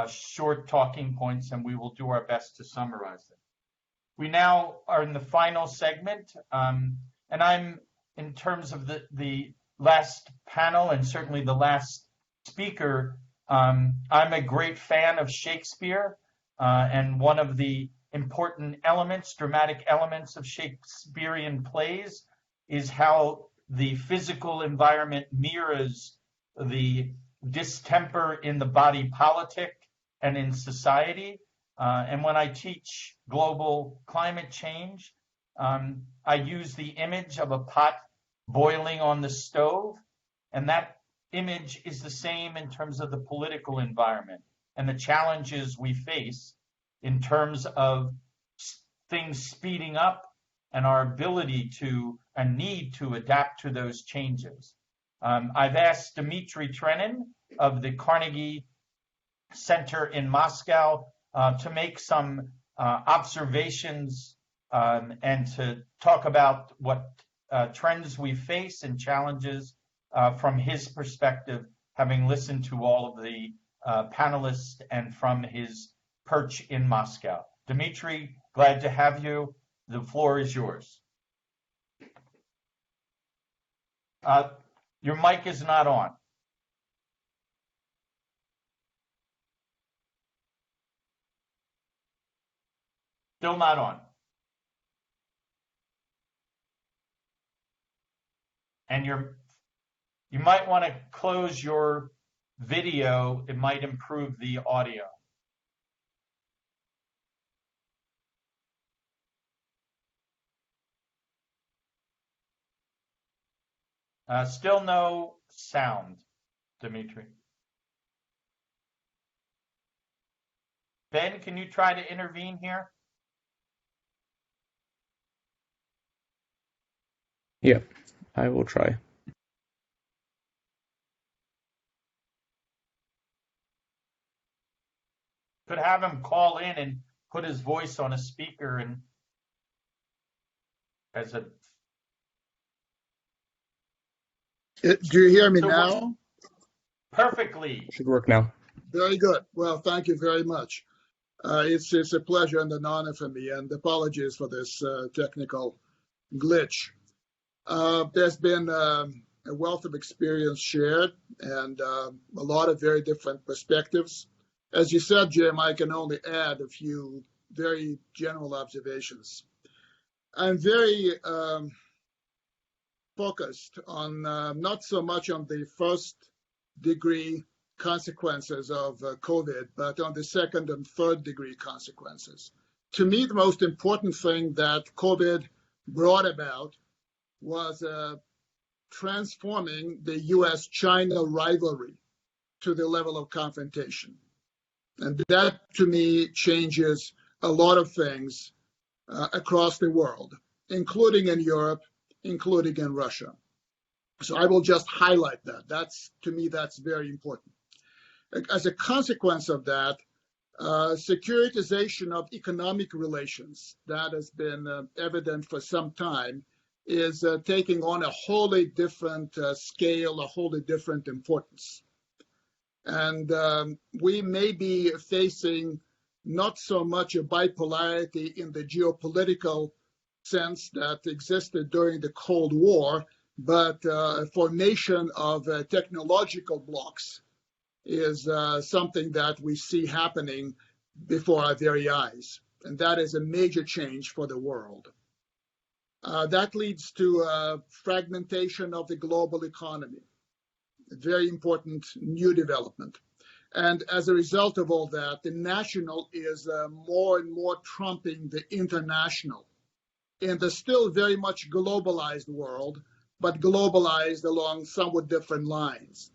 short talking points, and we will do our best to summarize them. We now are in the final segment, and I'm, in terms of the last panel and certainly the last speaker, I'm a great fan of Shakespeare, and one of the important elements, dramatic elements of Shakespearean plays is how the physical environment mirrors the distemper in the body politic and in society. And when I teach global climate change, I use the image of a pot boiling on the stove, and that image is the same in terms of the political environment and the challenges we face in terms of things speeding up and our ability to and need to adapt to those changes. I've asked Dmitry Trenin of the Carnegie Center in Moscow to make some observations and to talk about what trends we face and challenges from his perspective, having listened to all of the panelists and from his perch in Moscow. Dmitry, glad to have you. The floor is yours. Your mic is not on. Still not on. And you might want to close your video. It might improve the audio. Still no sound, Dmitry. Ben, can you try to intervene here? Yeah, I will try. Could have him call in and put his voice on a speaker and as a. Do you hear me now? Perfectly. Should work now. Very good. Well, thank you very much. It's a pleasure and an honor for me, and apologies for this technical glitch. There's been a wealth of experience shared and a lot of very different perspectives. As you said, Jim, I can only add a few very general observations. I'm very focused on not so much on the first degree consequences of COVID, but on the second and third degree consequences. To me, the most important thing that COVID brought about was transforming the US-China rivalry to the level of confrontation. And that, to me, changes a lot of things across the world, including in Europe, including in Russia. So I will just highlight that. To me, that's very important. As a consequence of that, securitization of economic relations that has been evident for some time is taking on a wholly different scale, a wholly different importance. And we may be facing not so much a bipolarity in the geopolitical sense that existed during the Cold War, but a formation of technological blocks is something that we see happening before our very eyes. And that is a major change for the world. That leads to fragmentation of the global economy, a very important new development. And as a result of all that, the national is more and more trumping the international in the still very much globalized world, but globalized along somewhat different lines.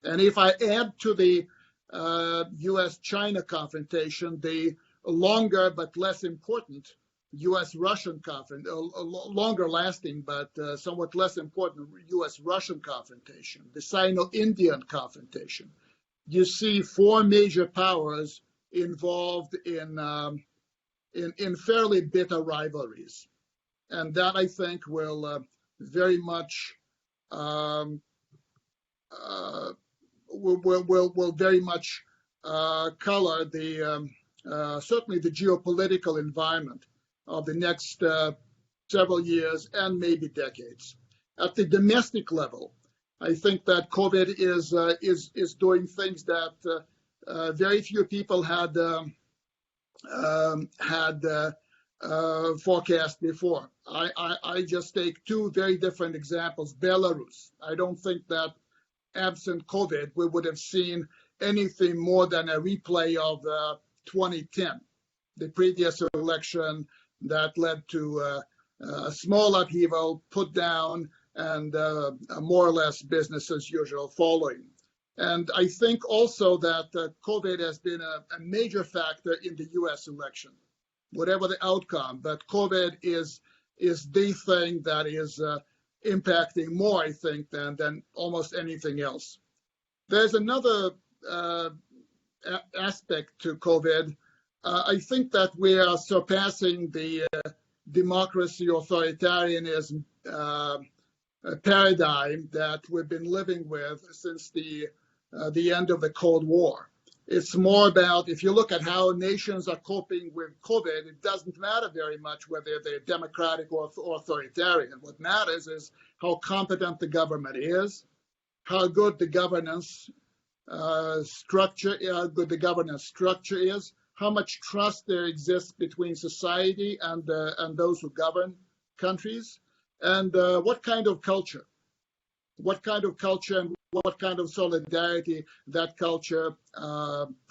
And if I add to the US-China confrontation, the longer but less important US-Russian longer lasting but somewhat less important US-Russian confrontation, the Sino-Indian confrontation, you see four major powers involved in fairly bitter rivalries. And that, I think, will very much will very much color the certainly the geopolitical environment of the next several years and maybe decades. At the domestic level, I think that COVID is doing things that very few people had forecast before. I just take two very different examples. Belarus. I don't think that absent COVID, we would have seen anything more than a replay of 2010, the previous election that led to a small upheaval, put down, and more or less business as usual following. And I think also that COVID has been a major factor in the US election, whatever the outcome. But COVID is the thing that is impacting more, I think, than almost anything else. There's another aspect to COVID. I think that we are surpassing the democracy authoritarianism paradigm that we've been living with since the end of the Cold War. It's more about, if you look at how nations are coping with COVID, it doesn't matter very much whether they're democratic or authoritarian. What matters is how competent the government is, how good the governance structure is, how much trust there exists between society and those who govern countries, and what kind of culture and what kind of solidarity that culture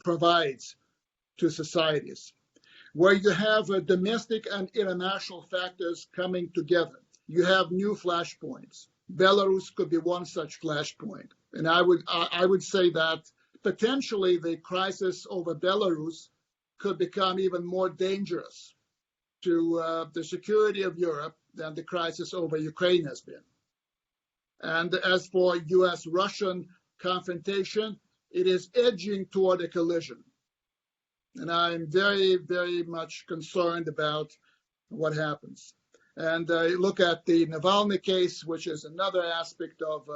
provides to societies. Where you have domestic and international factors coming together, you have new flashpoints. Belarus could be one such flashpoint. And I would say that potentially the crisis over Belarus could become even more dangerous to the security of Europe than the crisis over Ukraine has been. And as for US-Russian confrontation, it is edging toward a collision. And I'm very, very much concerned about what happens. And look at the Navalny case, which is another aspect of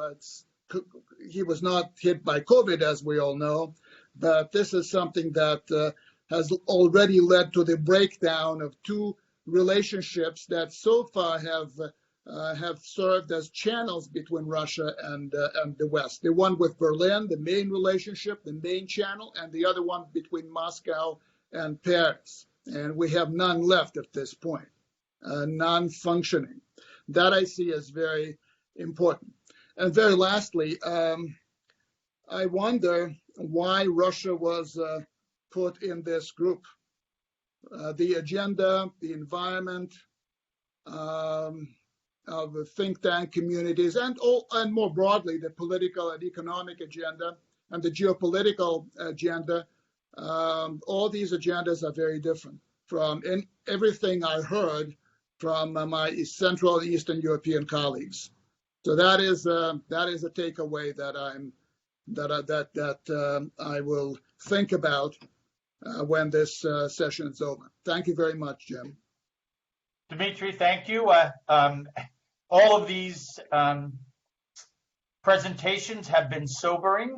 he was not hit by COVID, as we all know, but this is something that has already led to the breakdown of two relationships that so far have served as channels between Russia and the West. The one with Berlin, the main relationship, the main channel, and the other one between Moscow and Paris. And we have none left at this point, non-functioning. That I see as very important. And very lastly, I wonder why Russia was put in this group. The agenda, the environment, of the think tank communities, and more broadly, the political and economic agenda and the geopolitical agenda, all these agendas are very different from everything I heard from my Central and Eastern European colleagues. So that is a takeaway that I will think about when this session is over. Thank you very much, Jim. Dmitry, thank you. All of these presentations have been sobering,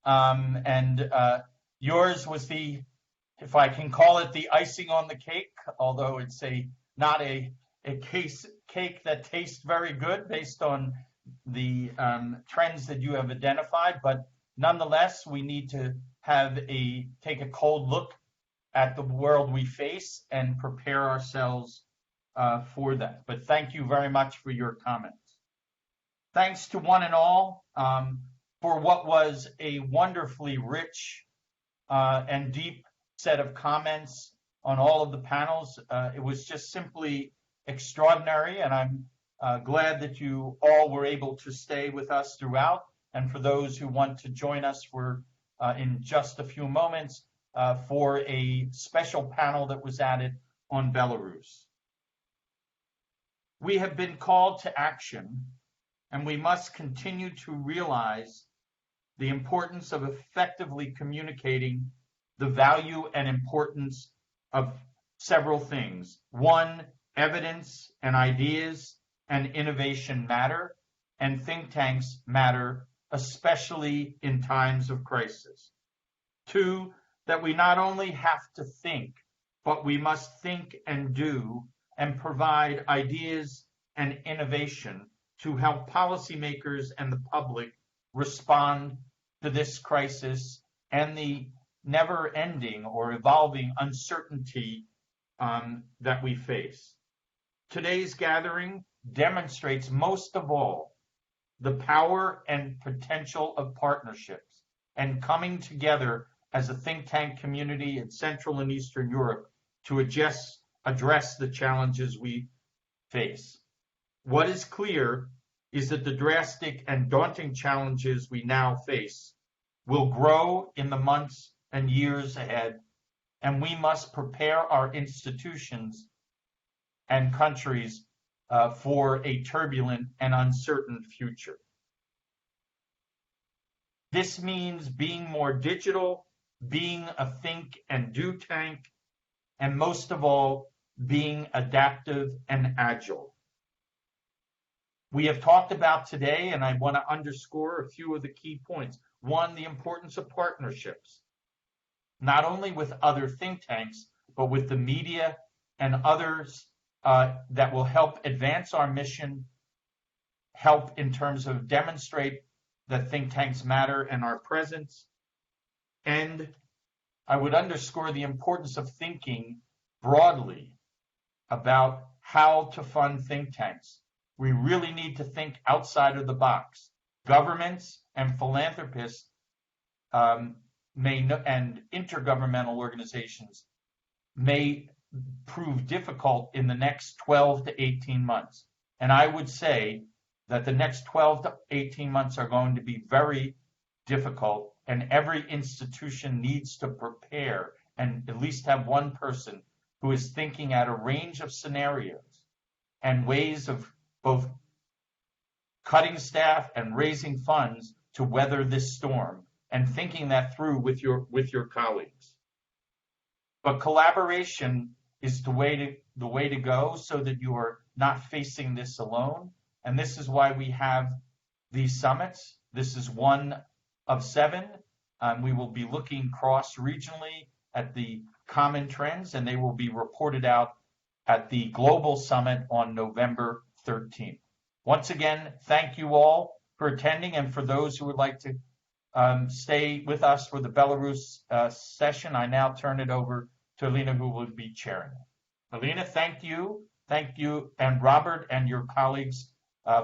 and yours was the, if I can call it, the icing on the cake, although it's not a cake that tastes very good based on the trends that you have identified. But nonetheless, we need to take a cold look at the world we face and prepare ourselves for that. But thank you very much for your comments. Thanks to one and all for what was a wonderfully rich and deep set of comments on all of the panels. It was just simply extraordinary, and I'm glad that you all were able to stay with us throughout. And for those who want to join us for in just a few moments for a special panel that was added on Belarus. We have been called to action, and we must continue to realize the importance of effectively communicating the value and importance of several things. One, evidence and ideas and innovation matter, and think tanks matter, especially in times of crisis. Two, that we not only have to think, but we must think and do and provide ideas and innovation to help policymakers and the public respond to this crisis and the never-ending or evolving uncertainty that we face. Today's gathering demonstrates most of all the power and potential of partnerships and coming together as a think tank community in Central and Eastern Europe to address the challenges we face. What is clear is that the drastic and daunting challenges we now face will grow in the months and years ahead, and we must prepare our institutions and countries for a turbulent and uncertain future. This means being more digital, being a think and do tank, and most of all, being adaptive and agile. We have talked about today, and I want to underscore a few of the key points. One, the importance of partnerships. not only with other think tanks, but with the media and others that will help advance our mission, help in terms of demonstrate that think tanks matter and our presence. And I would underscore the importance of thinking broadly about how to fund think tanks. We really need to think outside of the box. Governments and philanthropists and intergovernmental organizations may prove difficult in the next 12 to 18 months. And I would say that the next 12 to 18 months are going to be very difficult, and every institution needs to prepare and at least have one person who is thinking at a range of scenarios and ways of both cutting staff and raising funds to weather this storm, and thinking that through with your colleagues. But collaboration is the way to go, so that you are not facing this alone. And this is why we have these summits. This is one of 7. We will be looking cross-regionally at the common trends, and they will be reported out at the Global Summit on November 13th. Once again, thank you all for attending, and for those who would like to stay with us for the Belarus session, I now turn it over to Alina, who will be chairing it. Alina, thank you, and Robert and your colleagues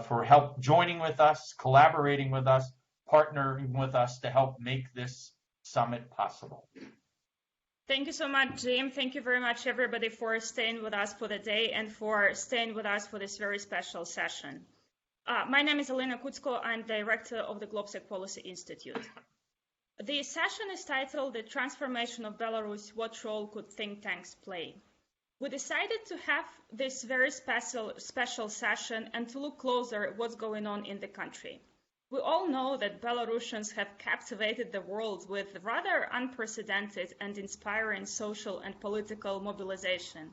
for help joining with us, collaborating with us, partnering with us to help make this summit possible. Thank you so much, Jim. Thank you very much, everybody, for staying with us for the day and for staying with us for this very special session. My name is Elena Kutsko. I'm director of the GlobSec Policy Institute. The session is titled "The Transformation of Belarus: What Role Could Think Tanks Play?" We decided to have this very special session and to look closer at what's going on in the country. We all know that Belarusians have captivated the world with rather unprecedented and inspiring social and political mobilization.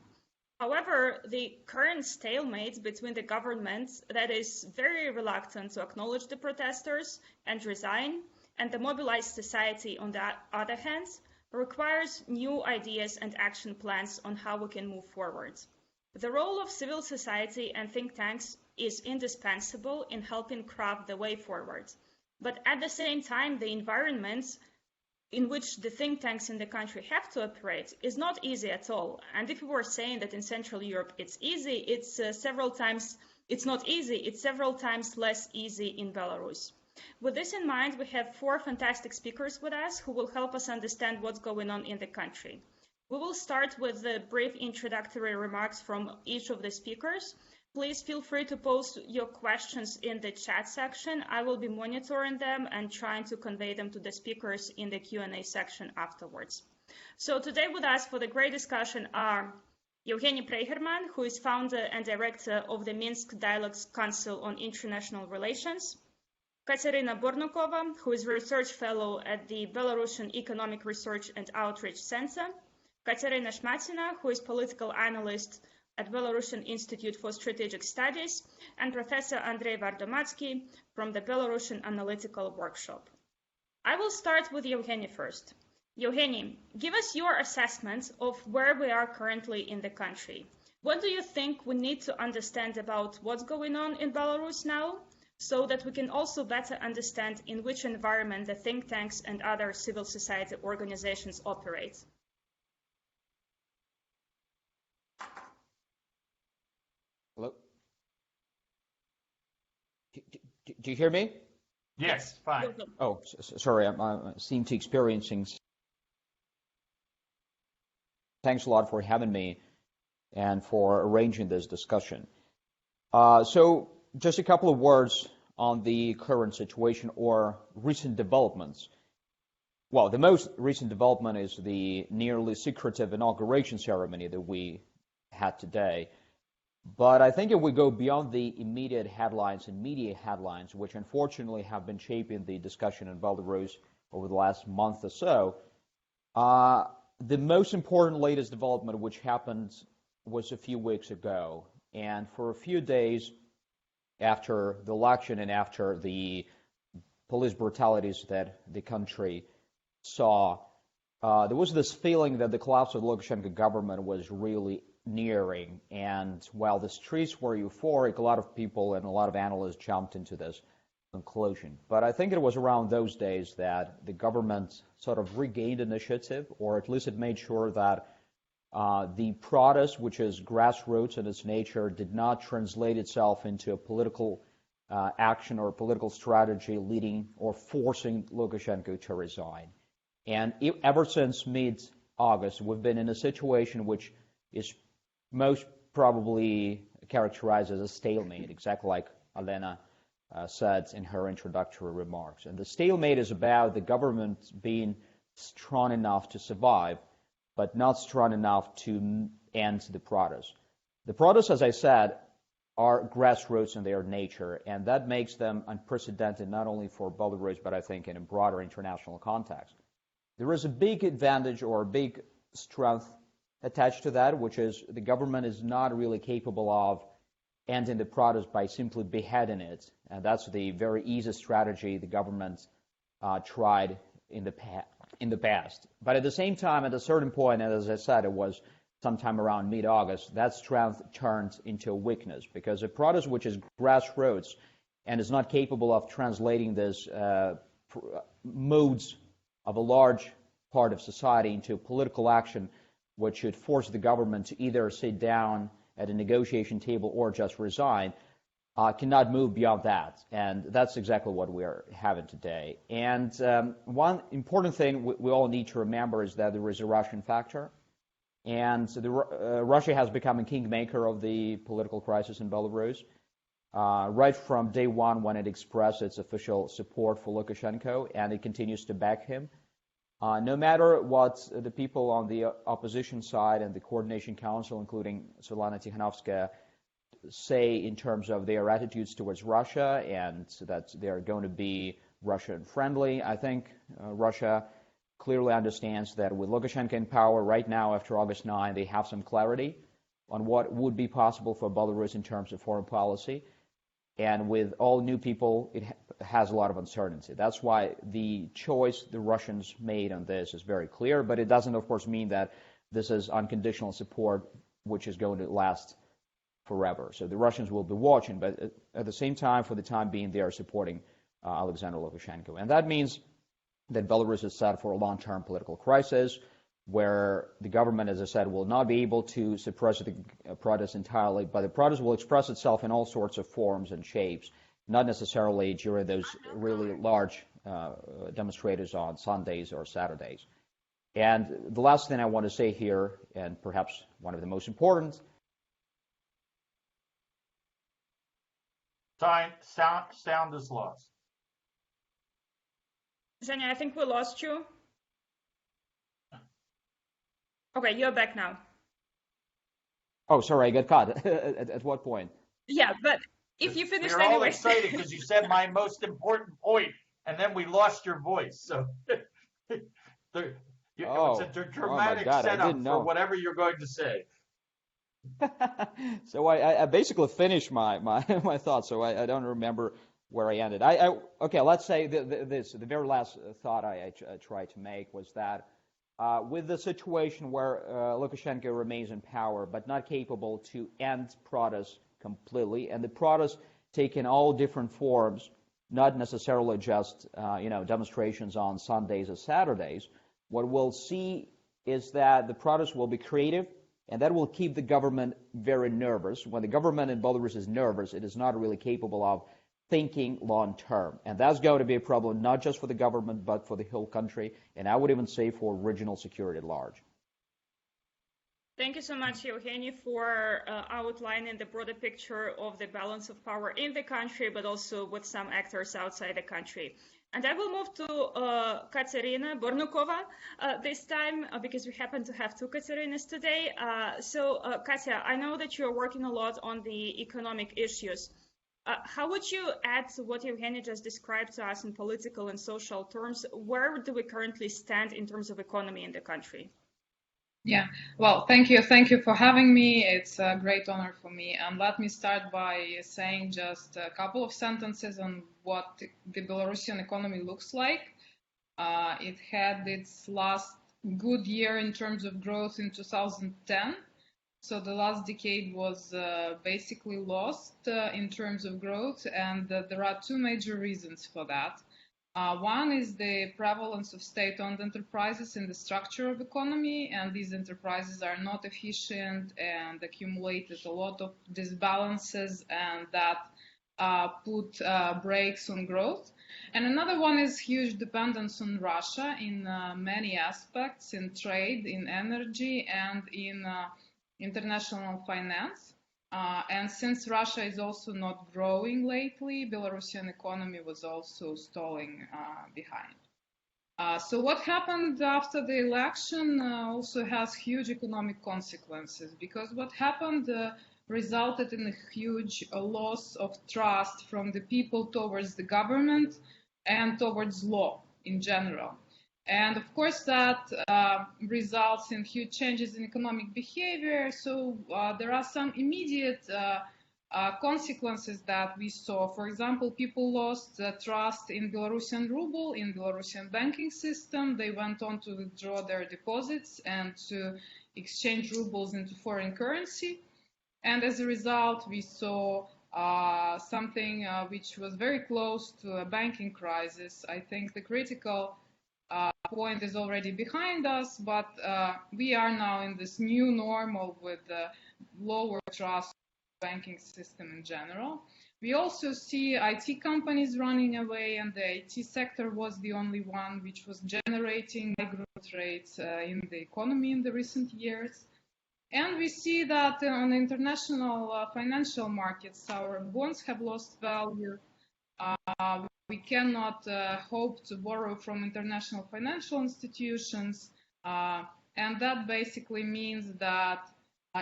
However, the current stalemate between the government that is very reluctant to acknowledge the protesters and resign, and the mobilized society on the other hand, requires new ideas and action plans on how we can move forward. The role of civil society and think tanks is indispensable in helping craft the way forward. But at the same time, the environment in which the think tanks in the country have to operate is not easy at all. And if we were saying that in Central Europe it's easy, it's not easy, it's several times less easy in Belarus. With this in mind, we have 4 fantastic speakers with us who will help us understand what's going on in the country. We will start with the brief introductory remarks from each of the speakers. Please feel free to post your questions in the chat section. I will be monitoring them and trying to convey them to the speakers in the Q&A section afterwards. So today with us for the great discussion are Evgeny Preiherman, who is founder and director of the Minsk Dialogues Council on International Relations, Katerina Bornukova, who is research fellow at the Belarusian Economic Research and Outreach Center, Katerina Shmatina, who is political analyst at Belarusian Institute for Strategic Studies, and Professor Andrei Vardomatsky from the Belarusian Analytical Workshop. I will start with Evgeny first. Evgeny, give us your assessment of where we are currently in the country. What do you think we need to understand about what's going on in Belarus now, so that we can also better understand in which environment the think tanks and other civil society organizations operate? Hello? Do you hear me? Yes, fine. Oh, sorry, I seem to experiencing. Thanks a lot for having me and for arranging this discussion. So just a couple of words on the current situation or recent developments. Well, the most recent development is the nearly secretive inauguration ceremony that we had today. But I think if we go beyond the immediate headlines and media headlines, which unfortunately have been shaping the discussion in Belarus over the last month or so, the most important latest development which happened was a few weeks ago. And for a few days after the election and after the police brutalities that the country saw, there was this feeling that the collapse of the Lukashenko government was really nearing. And while the streets were euphoric, a lot of people and a lot of analysts jumped into this conclusion. But I think it was around those days that the government sort of regained initiative, or at least it made sure that the protest, which is grassroots in its nature, did not translate itself into a political action or a political strategy leading or forcing Lukashenko to resign. And ever since mid-August, we've been in a situation which is most probably characterized as a stalemate, exactly like Alena said in her introductory remarks. And the stalemate is about the government being strong enough to survive, but not strong enough to end the protests. The protests, as I said, are grassroots in their nature, and that makes them unprecedented not only for Belarus, but I think in a broader international context. There is a big advantage or a big strength attached to that, which is the government is not really capable of ending the protest by simply beheading it. And that's the very easy strategy the government tried in the past. But at the same time, at a certain point, and as I said, it was sometime around mid-August, that strength turned into a weakness, because a protest which is grassroots and is not capable of translating this modes of a large part of society into political action, which should force the government to either sit down at a negotiation table or just resign, cannot move beyond that. And that's exactly what we are having today. And one important thing we all need to remember is that there is a Russian factor. And Russia has become a kingmaker of the political crisis in Belarus, right from day one when it expressed its official support for Lukashenko, and it continues to back him. No matter what the people on the opposition side and the Coordination Council, including Svetlana Tikhanovskaya, say in terms of their attitudes towards Russia and that they are going to be Russian friendly, I think Russia clearly understands that with Lukashenko in power right now after August 9, they have some clarity on what would be possible for Belarus in terms of foreign policy. And with all new people, it has a lot of uncertainty. That's why the choice the Russians made on this is very clear, but it doesn't, of course, mean that this is unconditional support which is going to last forever. So the Russians will be watching, but at the same time, for the time being, they are supporting Alexander Lukashenko. And that means that Belarus is set for a long-term political crisis where the government, as I said, will not be able to suppress the protest entirely, but the protest will express itself in all sorts of forms and shapes, not necessarily during those really large demonstrators on Sundays or Saturdays. And the last thing I want to say here, and perhaps one of the most important, sound is lost. Zhenya, I think we lost you. Okay, you're back now. Oh, sorry, I got caught. At what point? Yeah, but if you finished We're anyway. all excited because you said my most important point, and then we lost your voice. So it's a dramatic setup for whatever you're going to say. So I basically finished my thoughts, so I don't remember where I ended. Okay, let's say the very last thought I tried to make was that with the situation where Lukashenko remains in power, but not capable to end protests completely, and the protests taking all different forms, not necessarily just demonstrations on Sundays or Saturdays, what we'll see is that the protests will be creative, and that will keep the government very nervous. When the government in Belarus is nervous, it is not really capable of thinking long term. And that's going to be a problem not just for the government, but for the whole country, and I would even say for regional security at large. Thank you so much, Evgeny, for outlining the broader picture of the balance of power in the country, but also with some actors outside the country. And I will move to Katerina Bornukova this time, because we happen to have two Katerinas today. Katya, I know that you're working a lot on the economic issues. How would you add to what Evgeny just described to us in political and social terms? Where do we currently stand in terms of economy in the country? Yeah, well, thank you. Thank you for having me. It's a great honor for me. And let me start by saying just a couple of sentences on what the Belarusian economy looks like. It had its last good year in terms of growth in 2010. So the last decade was basically lost in terms of growth, and there are two major reasons for that. One is the prevalence of state-owned enterprises in the structure of economy, and these enterprises are not efficient and accumulated a lot of disbalances, and that put brakes on growth. And another one is huge dependence on Russia in many aspects, in trade, in energy, and in international finance. And since Russia is also not growing lately, Belarusian economy was also stalling behind. So what happened after the election also has huge economic consequences, because what happened resulted in a huge loss of trust from the people towards the government and towards law in general. And of course that results in huge changes in economic behavior. So there are some immediate consequences that we saw. For example, people lost trust in Belarusian ruble, in Belarusian banking system. They went on to withdraw their deposits and to exchange rubles into foreign currency. And as a result, we saw something which was very close to a banking crisis. I think the critical point is already behind us, but we are now in this new normal with lower trust in the banking system in general. We also see IT companies running away, and the IT sector was the only one which was generating high growth rates in the economy in the recent years. And we see that on international financial markets, our bonds have lost value. We cannot hope to borrow from international financial institutions. And that basically means that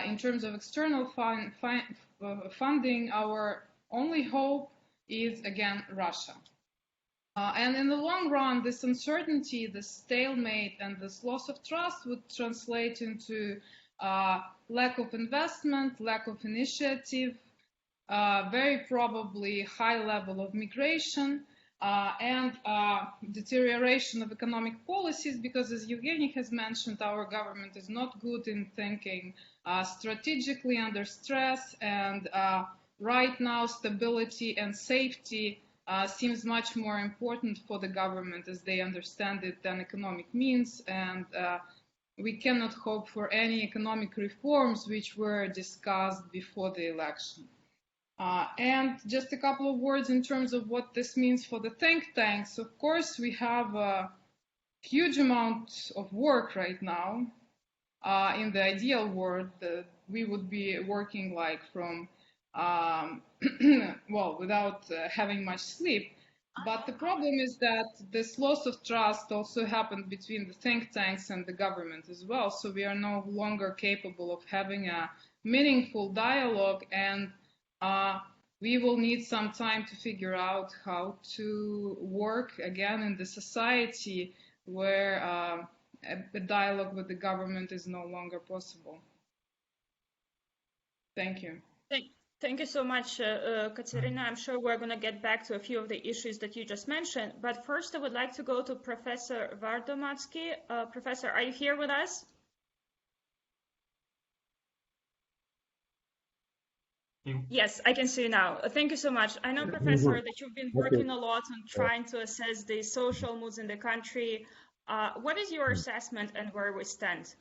in terms of external funding, our only hope is, again, Russia. And in the long run, this uncertainty, this stalemate, and this loss of trust would translate into lack of investment, lack of initiative, very probably high level of migration, and deterioration of economic policies, because as Evgeny has mentioned, our government is not good in thinking strategically under stress, and right now stability and safety seems much more important for the government as they understand it than economic means, and we cannot hope for any economic reforms which were discussed before the election. And just a couple of words in terms of what this means for the think tanks. Of course, we have a huge amount of work right now. In the ideal world, we would be working like from, well, without having much sleep. But the problem is that this loss of trust also happened between the think tanks and the government as well. So we are no longer capable of having a meaningful dialogue, and we will need some time to figure out how to work again in the society where a dialogue with the government is no longer possible. Thank you. Thank you so much, Katerina. I'm sure we're going to get back to a few of the issues that you just mentioned. But first, I would like to go to Professor Vardomatsky. Professor, are you here with us? Yes, I can see you now. Thank you so much. I know, Professor, that you've been working a lot on trying to assess the social moods in the country. What is your assessment and where we stand?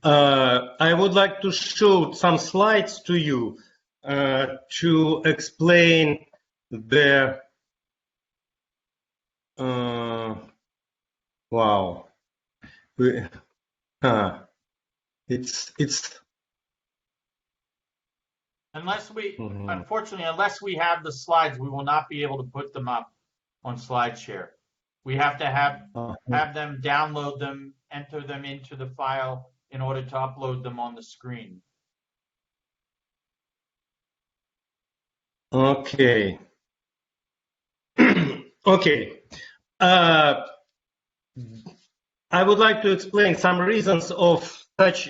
I would like to show some slides to you to explain the wow. It's unless we unfortunately, unless we have the slides, we will not be able to put them up on SlideShare. We have to have them download them, enter them into the file in order to upload them on the screen. Okay. Okay. I would like to explain some reasons of such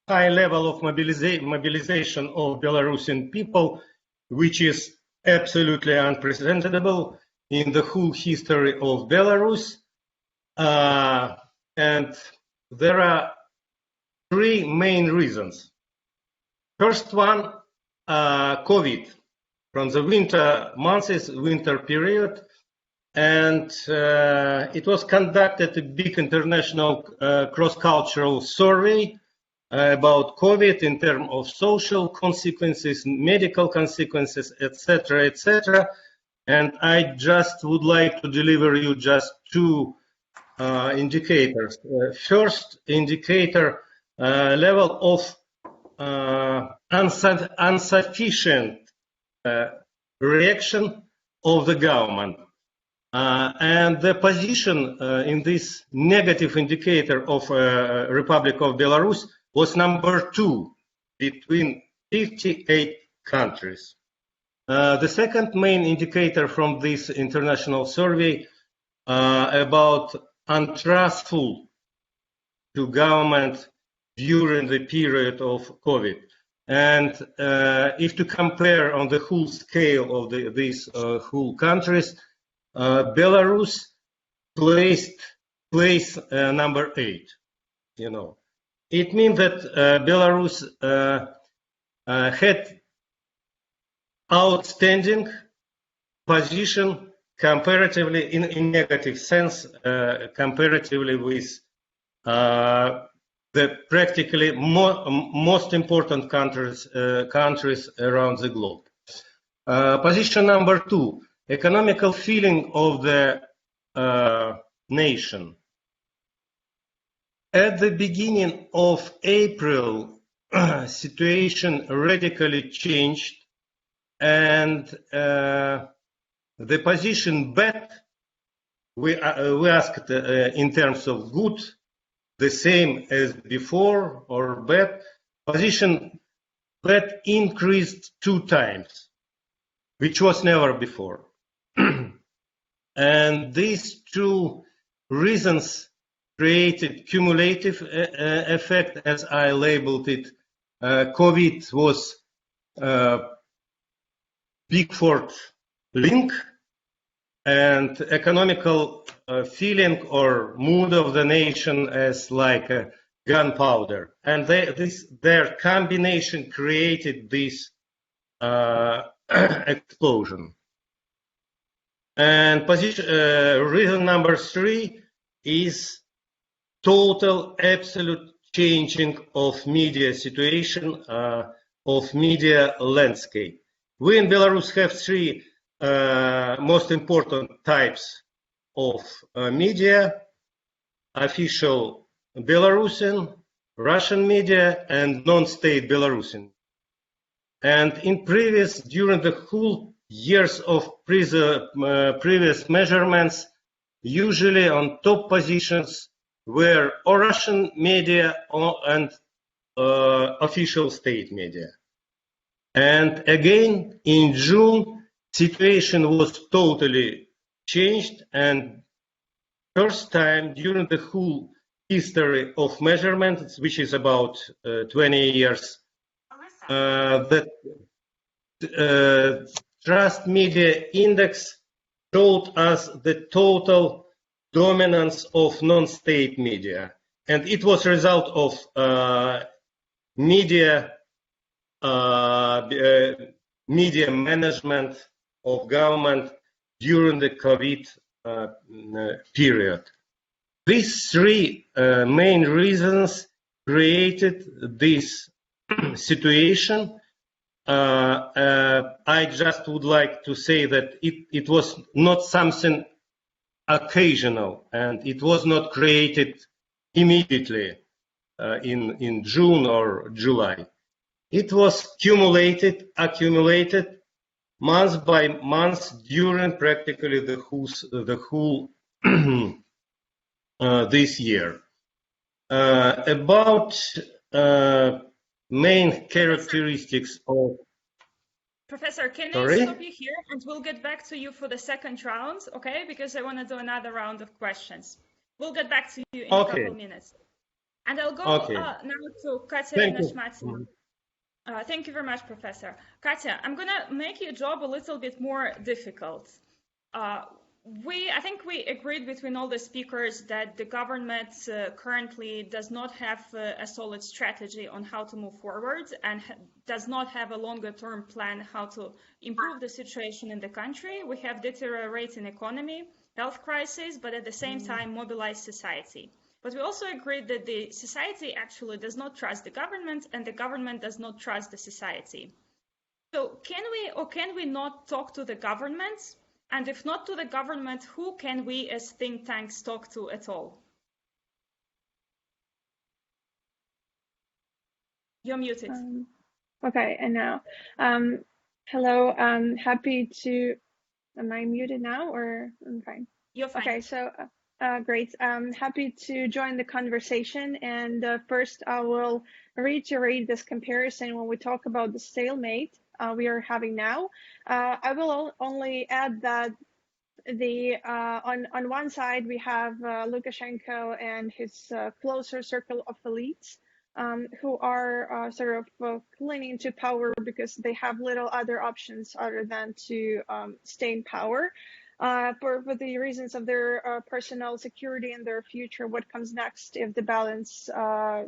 high level of mobilization of Belarusian people, which is absolutely unprecedented in the whole history of Belarus. and there are three main reasons. First one, COVID, from the winter months, winter period, and it was conducted a big international cross-cultural survey about COVID in terms of social consequences, medical consequences, etc., etc. And I just would like to deliver you just two indicators. First indicator, level of insufficient reaction of the government. And the position in this negative indicator of Republic of Belarus was number 2 between 58 countries. The second main indicator from this international survey about untrustful to government during the period of COVID. And if to compare on the whole scale of these whole countries, Belarus placed number 8. You know, it means that Belarus had outstanding position comparatively in negative sense comparatively with the practically most important countries around the globe. Position number 2, economical feeling of the nation. At the beginning of April, situation radically changed, and the position bad, we asked in terms of good, the same as before, or bad. Position bad increased 2 times, which was never before. And these 2 reasons created cumulative effect, as I labeled it. COVID was Pickford link, and economical feeling or mood of the nation as like a gunpowder. And their combination created this explosion. And reason number 3 is total absolute changing of media situation, of media landscape. We in Belarus have 3 most important types of media: official Belarusian, Russian media, and non-state Belarusian. And during the whole years of previous measurements, usually on top positions were or Russian media and official state media. And again, in June, situation was totally changed, and first time during the whole history of measurements, which is about 20 years, that Trust Media Index showed us the total dominance of non-state media. And it was a result of media management of government during the COVID period. These 3 main reasons created this situation. I just would like to say that it was not something occasional, and it was not created immediately in June or July. It was accumulated month by month during practically the whole this year. About main characteristics of... Professor, can I stop you here, and we'll get back to you for the second round, okay? Because I want to do another round of questions. We'll get back to you in a couple minutes. And I'll go now to Katya Nashmatsina. Thank you very much, Professor. Katya, I'm going to make your job a little bit more difficult. I think we agreed between all the speakers that the government currently does not have a solid strategy on how to move forward and does not have a longer term plan how to improve the situation in the country. We have deteriorating economy, health crisis, but at the same time mobilized society. But we also agreed that the society actually does not trust the government and the government does not trust the society. So can we not talk to the government? And if not to the government, who can we as think tanks talk to at all? You're muted. Okay, and now, hello, happy to, am I muted now or I'm fine? You're fine. Okay, so great. Happy to join the conversation. And first I will reiterate this comparison when we talk about the stalemate we are having now. I will only add that on one side we have Lukashenko and his closer circle of elites who are sort of clinging to power because they have little other options other than to stay in power for the reasons of their personal security and their future, what comes next if the balance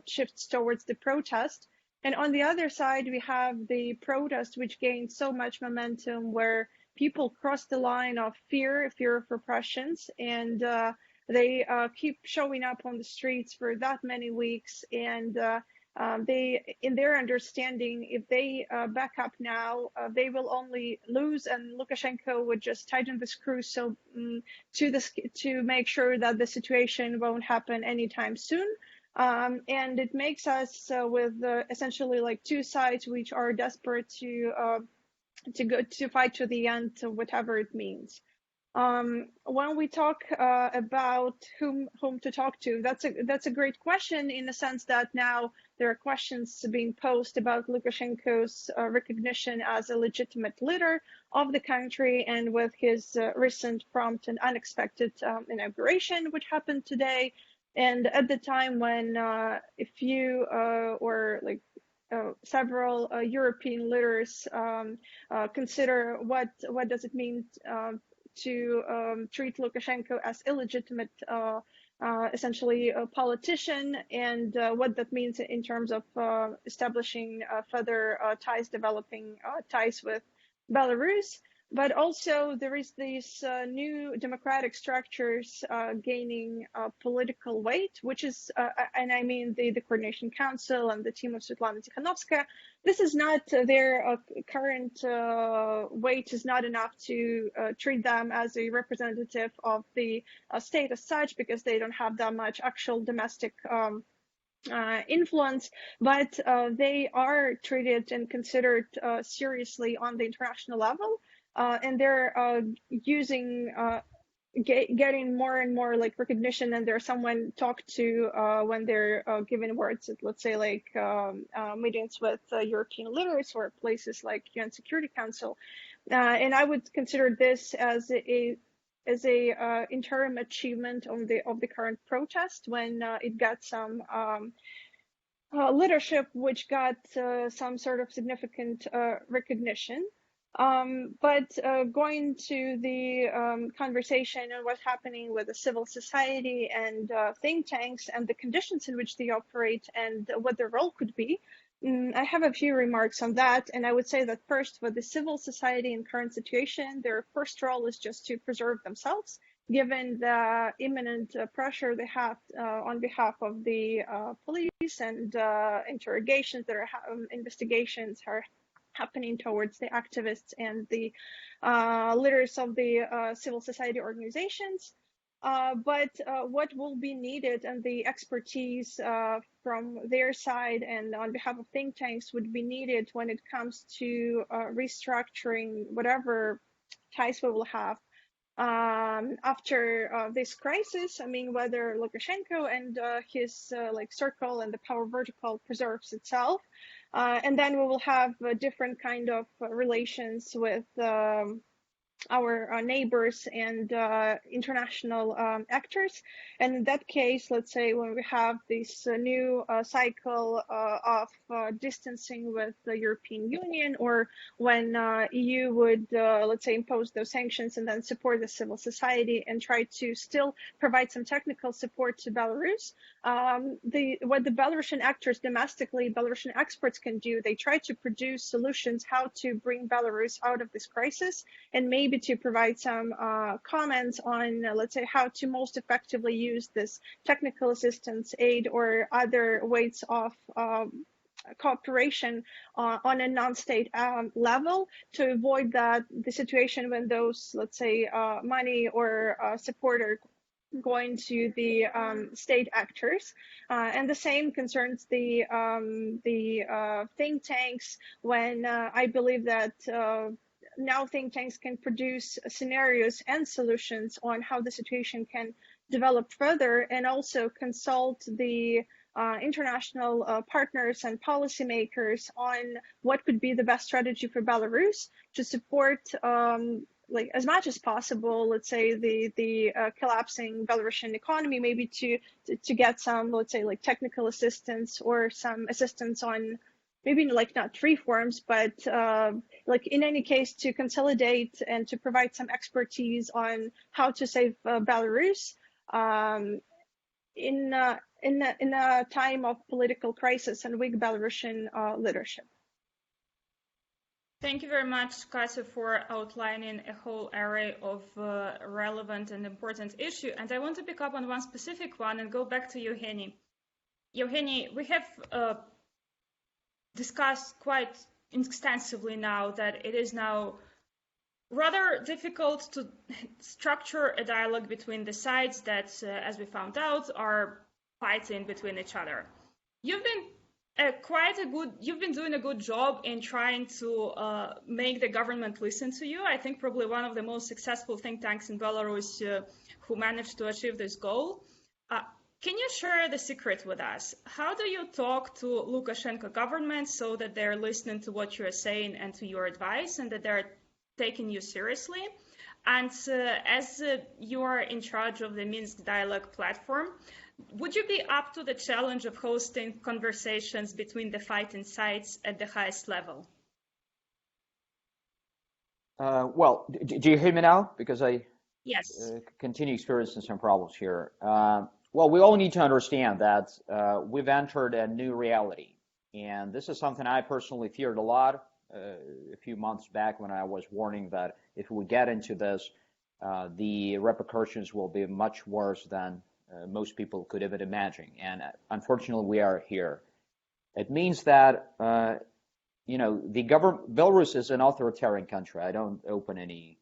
shifts towards the protest. And on the other side, we have the protest, which gained so much momentum, where people cross the line of fear of repressions, and they keep showing up on the streets for that many weeks. And they, in their understanding, if they back up now, they will only lose, and Lukashenko would just tighten the screws so to make sure that the situation won't happen anytime soon. And it makes us with essentially like two sides which are desperate to fight to the end, to whatever it means. When we talk about whom to talk to, that's a great question, in the sense that now there are questions being posed about Lukashenko's recognition as a legitimate leader of the country, and with his recent prompt and unexpected inauguration, which happened today. And at the time when if you or like several European leaders consider what does it mean to treat Lukashenko as illegitimate, essentially a politician, and what that means in terms of establishing further developing ties with Belarus. But also there is these new democratic structures gaining political weight, which is, and I mean the Coordination Council and the team of Svetlana Tikhanovskaya. This is not their current weight is not enough to treat them as a representative of the state as such, because they don't have that much actual domestic influence, but they are treated and considered seriously on the international level. And they're using getting more and more like recognition, and there's someone talked to when they're given words at, let's say, like meetings with European leaders or places like UN Security Council. And I would consider this as a interim achievement of the current protest, when it got some leadership, which got some sort of significant recognition. But going to the conversation and what's happening with the civil society and think tanks and the conditions in which they operate and what their role could be, I have a few remarks on that. And I would say that first, for the civil society in current situation, their first role is just to preserve themselves, given the imminent pressure they have on behalf of the police and interrogations that are investigations are happening towards the activists and the leaders of the civil society organizations. But what will be needed, and the expertise from their side and on behalf of think tanks would be needed when it comes to restructuring whatever ties we will have after this crisis. I mean, whether Lukashenko and his like circle and the power vertical preserves itself. And then we will have different kind of relations with our neighbors and international actors. And in that case, let's say when we have this new cycle of distancing with the European Union, or when EU would, let's say, impose those sanctions and then support the civil society and try to still provide some technical support to Belarus, what the Belarusian actors domestically, Belarusian experts can do, they try to produce solutions how to bring Belarus out of this crisis, and maybe to provide some comments on, let's say, how to most effectively use this technical assistance, aid, or other ways of cooperation on a non-state level to avoid that the situation when those, let's say, money or support are going to the state actors, and the same concerns the think tanks. When I believe that now think tanks can produce scenarios and solutions on how the situation can develop further, and also consult the international partners and policymakers on what could be the best strategy for Belarus to support like as much as possible, let's say, the collapsing Belarusian economy, maybe to get some, let's say, like technical assistance or some assistance on maybe like not reforms, but like in any case to consolidate and to provide some expertise on how to save Belarus in a time of political crisis and weak Belarusian leadership. Thank you very much, Katya, for outlining a whole array of relevant and important issues. And I want to pick up on one specific one and go back to Evgeny. Evgeny, we have discussed quite extensively now that it is now rather difficult to structure a dialogue between the sides that, as we found out, are fighting between each other. You've been you've been doing a good job in trying to make the government listen to you. I think probably one of the most successful think tanks in Belarus who managed to achieve this goal. Can you share the secret with us? How do you talk to Lukashenko government so that they're listening to what you're saying and to your advice, and that they're taking you seriously? And as you are in charge of the Minsk Dialogue platform, would you be up to the challenge of hosting conversations between the fighting sides at the highest level? Well, do you hear me now? Because I yes. Continue experiencing some problems here. Well, we all need to understand that we've entered a new reality. And this is something I personally feared a lot a few months back when I was warning that if we get into this, the repercussions will be much worse than most people could even imagine. And unfortunately, we are here. It means that, Belarus is an authoritarian country. I don't open any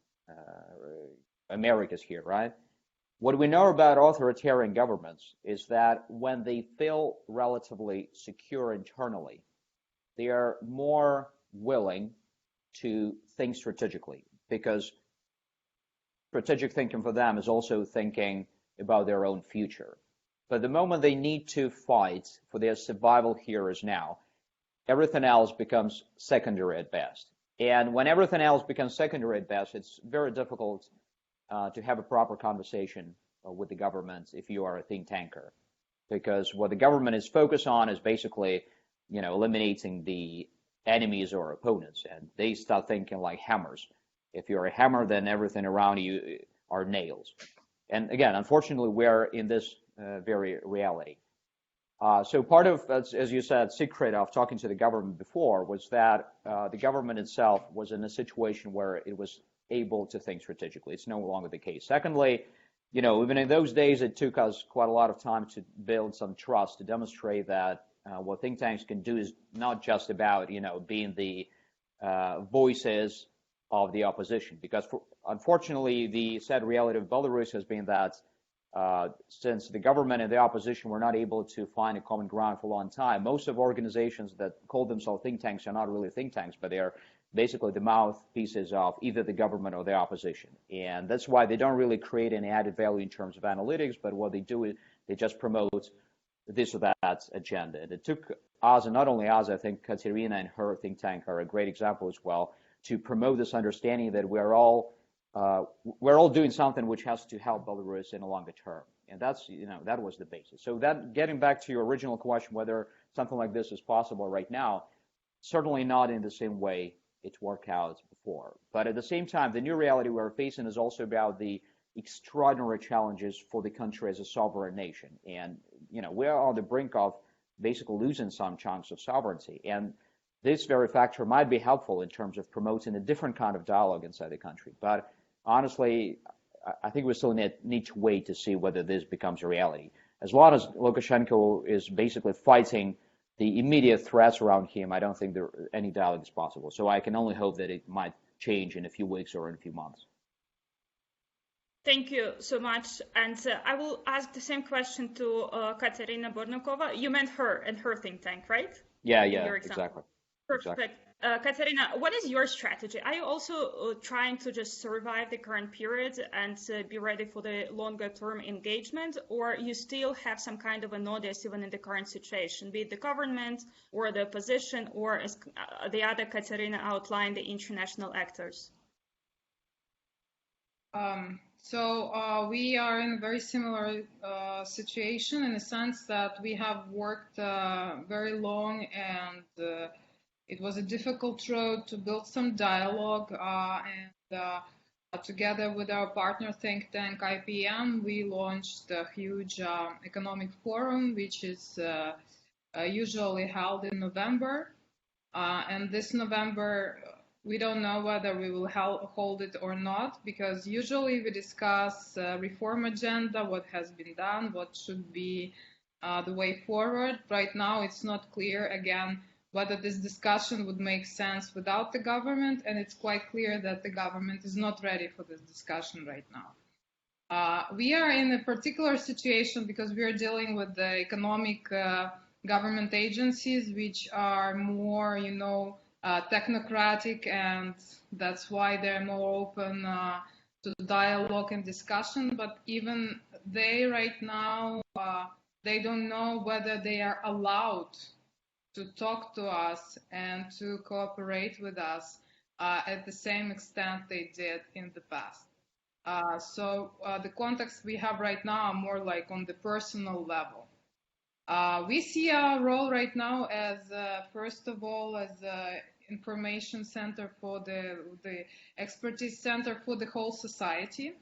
Americas here, right? What we know about authoritarian governments is that when they feel relatively secure internally, they are more willing to think strategically, because strategic thinking for them is also thinking about their own future. But the moment they need to fight for their survival here is now, everything else becomes secondary at best. And when everything else becomes secondary at best, it's very difficult to have a proper conversation with the government if you are a think tanker. Because what the government is focused on is basically, eliminating the enemies or opponents. And they start thinking like hammers. If you're a hammer, then everything around you are nails. And again, unfortunately, we're in this very reality. So part of, as you said, secret of talking to the government before was that the government itself was in a situation where it was able to think strategically. It's no longer the case. Secondly, even in those days, it took us quite a lot of time to build some trust, to demonstrate that what think tanks can do is not just about, being the voices of the opposition. Because unfortunately, the sad reality of Belarus has been that since the government and the opposition were not able to find a common ground for a long time, most of organizations that call themselves think tanks are not really think tanks, but they are basically the mouthpieces of either the government or the opposition. And that's why they don't really create any added value in terms of analytics, but what they do is they just promote this or that agenda. And it took us, and not only us, I think Katerina and her think tank are a great example as well, to promote this understanding that we're all we're all doing something which has to help Belarus in a longer term. And that's, that was the basis. So that, getting back to your original question, whether something like this is possible right now, certainly not in the same way it's worked out before. But at the same time, the new reality we're facing is also about the extraordinary challenges for the country as a sovereign nation. And, we are on the brink of basically losing some chunks of sovereignty. And this very factor might be helpful in terms of promoting a different kind of dialogue inside the country. But honestly, I think we still need to wait to see whether this becomes a reality. As long as Lukashenko is basically fighting the immediate threats around him, I don't think any dialogue is possible. So I can only hope that it might change in a few weeks or in a few months. Thank you so much. And I will ask the same question to Katerina Bornakova. You meant her and her think tank, right? Yeah, exactly. Perfect. Exactly. Katerina, what is your strategy? Are you also trying to just survive the current period and be ready for the longer term engagement, or you still have some kind of a notice even in the current situation, be it the government or the opposition, or as the other Katerina outlined, the international actors? So we are in a very similar situation in the sense that we have worked very long, and it was a difficult road to build some dialogue, and together with our partner think tank IPM, we launched a huge economic forum, which is usually held in November. And this November, we don't know whether we will hold it or not, because usually we discuss reform agenda, what has been done, what should be the way forward. Right now, it's not clear, again, whether this discussion would make sense without the government, and it's quite clear that the government is not ready for this discussion right now. We are in a particular situation because we are dealing with the economic government agencies, which are more, technocratic, and that's why they're more open to dialogue and discussion. But even they right now, they don't know whether they are allowed to talk to us and to cooperate with us at the same extent they did in the past. So the contacts we have right now are more like on the personal level. We see our role right now as, first of all, as an information center for the expertise center for the whole society.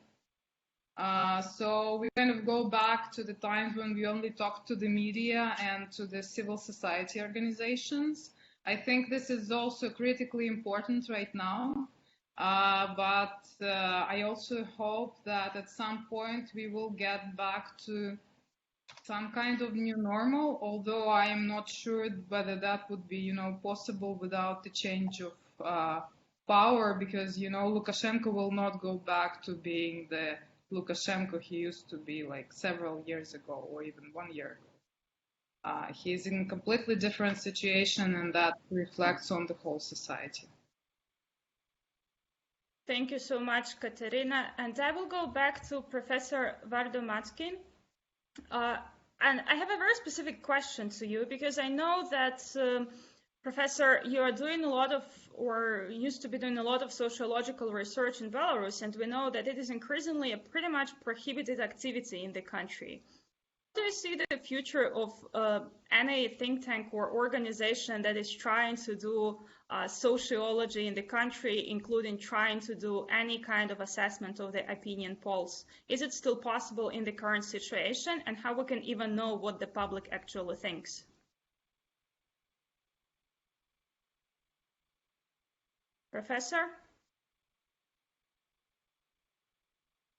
So we kind of go back to the times when we only talked to the media and to the civil society organizations. I think this is also critically important right now. But I also hope that at some point we will get back to some kind of new normal, although I am not sure whether that would be, possible without the change of power, because, Lukashenko will not go back to being the Lukashenko he used to be like several years ago, or even 1 year ago. He's in a completely different situation, and that reflects on the whole society. Thank you so much, Katerina. And I will go back to Professor Vardomatskin. And I have a very specific question to you, because I know that, Professor, you are doing a lot of, or used to be doing a lot of sociological research in Belarus, and we know that it is increasingly a pretty much prohibited activity in the country. How do you see the future of any think tank or organization that is trying to do sociology in the country, including trying to do any kind of assessment of the opinion polls? Is it still possible in the current situation, and how we can even know what the public actually thinks? Professor?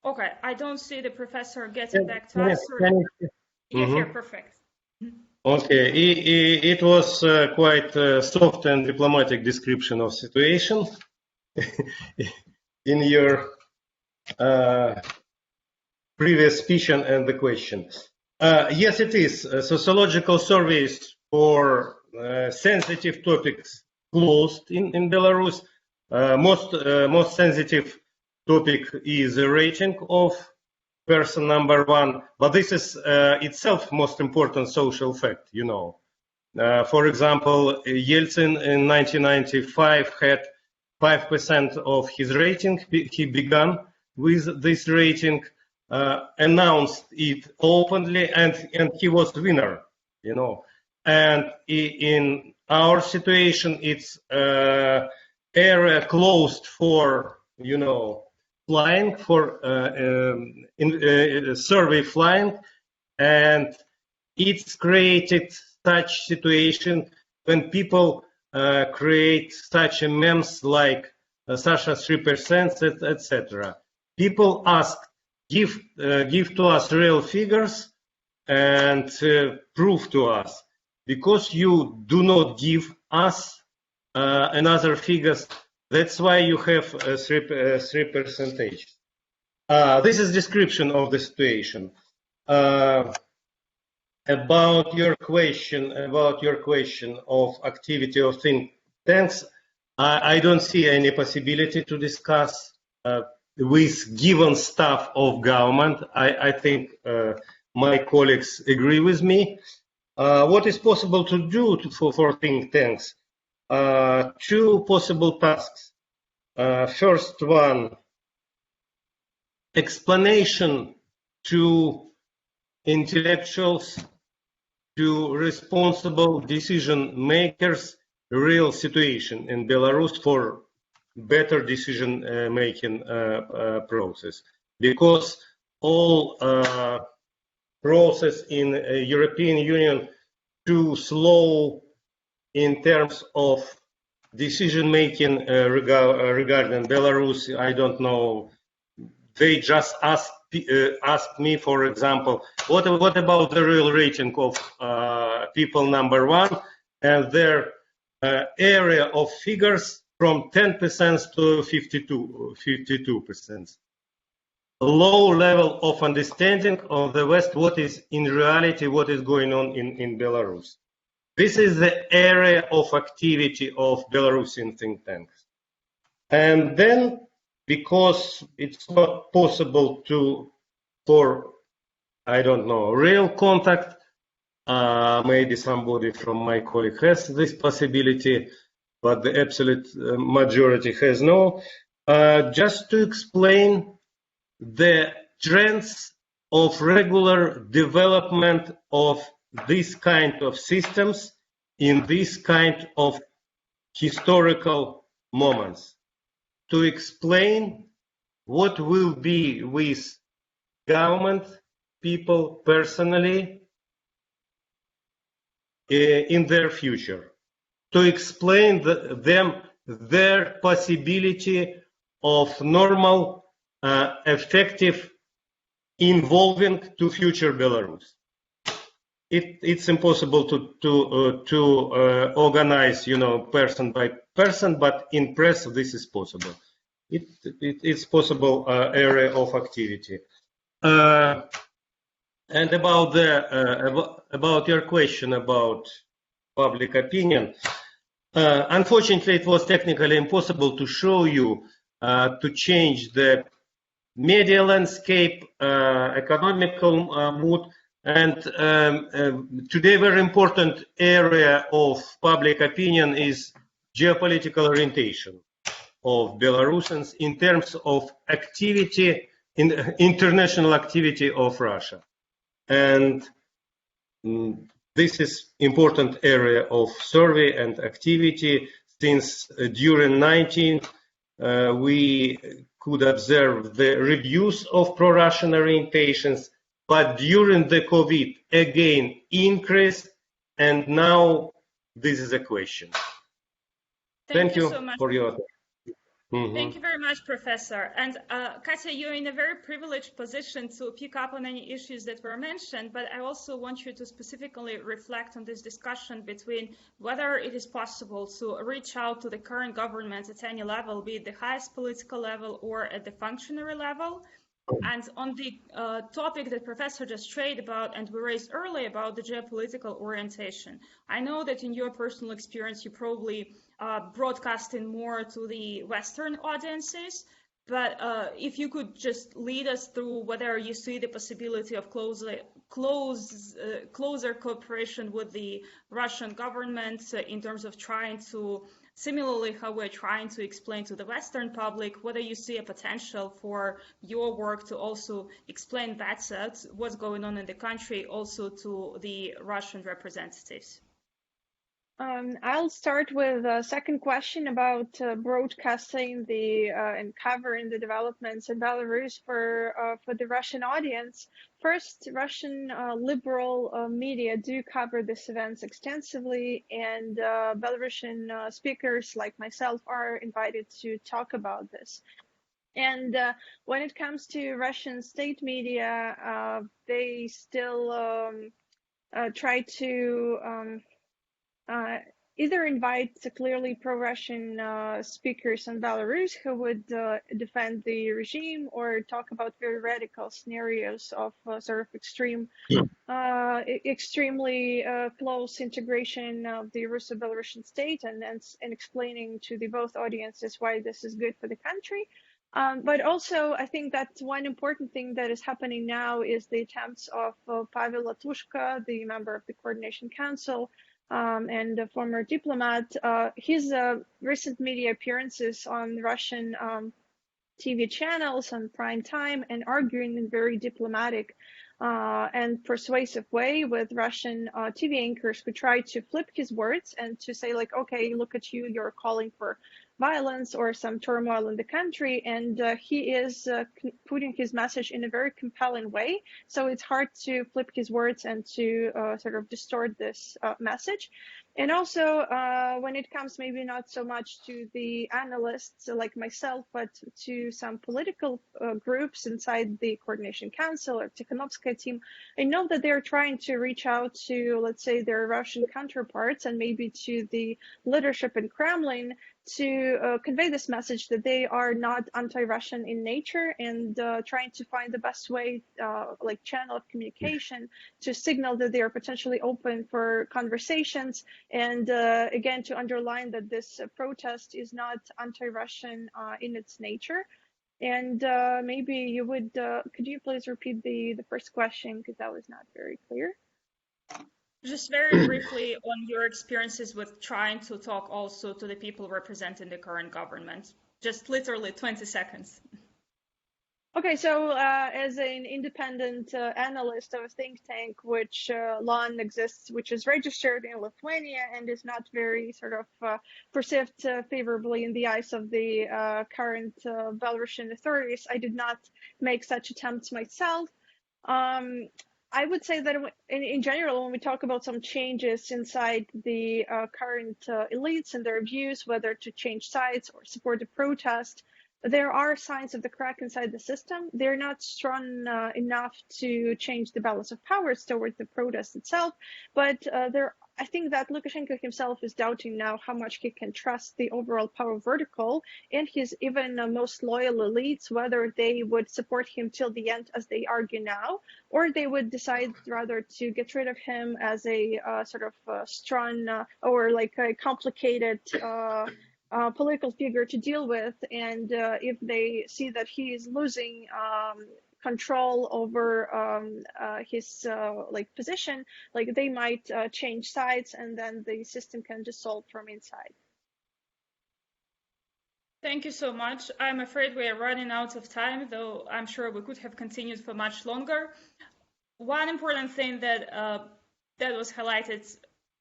Okay, I don't see the professor getting back to us. Yes, yeah, perfect. Okay, it was quite a soft and diplomatic description of situation in your previous speech and the question. Yes, it is. Sociological surveys for sensitive topics closed in Belarus. Most sensitive topic is the rating of person number one, but this is itself most important social fact, For example, Yeltsin in 1995 had 5% of his rating. He began with this rating, announced it openly, and he was winner, you know. And in our situation, it's area closed for, you know, flying, for survey flying, and it's created such situation when people create such a memes like Sasha 3%, etc. People ask, give to us real figures and prove to us, because you do not give us another figures. That's why you have 3%. This is description of the situation. About your question of activity of think tanks, I don't see any possibility to discuss with given staff of government. I think my colleagues agree with me. What is possible to do for think tanks? Two possible tasks. First one, explanation to intellectuals, to responsible decision makers, real situation in Belarus for better decision making process, because all process in European Union too slow in terms of decision making regarding Belarus. I don't know. They just asked me, for example, what about the real rating of people number one, and their area of figures from 10% to 52%. Low level of understanding of the West, what is in reality, what is going on in Belarus. This is the area of activity of Belarusian think tanks. And then, because it's not possible for, I don't know, real contact, maybe somebody from my colleague has this possibility, but the absolute majority has no. Just to explain the trends of regular development of this kind of systems in this kind of historical moments, to explain what will be with government people personally in their future, to explain them their possibility of normal, effective involving to future Belarus. It's impossible to organize, you know, person by person, but in press this is possible. It's possible area of activity. And about your question about public opinion, unfortunately, it was technically impossible to show you to change the media landscape, economical mood, and today very important area of public opinion is geopolitical orientation of Belarusians in terms of activity, in international activity of Russia. And this is important area of survey and activity, since during 19 we could observe the reduce of pro-Russian orientations, but during the COVID again increased, and now this is a question. Thank you so much for your attention. Thank you very much, Professor. And Katya, you're in a very privileged position to pick up on any issues that were mentioned, but I also want you to specifically reflect on this discussion between whether it is possible to reach out to the current government at any level, be it the highest political level or at the functionary level. And on the topic that Professor just strayed about and we raised earlier about the geopolitical orientation, I know that in your personal experience, you probably broadcasting more to the Western audiences, but if you could just lead us through whether you see the possibility of closer cooperation with the Russian government in terms of trying to Similarly, how we're trying to explain to the Western public whether you see a potential for your work to also explain better what's going on in the country also to the Russian representatives. I'll start with a second question about broadcasting and covering the developments in Belarus for the Russian audience. First, Russian liberal media do cover these events extensively, and Belarusian speakers like myself are invited to talk about this. And when it comes to Russian state media, they still try to either invite clearly pro-Russian speakers in Belarus who would defend the regime, or talk about very radical scenarios of sort of extremely close integration of the Russo-Belarusian state, and explaining to the both audiences why this is good for the country. But also, I think that one important thing that is happening now is the attempts of Pavel Latushka, the member of the Coordination Council, and a former diplomat. His recent media appearances on Russian TV channels on prime time, and arguing in very diplomatic and persuasive way with Russian TV anchors who try to flip his words and to say, like, okay, look at you, you're calling for violence or some turmoil in the country, and he is putting his message in a very compelling way. So it's hard to flip his words and to sort of distort this message. And also, when it comes maybe not so much to the analysts like myself, but to some political groups inside the Coordination Council or Tikhanovskaya team, I know that they're trying to reach out to, let's say, their Russian counterparts and maybe to the leadership in Kremlin to convey this message that they are not anti-Russian in nature, and trying to find the best way, like channel of communication, to signal that they are potentially open for conversations, and again to underline that this protest is not anti-Russian in its nature. And maybe you would, could you please repeat the first question, because that was not very clear? Just very briefly on your experiences with trying to talk also to the people representing the current government. Just literally 20 seconds. Okay, so as an independent analyst of a think tank, which LON exists, which is registered in Lithuania and is not very sort of perceived favorably in the eyes of the current Belarusian authorities, I did not make such attempts myself. I would say that in general, when we talk about some changes inside the current elites and their views, whether to change sides or support the protest, there are signs of the crack inside the system. They're not strong enough to change the balance of powers towards the protest itself, but I think that Lukashenko himself is doubting now how much he can trust the overall power vertical and his even most loyal elites, whether they would support him till the end, as they argue now, or they would decide rather to get rid of him as a sort of strong or like a complicated political figure to deal with. And if they see that he is losing control over his like position, like they might change sides, and then the system can dissolve from inside. Thank you so much. I'm afraid we are running out of time, though I'm sure we could have continued for much longer. One important thing that that was highlighted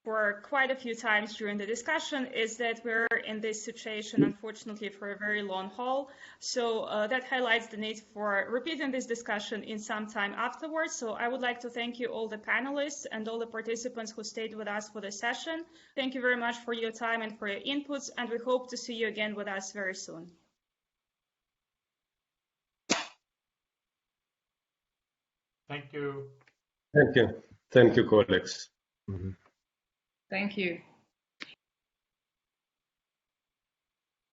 for quite a few times during the discussion is that we're in this situation, unfortunately, for a very long haul. So that highlights the need for repeating this discussion in some time afterwards. So I would like to thank you all the panelists and all the participants who stayed with us for the session. Thank you very much for your time and for your inputs, and we hope to see you again with us very soon. Thank you. Thank you. Thank you, colleagues. Thank you.